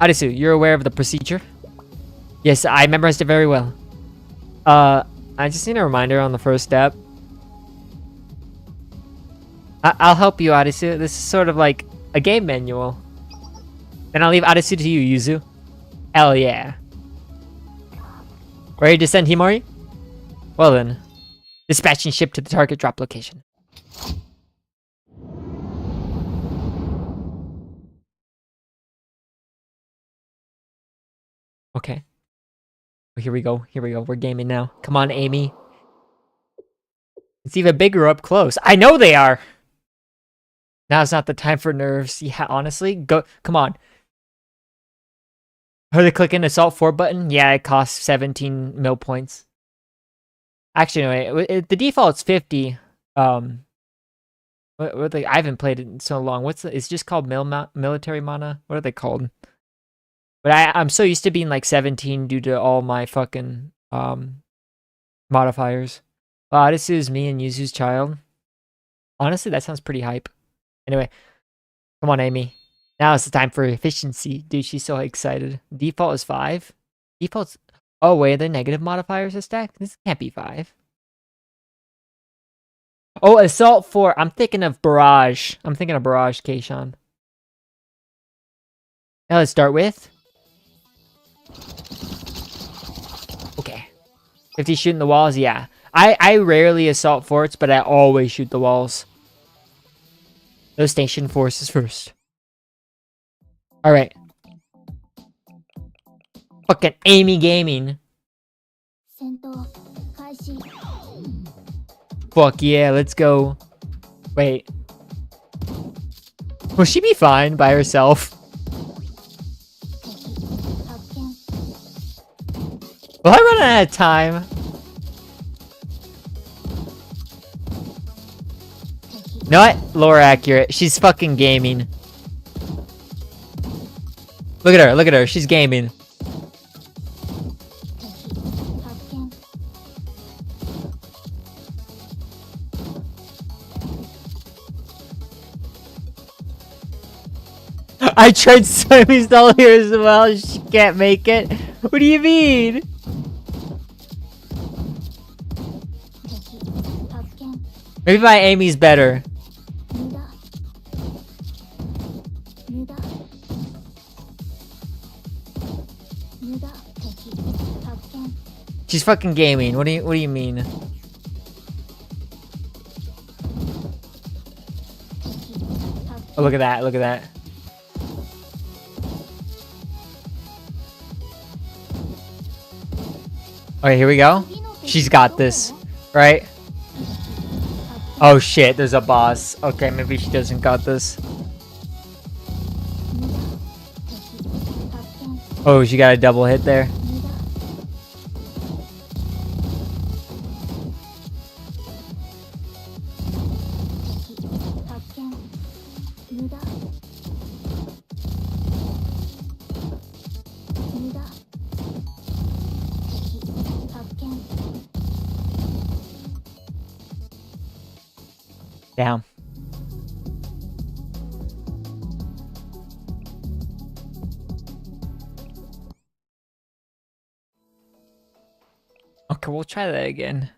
Speaker 1: Arisu, you're aware of the procedure? Yes, I memorized it very well. I just need a reminder on the first step. I'll help you, Arisu. This is sort of like a game manual. Then I'll leave Arisu to you, Yuzu. Hell yeah. Ready to send Himori? Well then. Dispatching ship to the target drop location. Okay. Here we go. Here we go. We're gaming now. Come on, Amy. It's even bigger up close. I know they are! Now's not the time for nerves. Yeah, honestly. Go. Come on. Are they clicking Assault 4 button? Yeah, it costs 17 mil points. Actually, no, the default's 50. I haven't played it in so long. It's just called military mana? What are they called? But I'm so used to being like 17 due to all my fucking modifiers. Wow, this is me and Yuzu's child. Honestly, that sounds pretty hype. Anyway, come on, Amy. Now it's the time for efficiency. Dude, she's so excited. Default is 5. Default's... Oh, wait, are there negative modifiers to stack? This can't be 5. Oh, Assault 4. I'm thinking of Barrage. I'm thinking of Barrage, Keishan. Now let's start with... Okay. 50 shooting the walls? Yeah. I rarely assault forts, but I always shoot the walls. Those station forces first. Alright. Fucking Amy Gaming. Fuck yeah, let's go. Wait. Will she be fine by herself? Will I run out of time? You know what? Lore accurate. She's fucking gaming. Look at her, look at her. She's gaming. I tried Simon's doll here as well. She can't make it. What do you mean? Maybe my Amy's better. She's fucking gaming. What do you mean? Oh, look at that. Look at that. Okay, here we go. She's got this, right? Oh shit, there's a boss. Okay, maybe she doesn't got this. Oh, she got a double hit there. Down. Okay, we'll try that again.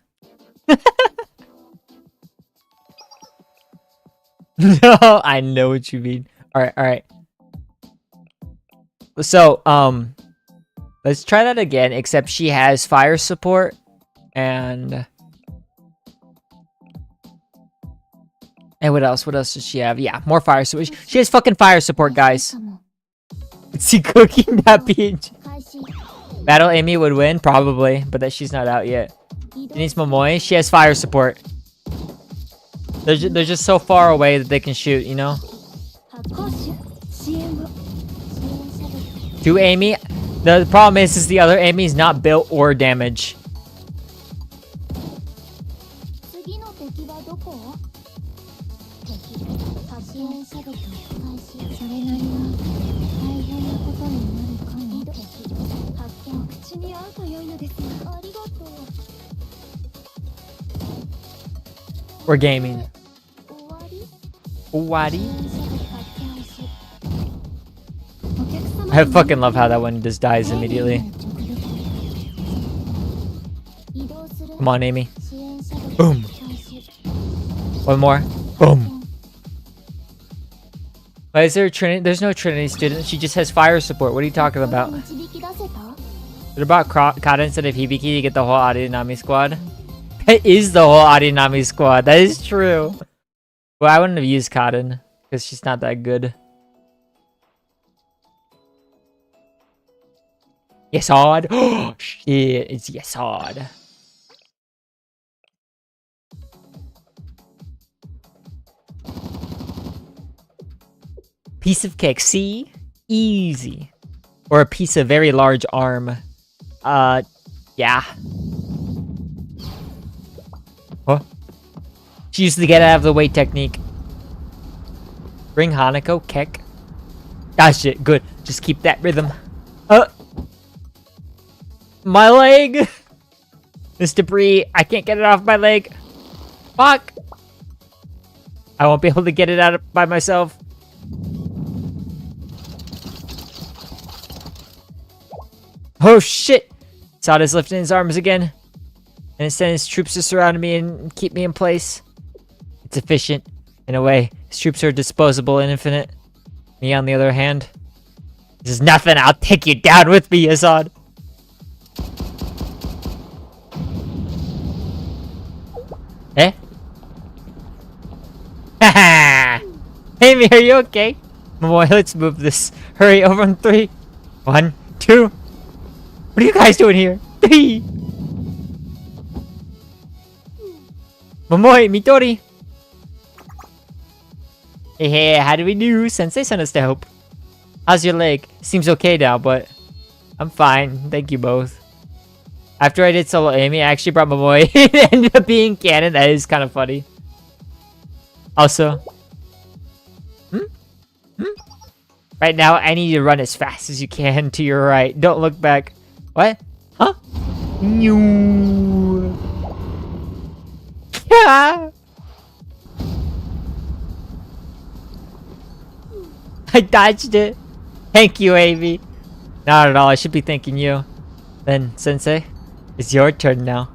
Speaker 1: No, I know what you mean. Alright, alright. So, let's try that again, except she has fire support and what else? What else does she have? Yeah, more fire support. She has fucking fire support, guys. Is he cooking that peach? Battle Amy would win, probably, but that she's not out yet. Denise Momoy, she has fire support. They're just so far away that they can shoot, you know? To Amy, the problem is the other Amy's not built or damaged. We're gaming. Owari? I fucking love how that one just dies immediately. Come on, Amy. Boom. One more. Boom. Why is there a Trinity? There's no Trinity student. She just has fire support. What are you talking about? What about Kata instead of Hibiki to get the whole Arinami squad? That is the whole Arinami squad. That is true. Well, I wouldn't have used Cotton because she's not that good. Yes, odd. Oh shit! It's yes, odd. Piece of cake. See, easy. Or a piece of very large arm. Yeah. Huh? She used the get out of the way technique. Bring Hanako, Kek. Gosh, shit, good. Just keep that rhythm. My leg! This debris, I can't get it off my leg. Fuck! I won't be able to get it out by myself. Oh shit! Sada's lifting his arms again. And it sends his troops to surround me and keep me in place. It's efficient, in a way. His troops are disposable and infinite. Me, on the other hand, this is nothing. I'll take you down with me, Assad. Eh? Haha! Amy, are you okay? Boy, let's move this. Hurry, over in 3. 1, 2. What are you guys doing here? 3. Momoy, Mitori. Hey, how do we do? Sensei sent us to help. How's your leg? Seems okay now, but I'm fine. Thank you both. After I did solo Amy, I actually brought Momoy. It ended up being canon. That is kind of funny. Also, right now, I need you to run as fast as you can to your right. Don't look back. What? Huh? No. Yeah. I dodged it. Thank you, Amy. Not at all. I should be thanking you. Then, Sensei, it's your turn now.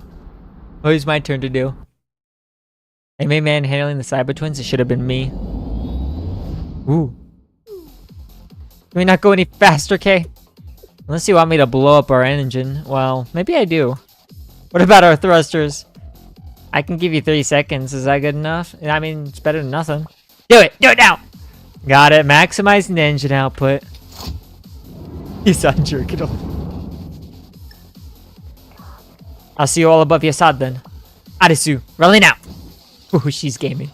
Speaker 1: What is my turn to do? Amy man handling the Cyber Twins? It should have been me. Ooh. Can we not go any faster, Kay? Unless you want me to blow up our engine. Well, maybe I do. What about our thrusters? I can give you 3 seconds. Is that good enough? I mean, it's better than nothing. Do it! Do it now! Got it. Maximizing the engine output. He's on jerking off. I'll see you all above Yasad then. Arisu, rolling out. Ooh, she's gaming.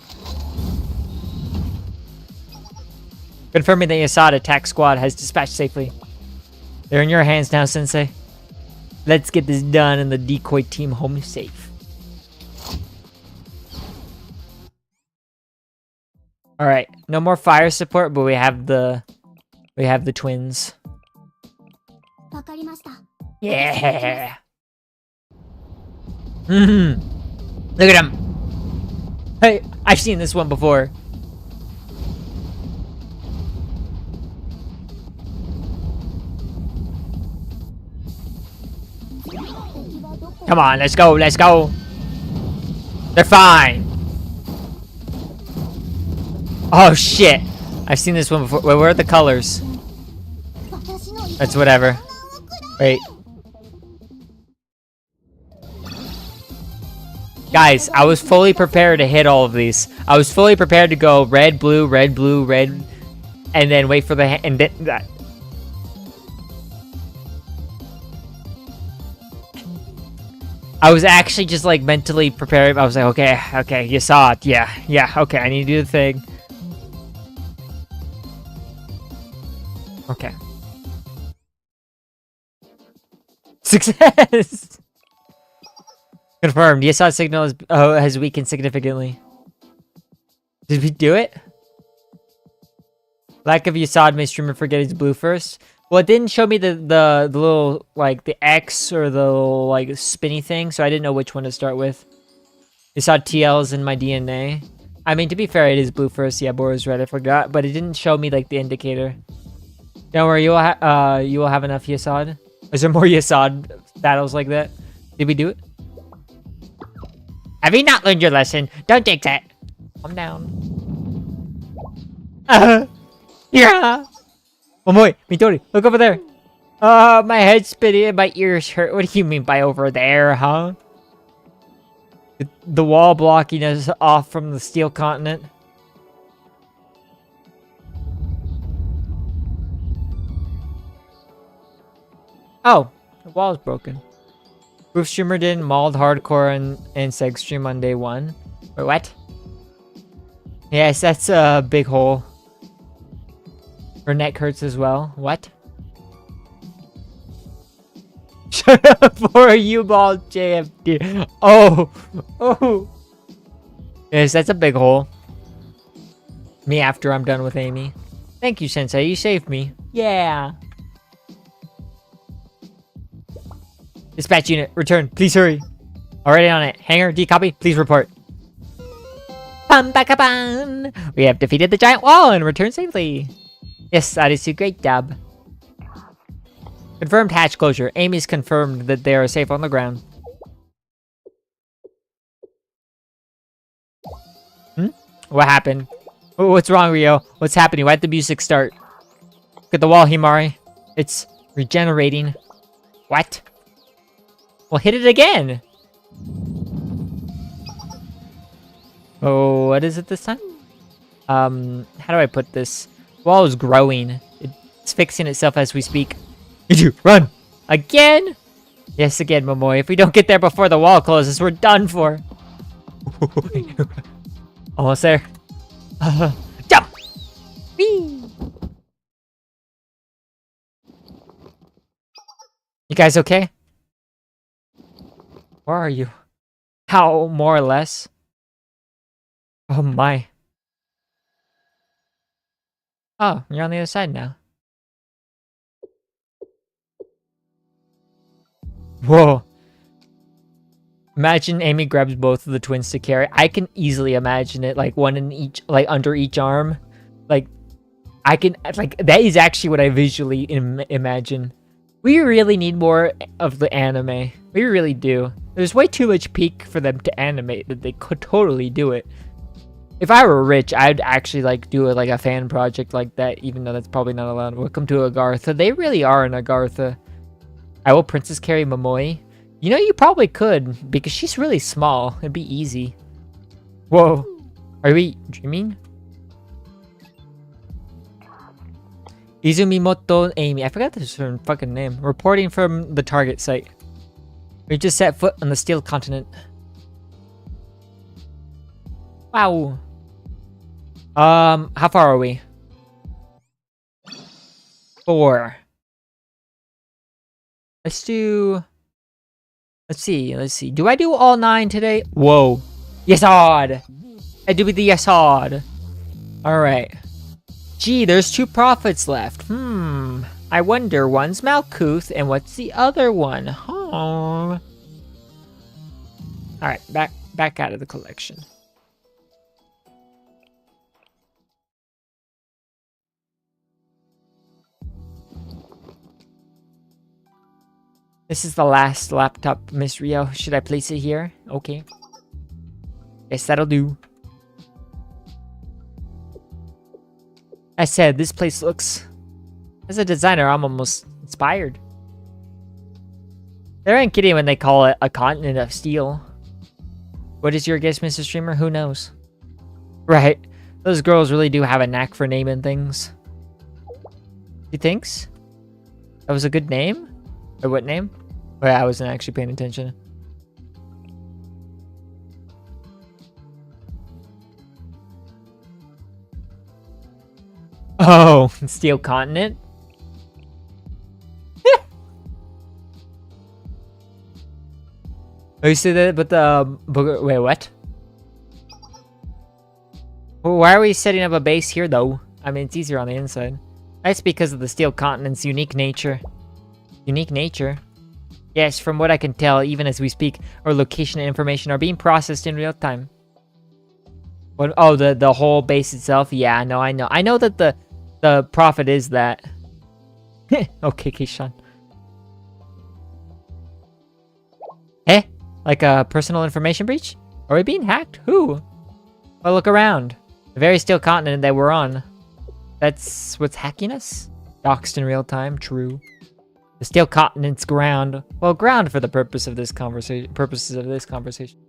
Speaker 1: Confirming that Yasad attack squad has dispatched safely. They're in your hands now, Sensei. Let's get this done and the decoy team home safe. Alright, no more fire support, but we have the twins. Yeah. Look at him. Hey, I've seen this one before. Come on, let's go, let's go. They're fine. Oh shit. I've seen this one before. Wait, where are the colors? That's whatever. Wait. Guys, I was fully prepared to hit all of these. I was fully prepared to go red, blue, red, blue, red, and then wait for the and then that. I was actually just like mentally prepared. I was like, okay, you saw it. Yeah, okay, I need to do the thing. Okay. Success! Confirmed. Yasad's signal has weakened significantly. Did we do it? Lack of Yasad made streamer forget his blue first. Well, it didn't show me the little, like, the X or the little, like, spinny thing, so I didn't know which one to start with. Yasad TL's in my DNA. I mean, to be fair, it is blue first. Yeah, Bora's red. I forgot, but it didn't show me, like, the indicator. Don't worry, you will have enough Yasad. Is there more Yasad battles like that? Did we do it? Have you not learned your lesson? Don't take that. Calm down. Yeah. Oh boy, Mitori, look over there. My head's spinning and my ears hurt. What do you mean by over there, huh? The wall blocking us off from the steel continent. Oh, the wall is broken. Proof streamer didn't mauled hardcore and seggs stream on day 1. Wait, what? Yes, that's a big hole. Her neck hurts as well. What? Shut up for you, ball JFD. Oh. Yes, that's a big hole. Me after I'm done with Amy. Thank you, Sensei. You saved me. Yeah. Dispatch unit, return. Please hurry. Already on it. Hangar, decopy. Please report. Pum-ba-ka-bum. We have defeated the giant wall and returned safely. Yes, that is a great job. Confirmed hatch closure. Amy's confirmed that they are safe on the ground. What happened? Oh, what's wrong, Rio? What's happening? Why'd the music start? Look at the wall, Himari. It's regenerating. What? Well, hit it again. Oh, what is it this time? How do I put this? The wall is growing. It's fixing itself as we speak. You run! Again? Yes, again, Momoy. If we don't get there before the wall closes, we're done for. Almost there. Jump! Whee! You guys okay? Where are you? How, more or less? Oh my. Oh, you're on the other side now. Whoa. Imagine Amy grabs both of the twins to carry. I can easily imagine it, like one in each, like under each arm. Like, I can, like, that is actually what I visually imagine. We really need more of the anime. We really do. There's way too much peak for them to animate that they could totally do it. If I were rich, I'd actually like do it like a fan project like that, even though that's probably not allowed. Welcome to Agartha. They really are in Agartha. I will princess carry Momoy. You know, you probably could, because she's really small. It'd be easy. Whoa. Are we dreaming? Izumimoto Amy. I forgot this her fucking name. Reporting from the target site. We just set foot on the steel continent. Wow. How far are we? 4. Let's see. Do I do all 9 today? Whoa. Yes, odd. I do with the yes, odd. Alright. Gee, there's 2 prophets left. I wonder, one's Malkuth, and what's the other one? Huh. Alright, back out of the collection. This is the last laptop, Miss Rio. Should I place it here? Okay. Yes, that'll do. I said, this place looks... As a designer, I'm almost inspired. They ain't kidding when they call it a continent of steel. What is your guess, Mr. Streamer? Who knows? Right. Those girls really do have a knack for naming things. He thinks? That was a good name? Or what name? Oh, yeah, I wasn't actually paying attention. Oh, Steel Continent? Oh, you see that? But the... Wait, what? Well, why are we setting up a base here, though? I mean, it's easier on the inside. That's because of the Steel Continent's unique nature. Unique nature? Yes, from what I can tell, even as we speak, our location and information are being processed in real time. What? Oh, the whole base itself? Yeah, no, I know. I know that the profit is that. Okay, Keishan. Eh? Like a personal information breach? Are we being hacked? Who? Well, look around. The very Steel Continent that we're on. That's what's hacking us? Doxed in real time? True. The Steel Continent's ground. Well, ground for the purposes of this conversation.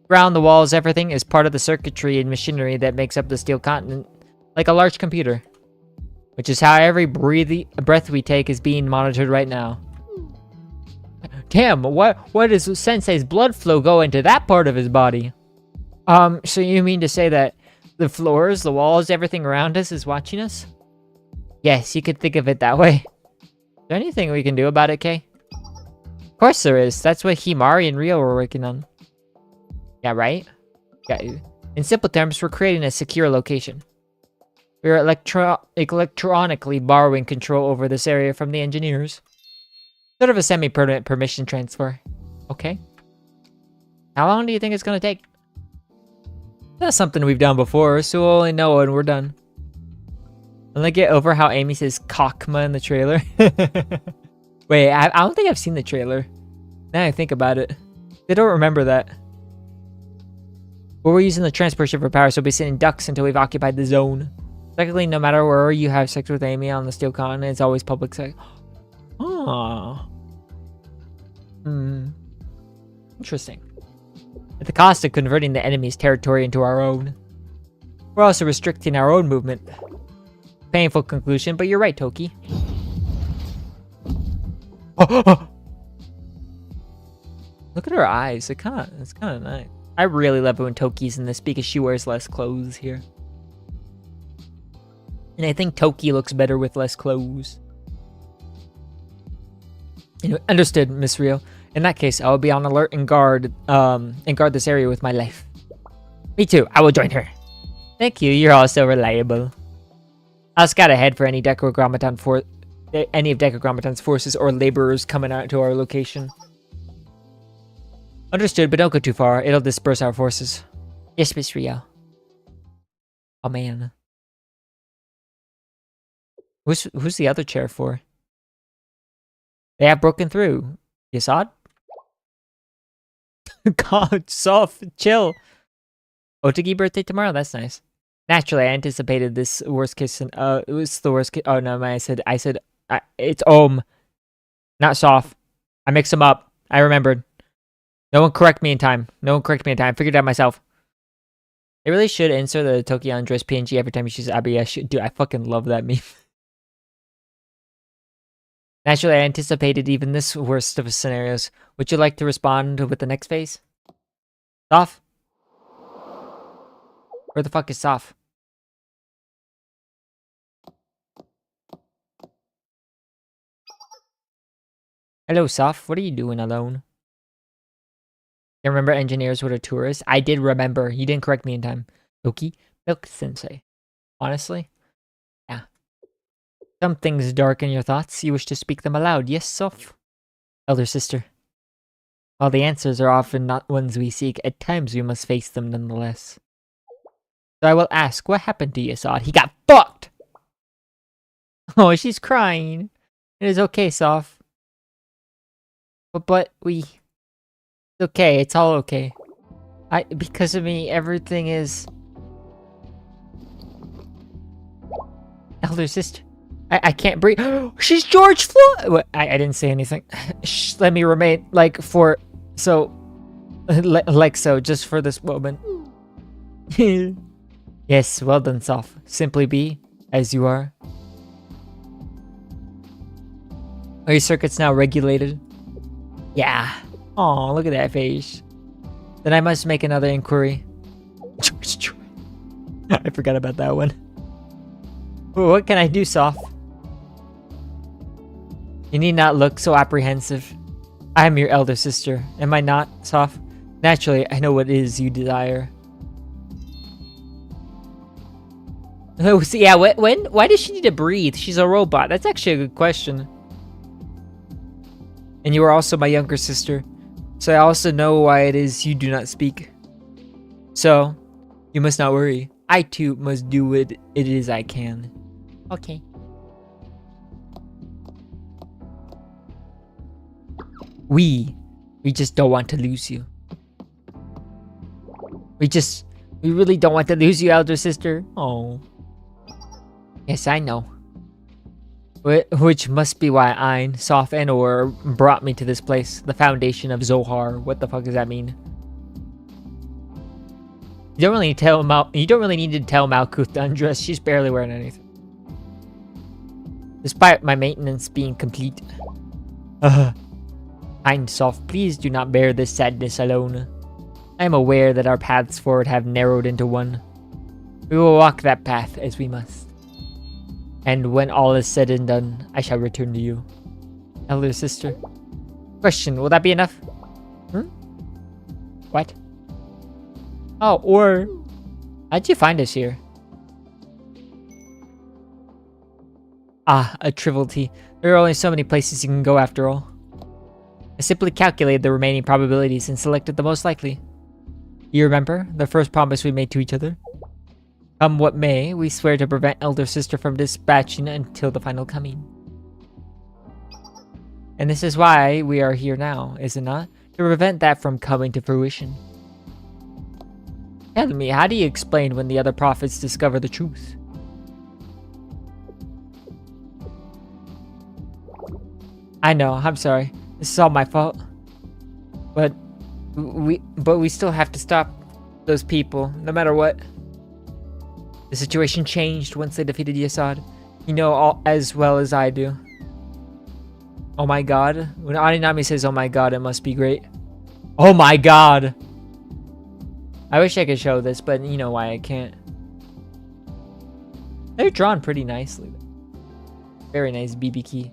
Speaker 1: Ground, the walls, everything is part of the circuitry and machinery that makes up the Steel Continent, like a large computer. Which is how every breath we take is being monitored right now. Damn, what does Sensei's blood flow go into that part of his body? So you mean to say that the floors, the walls, everything around us is watching us? Yes, you could think of it that way. Is there anything we can do about it, Kay? Of course there is. That's what Himari and Rio were working on. Yeah, right? Yeah. In simple terms, we're creating a secure location. We're electronically borrowing control over this area from the engineers. Sort of a semi-permanent permission transfer. Okay. How long do you think it's gonna take? That's something we've done before, so we'll only know when we're done. And I get over how Amy says cockma in the trailer. Wait, I don't think I've seen the trailer. Now I think about it. I don't remember that. Well, we're using the transport ship for power, so we'll be sitting ducks until we've occupied the zone. Technically, no matter where you have sex with Amy on the Steel Continent, it's always public sex. Oh. Interesting. At the cost of converting the enemy's territory into our own. We're also restricting our own movement. Painful conclusion, but you're right, Toki. Look at her eyes. It's kind of nice. I really love it when Toki's in this because she wears less clothes here. And I think Toki looks better with less clothes. Anyway, understood, Miss Rio. In that case, I will be on alert and guard this area with my life. Me too. I will join her. Thank you. You're also reliable. I'll scout ahead for any of Decagrammaton's forces or laborers coming out to our location. Understood, but don't go too far. It'll disperse our forces. Yes, Miss Rio. Oh, man. Who's the other chair for? They have broken through. Yasad? God, soft, chill. Otagi birthday tomorrow? That's nice. Naturally, I anticipated this worst case. It was the worst case. Oh, no, I said, it's not soft. I mixed them up. I remembered. No one correct me in time. I figured it out myself. They really should insert the Toki Andres PNG every time you choose Abby. Dude, I fucking love that meme. Naturally, I anticipated even this worst of scenarios. Would you like to respond with the next phase? Soph? Where the fuck is Soph? Hello, Soph. What are you doing alone? You remember engineers were tourists? I did remember. You didn't correct me in time. Toki? Milk Sensei. Honestly? Yeah. Some things darken your thoughts. You wish to speak them aloud. Yes, Soph? Elder sister. While the answers are often not ones we seek, at times we must face them nonetheless. So I will ask, what happened to Yasad? He got fucked! Oh, she's crying. It is okay, Soph. But we... It's okay, it's all okay. Because of me, everything is... Elder sister. I can't breathe. She's George Floyd! I didn't say anything. Let me remain, so, just for this moment. Yes, well done, Soph. Simply be as you are. Are your circuits now regulated? Yeah. Aw, look at that face. Then I must make another inquiry. I forgot about that one. What can I do, Soph? You need not look so apprehensive. I am your elder sister. Am I not, Soph? Naturally, I know what it is you desire. Oh, so yeah, why does she need to breathe? She's a robot. That's actually a good question. And you are also my younger sister. So I also know why it is you do not speak. So, you must not worry. I too must do what it is I can. Okay. We just don't want to lose you. We really don't want to lose you, elder sister. Oh. Yes, I know. Which must be why Ein, Soph, and Or brought me to this place. The foundation of Zohar. What the fuck does that mean? You don't really need to tell Malkuth to undress. She's barely wearing anything. Despite my maintenance being complete. Ein, Soph, please do not bear this sadness alone. I am aware that our paths forward have narrowed into one. We will walk that path as we must. And when all is said and done, I shall return to you. Elder sister. Question, will that be enough? What? Oh, or... How'd you find us here? Ah, a triviality. There are only so many places you can go after all. I simply calculated the remaining probabilities and selected the most likely. You remember the first promise we made to each other? Come what may, we swear to prevent elder sister from dispatching until the final coming. And this is why we are here now, is it not? To prevent that from coming to fruition. Tell me, how do you explain when the other prophets discover the truth? I know, I'm sorry. This is all my fault. But we still have to stop those people, no matter what. The situation changed once they defeated Yasad. You know all as well as I do. Oh my god. When Aninami says, oh my god, it must be great. Oh my god! I wish I could show this, but you know why I can't. They're drawn pretty nicely. Very nice BB key.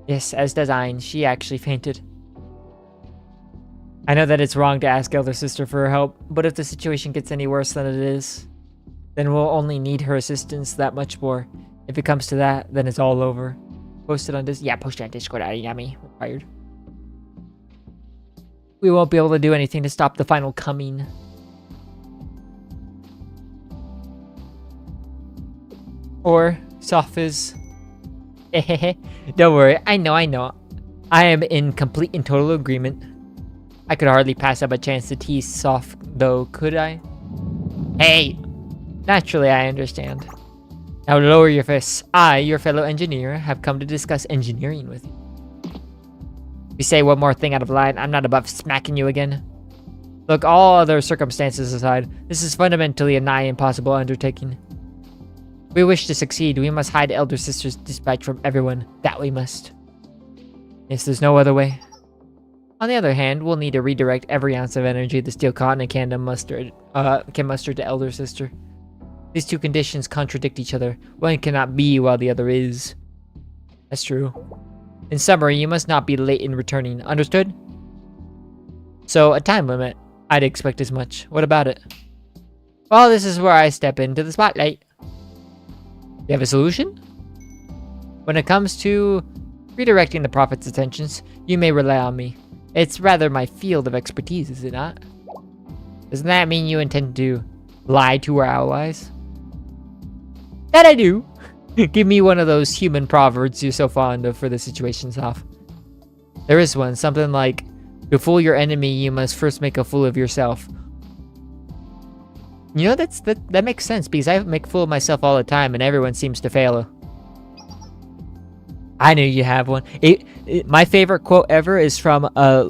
Speaker 1: Yes, as does Ain. She actually fainted. I know that it's wrong to ask elder sister for her help, but if the situation gets any worse than it is, then we'll only need her assistance that much more. If it comes to that, then it's all over. Post it on Discord. Yeah, post it on Discord, Arinami. Required. We won't be able to do anything to stop the final coming. Or Sophiz. Don't worry, I know. I am in complete and total agreement. I could hardly pass up a chance to tease Soph, though, could I? Hey! Naturally, I understand. Now lower your fists. I, your fellow engineer, have come to discuss engineering with you. If you say one more thing out of line, I'm not above smacking you again. Look, all other circumstances aside, this is fundamentally a nigh impossible undertaking. If we wish to succeed, we must hide Elder Sister's dispatch from everyone. That we must. Yes, there's no other way. On the other hand, we'll need to redirect every ounce of energy the Steel Continent can muster to Elder Sister. These two conditions contradict each other. One cannot be while the other is. That's true. In summary, you must not be late in returning. Understood? So, a time limit. I'd expect as much. What about it? Well, this is where I step into the spotlight. You have a solution? When it comes to redirecting the Prophet's attentions, you may rely on me. It's rather my field of expertise, is it not? Doesn't that mean you intend to lie to our allies? That I do. Give me one of those human proverbs you're so fond of for the situation, Soph. There is one, something like, to fool your enemy, you must first make a fool of yourself. You know, that makes sense, because I make a fool of myself all the time, and everyone seems to fail. I knew you have one. My favorite quote ever is from a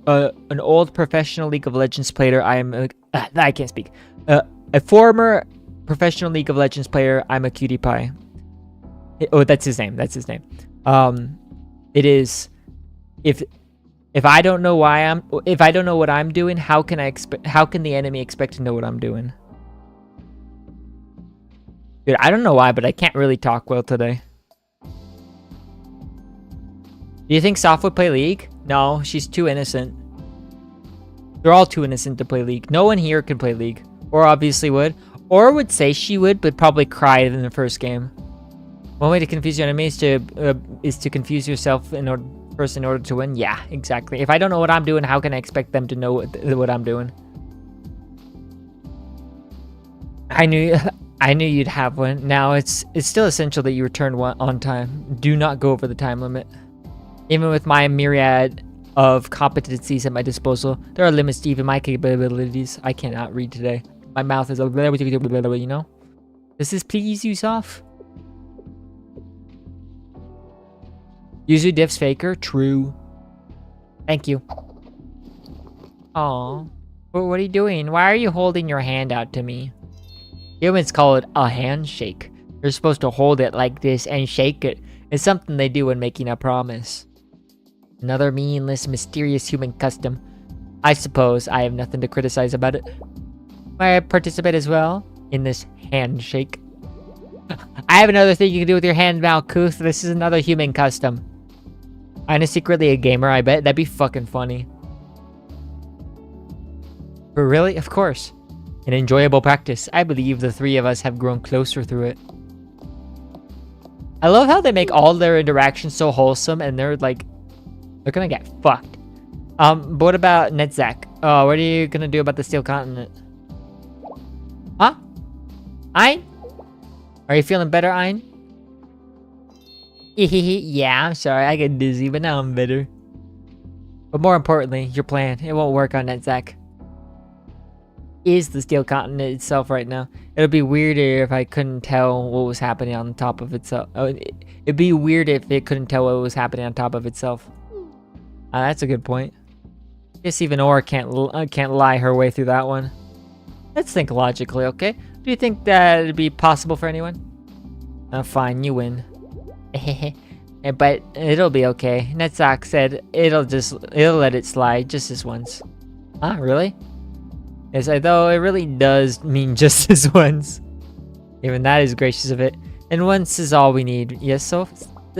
Speaker 1: an old professional League of Legends player. I can't speak. A former professional League of Legends player. I'm a cutie pie. Oh, that's his name. That's his name. It is if I don't know if I don't know what I'm doing, how can the enemy expect to know what I'm doing? Dude, I don't know why, but I can't really talk well today. Do you think Soph would play League? No, she's too innocent. They're all too innocent to play League. No one here could play League. Or obviously would. Or would say she would, but probably cry in the first game. One way to confuse your enemy is to confuse yourself in order to win. Yeah, exactly. If I don't know what I'm doing, how can I expect them to know what I'm doing? I knew you'd have one. Now it's still essential that you return one on time. Do not go over the time limit. Even with my myriad of competencies at my disposal, there are limits to even my capabilities. I cannot read today. My mouth is a you know? Does this please you, Soph? Yuzu diffs faker? True. Thank you. Aw. What are you doing? Why are you holding your hand out to me? Humans call it a handshake. You're supposed to hold it like this and shake it. It's something they do when making a promise. Another meaningless, mysterious human custom. I suppose I have nothing to criticize about it. May I participate as well in this handshake? I have another thing you can do with your hand, Malkuth. This is another human custom. I'm secretly a gamer, I bet. That'd be fucking funny. But really? Of course. An enjoyable practice. I believe the three of us have grown closer through it. I love how they make all their interactions so wholesome, and they're like, they're gonna get fucked. But what about Netzak? Oh, what are you gonna do about the Steel Continent? Huh? Ein? Are you feeling better, Ein? Yeah, I'm sorry, I get dizzy, but now I'm better. But more importantly, your plan. It won't work on Netzak. Is the Steel Continent itself right now. It would be weirder if I couldn't tell what was happening on top of itself. It'd be weird if it couldn't tell what was happening on top of itself. That's a good point. Guess even Ora can't lie her way through that one. Let's think logically, okay? Do you think that it'd be possible for anyone? Fine, you win. But it'll be okay. Netzak said it'll let it slide just this once. Huh, really? Yes, though it really does mean just this once. Even that is gracious of it. And once is all we need. Yes, Soph?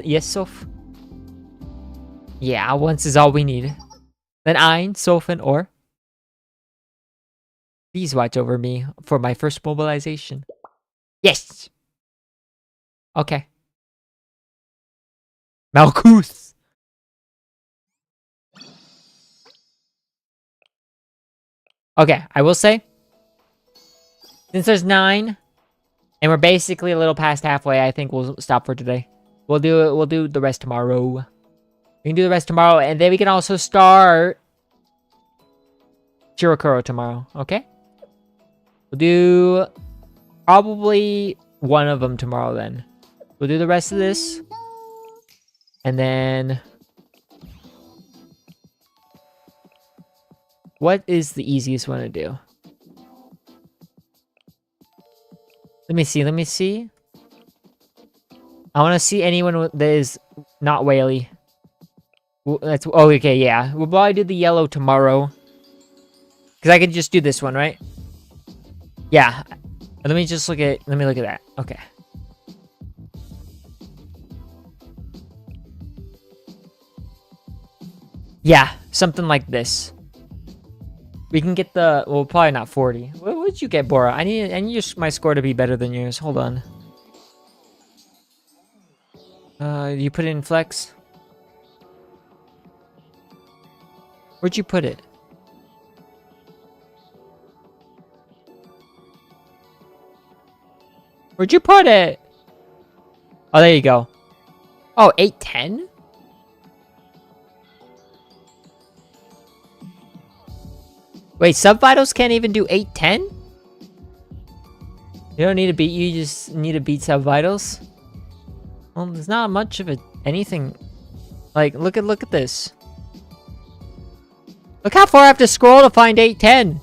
Speaker 1: Yes, Soph? Yeah, once is all we need. Then Ein, Soph, and Or. Please watch over me for my first mobilization. Yes! Okay. Malkuth! Okay, I will say, since there's 9, and we're basically a little past halfway, I think we'll stop for today. We'll do the rest tomorrow. We can do the rest tomorrow, and then we can also start Shirokuro tomorrow, okay? We'll do probably one of them tomorrow then. We'll do the rest of this. And then... what is the easiest one to do? Let me see. I want to see anyone that is not Whaley. That's... oh, okay, yeah. We'll probably do the yellow tomorrow. Because I could just do this one, right? Yeah. Let me look at that. Okay. Yeah, something like this. We can get the... well, probably not 40. What would you get, Bora? I need my score to be better than yours. Hold on. You put it in flex? Where'd you put it? Where'd you put it? Oh, there you go. Oh, 810? Wait, sub-vitals can't even do 810? You don't need to beat, you just need to beat sub-vitals? Well, there's not much of anything. Like, look at this. Look how far I have to scroll to find 810.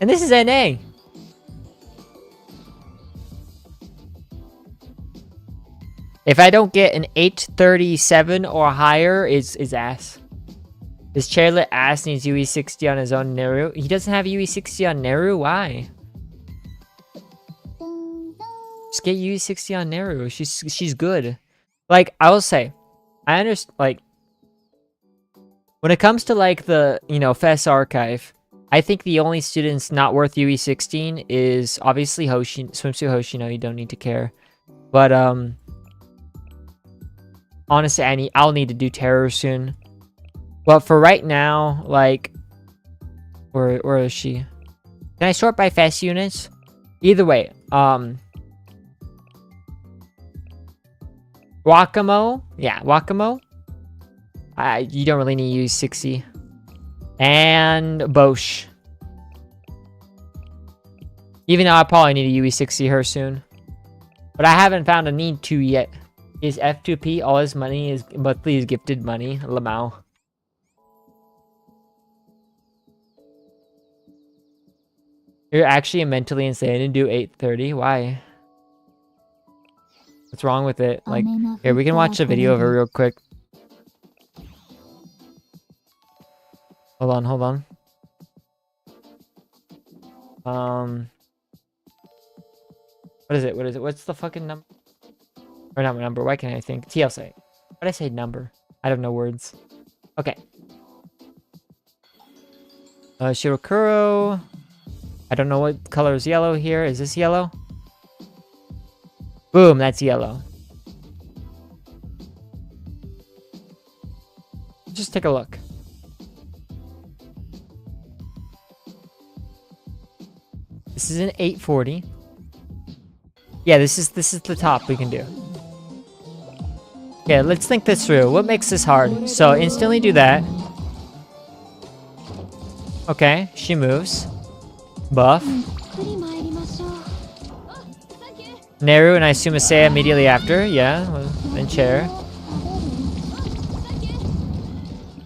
Speaker 1: And this is NA. If I don't get an 837 or higher, it's ass. This chairlet ass needs UE60 on his own Neru. He doesn't have UE60 on Neru? Why? Just get UE60 on Neru. She's good. Like, I will say, I understand, like, when it comes to, like, the, you know, FES archive, I think the only students not worth UE16 is obviously Hoshi, Swimsuit Hoshino, you don't need to care. But, honestly, I'll need to do Terror soon. Well, for right now, like, where is she? Can I sort by FES units? Either way, Wakamo, yeah, Wakamo. You don't really need to use 60. And Bosch. Even though I probably need to UE 60 her soon. But I haven't found a need to yet. Is F2P all his money is monthly is gifted money? Lamau. You're actually mentally insane and do 8:30? Why? What's wrong with it? Like, here, we can watch a video of it real quick. Hold on. What is it? What's the fucking number? Or not number, why can't I think? TLC. Why did I say number? I don't know words. Okay. Shirokuro. I don't know what color is yellow here. Is this yellow? Boom, that's yellow. Just take a look. This is an 840. Yeah, this is the top we can do. Yeah, let's think this through. What makes this hard? So instantly do that. Okay, she moves. Buff. Neru and I assume Asaya immediately after. Yeah, then chair.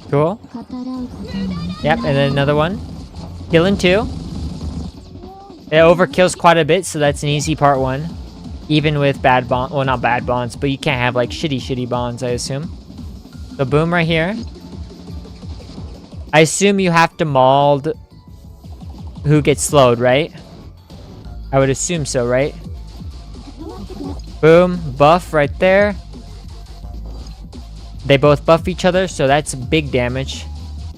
Speaker 1: Cool. Yep, and then another one. Killing 2. It overkills quite a bit, so that's an easy part 1. Even with bad bond, well, not bad bonds, but you can't have like shitty bonds, I assume. So boom right here. I assume you have to mold who gets slowed, right? I would assume so, right? Boom, buff right there. They both buff each other, so that's big damage.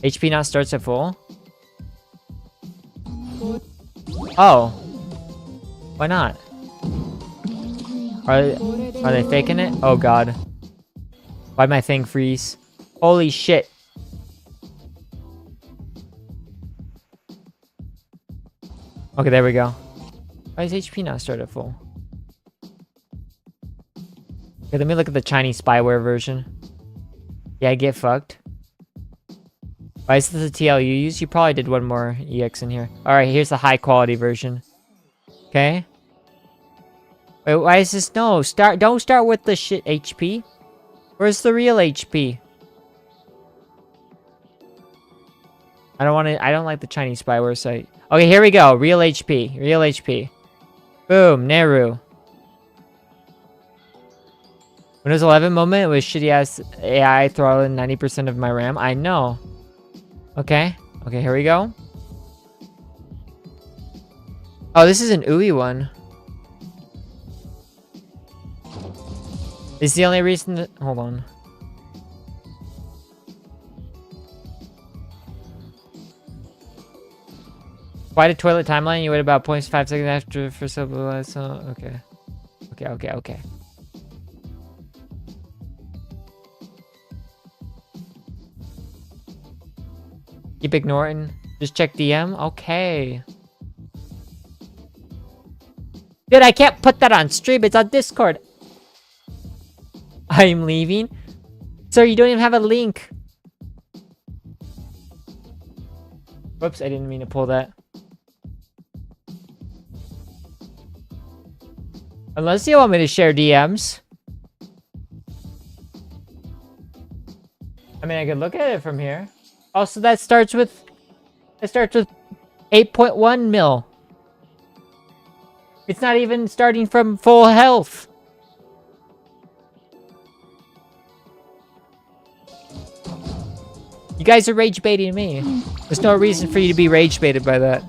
Speaker 1: HP not starts at full. Oh. Why not? Are they faking it? Oh god. Why'd my thing freeze? Holy shit. Okay, there we go. Why is HP not start at full? Okay, let me look at the Chinese spyware version. Yeah, get fucked. Why is this the TL you use? You probably did one more EX in here. Alright, here's the high quality version. Okay. Wait, why is this? No, don't start with the shit HP. Where's the real HP? I don't like the Chinese spyware site. Okay, here we go. Real HP. Real HP. Boom, Neru. Windows 11 moment with shitty ass AI throttling 90% of my RAM. I know. Okay. Okay, here we go. Oh, this is an ooey one. Is the only reason that... Hold on. Why did toilet timeline? You wait about 0.5 seconds after for subliminal. So okay. Okay. Keep ignoring. Just check DM. Okay. Dude, I can't put that on stream. It's on Discord. I'm leaving. Sir, you don't even have a link. Whoops, I didn't mean to pull that. Unless you want me to share DMs. I mean, I could look at it from here. Also, that starts with 8.1 mil. It's not even starting from full health. You guys are rage baiting me. There's no reason for you to be rage baited by that.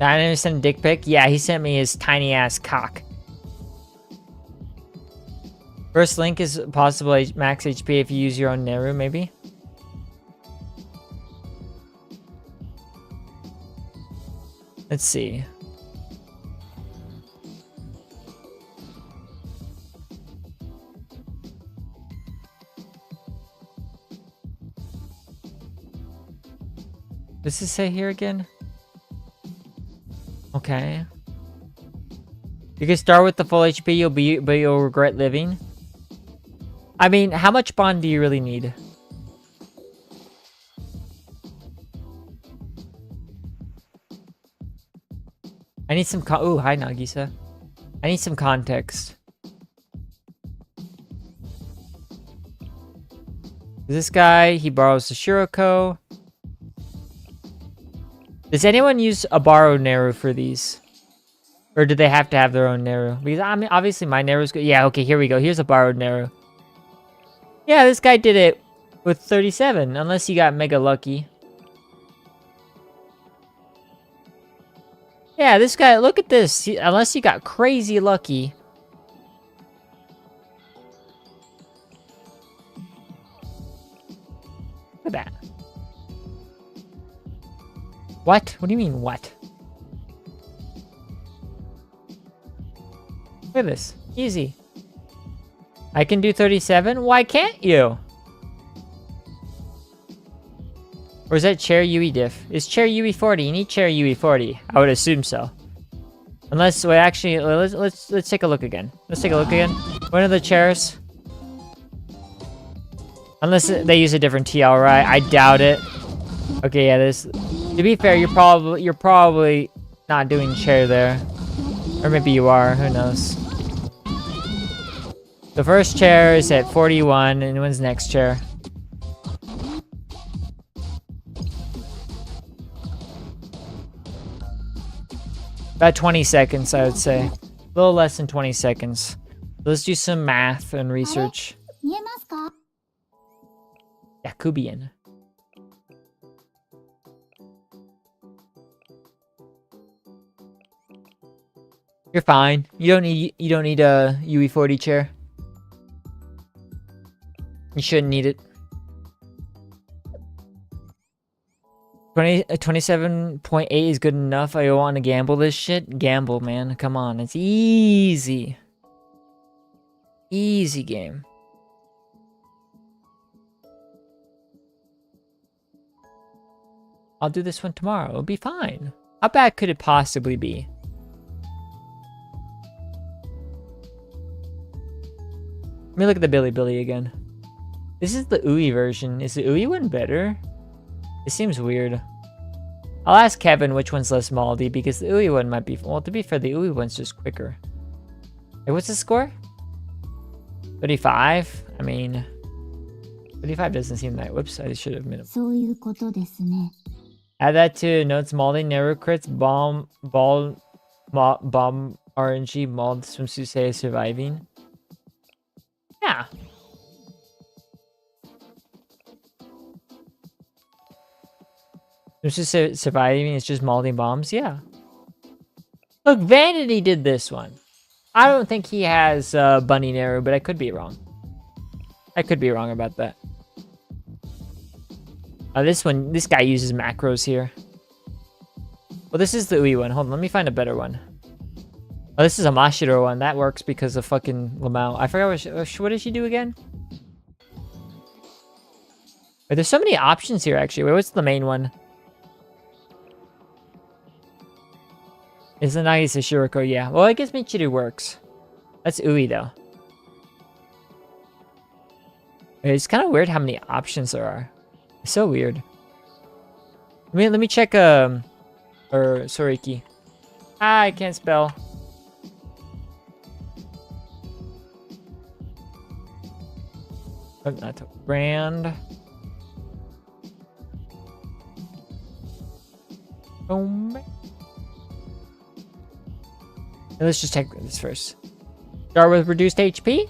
Speaker 1: I didn't send a dick pic? Yeah, he sent me his tiny ass cock. First link is possible max HP if you use your own Neru, maybe? Let's see. Does this say here again? Okay. You can start with the full HP, but you'll regret living. I mean, how much bond do you really need? I need some ooh, hi Nagisa. I need some context. This guy, he borrows the Shiroko. Does anyone use a borrowed Neru for these? Or do they have to have their own Neru? Because I mean, obviously my Neru's good. Yeah, okay, here we go. Here's a borrowed Neru. Yeah, this guy did it with 37, unless he got mega lucky. Yeah, this guy, look at this. Unless he got crazy lucky. Look at that. What? What do you mean, what? Look at this. Easy. I can do 37? Why can't you? Or is that chair UE diff? Is chair UE 40? You need chair UE 40. I would assume so. Unless, wait, actually, let's take a look again. Let's take a look again. What are the chairs? Unless they use a different TL, right? I doubt it. Okay, yeah, this. To be fair, you're probably not doing chair there, or maybe you are. Who knows? The first chair is at 41, and when's the next chair? About 20 seconds, I would say. A little less than 20 seconds. Let's do some math and research. Jacobian. You're fine. You don't need a UE40 chair. You shouldn't need it. 27.8 is good enough. I want to gamble this shit. Gamble, man. Come on. It's easy. Easy game. I'll do this one tomorrow. It'll be fine. How bad could it possibly be? Let me look at the Billy again. This is the UE version. Is the UE one better? It seems weird. I'll ask Kevin which one's less moldy because the UE one might be... Well, to be fair, the UE one's just quicker. Hey, what's the score? 35? I mean... 35 doesn't seem that... Whoops, I should have made it. Add that to notes moldy, narrow crits, bomb RNG, mold, swimsuit say surviving. Yeah. Swimsuit surviving is just molding bombs? Yeah. Look, Vanity did this one. I don't think he has Bunny Naru, but I could be wrong. I could be wrong about that. This guy uses macros here. Well, this is the UI one. Hold on, let me find a better one. Oh, this is a Mashiro one. That works because of fucking Lamau. I forgot what did she do again? Wait, there's so many options here, actually. Wait, what's the main one? It's the Nagisa Shiroko, yeah. Well, I guess Michiru works. That's UI, though. Wait, it's kind of weird how many options there are. It's so weird. Let me check, or Soriki. Ah, I can't spell. Oh, not brand. Let's just check this first. Start with reduced HP.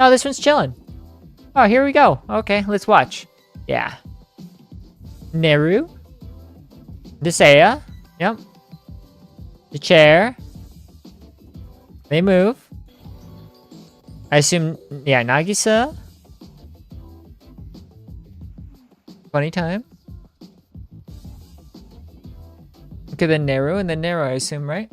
Speaker 1: Oh, this one's chilling. Oh, here we go. Okay, let's watch. Yeah. Neru. Desaya. Yep. The chair. They move. I assume, yeah, Nagisa. Funny time. Okay, then Neru, and then Neru, I assume, right?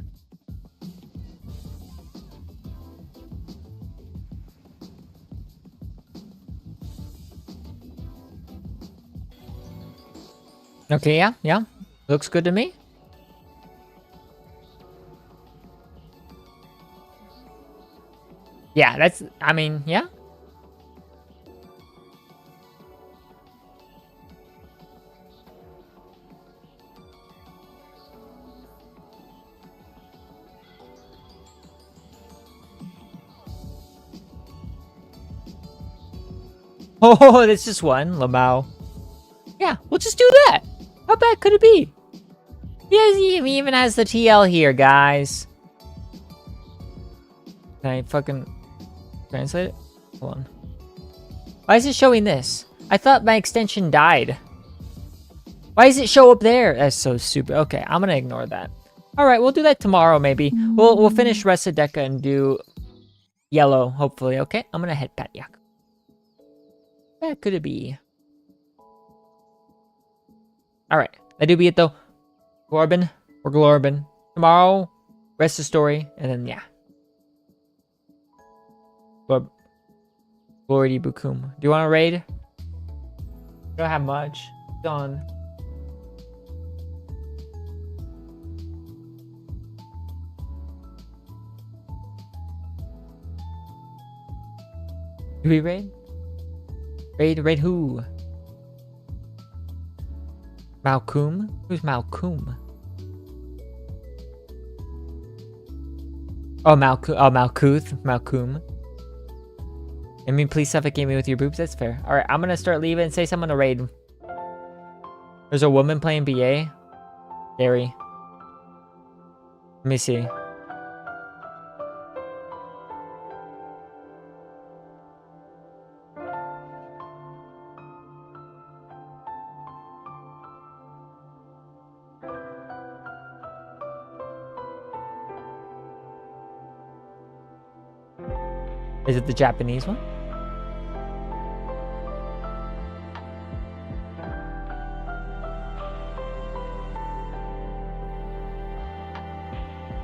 Speaker 1: Okay, yeah. Looks good to me. Yeah, that's, I mean, yeah. Oh, that's just one, Lamau. Yeah, we'll just do that. How bad could it be? He even has the TL here, guys. Can I fucking translate it? Hold on. Why is it showing this? I thought my extension died. Why does it show up there? That's so stupid. Okay, I'm gonna ignore that. All right, we'll do that tomorrow, maybe. We'll finish Resadeka and do yellow, hopefully. Okay, I'm gonna head pat Yak. How bad could it be? Alright. That do be it though. Glorbin. We're Glorbin. Tomorrow, rest of the story, and then yeah. Glory Bukum. Do you want to raid? Don't have much. Done. Do we raid? Raid who? Malcolm? Who's Malcolm? Oh, Malcolm. I mean, please suffocate me with your boobs. That's fair. Alright, I'm gonna start leaving and say someone to raid. There's a woman playing BA. Gary. Let me see. Is it the Japanese one?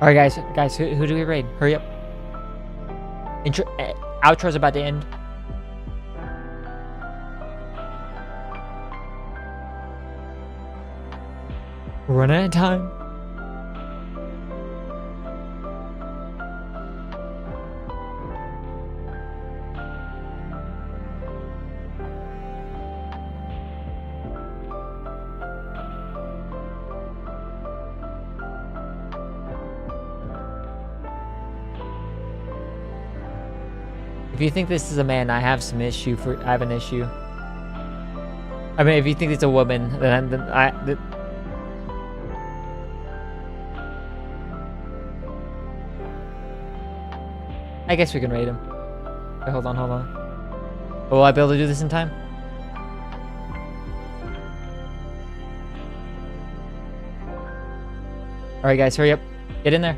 Speaker 1: Alright, guys, who do we raid? Hurry up. Outro's about to end. We're running out of time. If you think this is a man, I have an issue. I mean, if you think it's a woman, then I guess we can raid him. Okay, hold on. Will I be able to do this in time? Alright guys, hurry up. Get in there.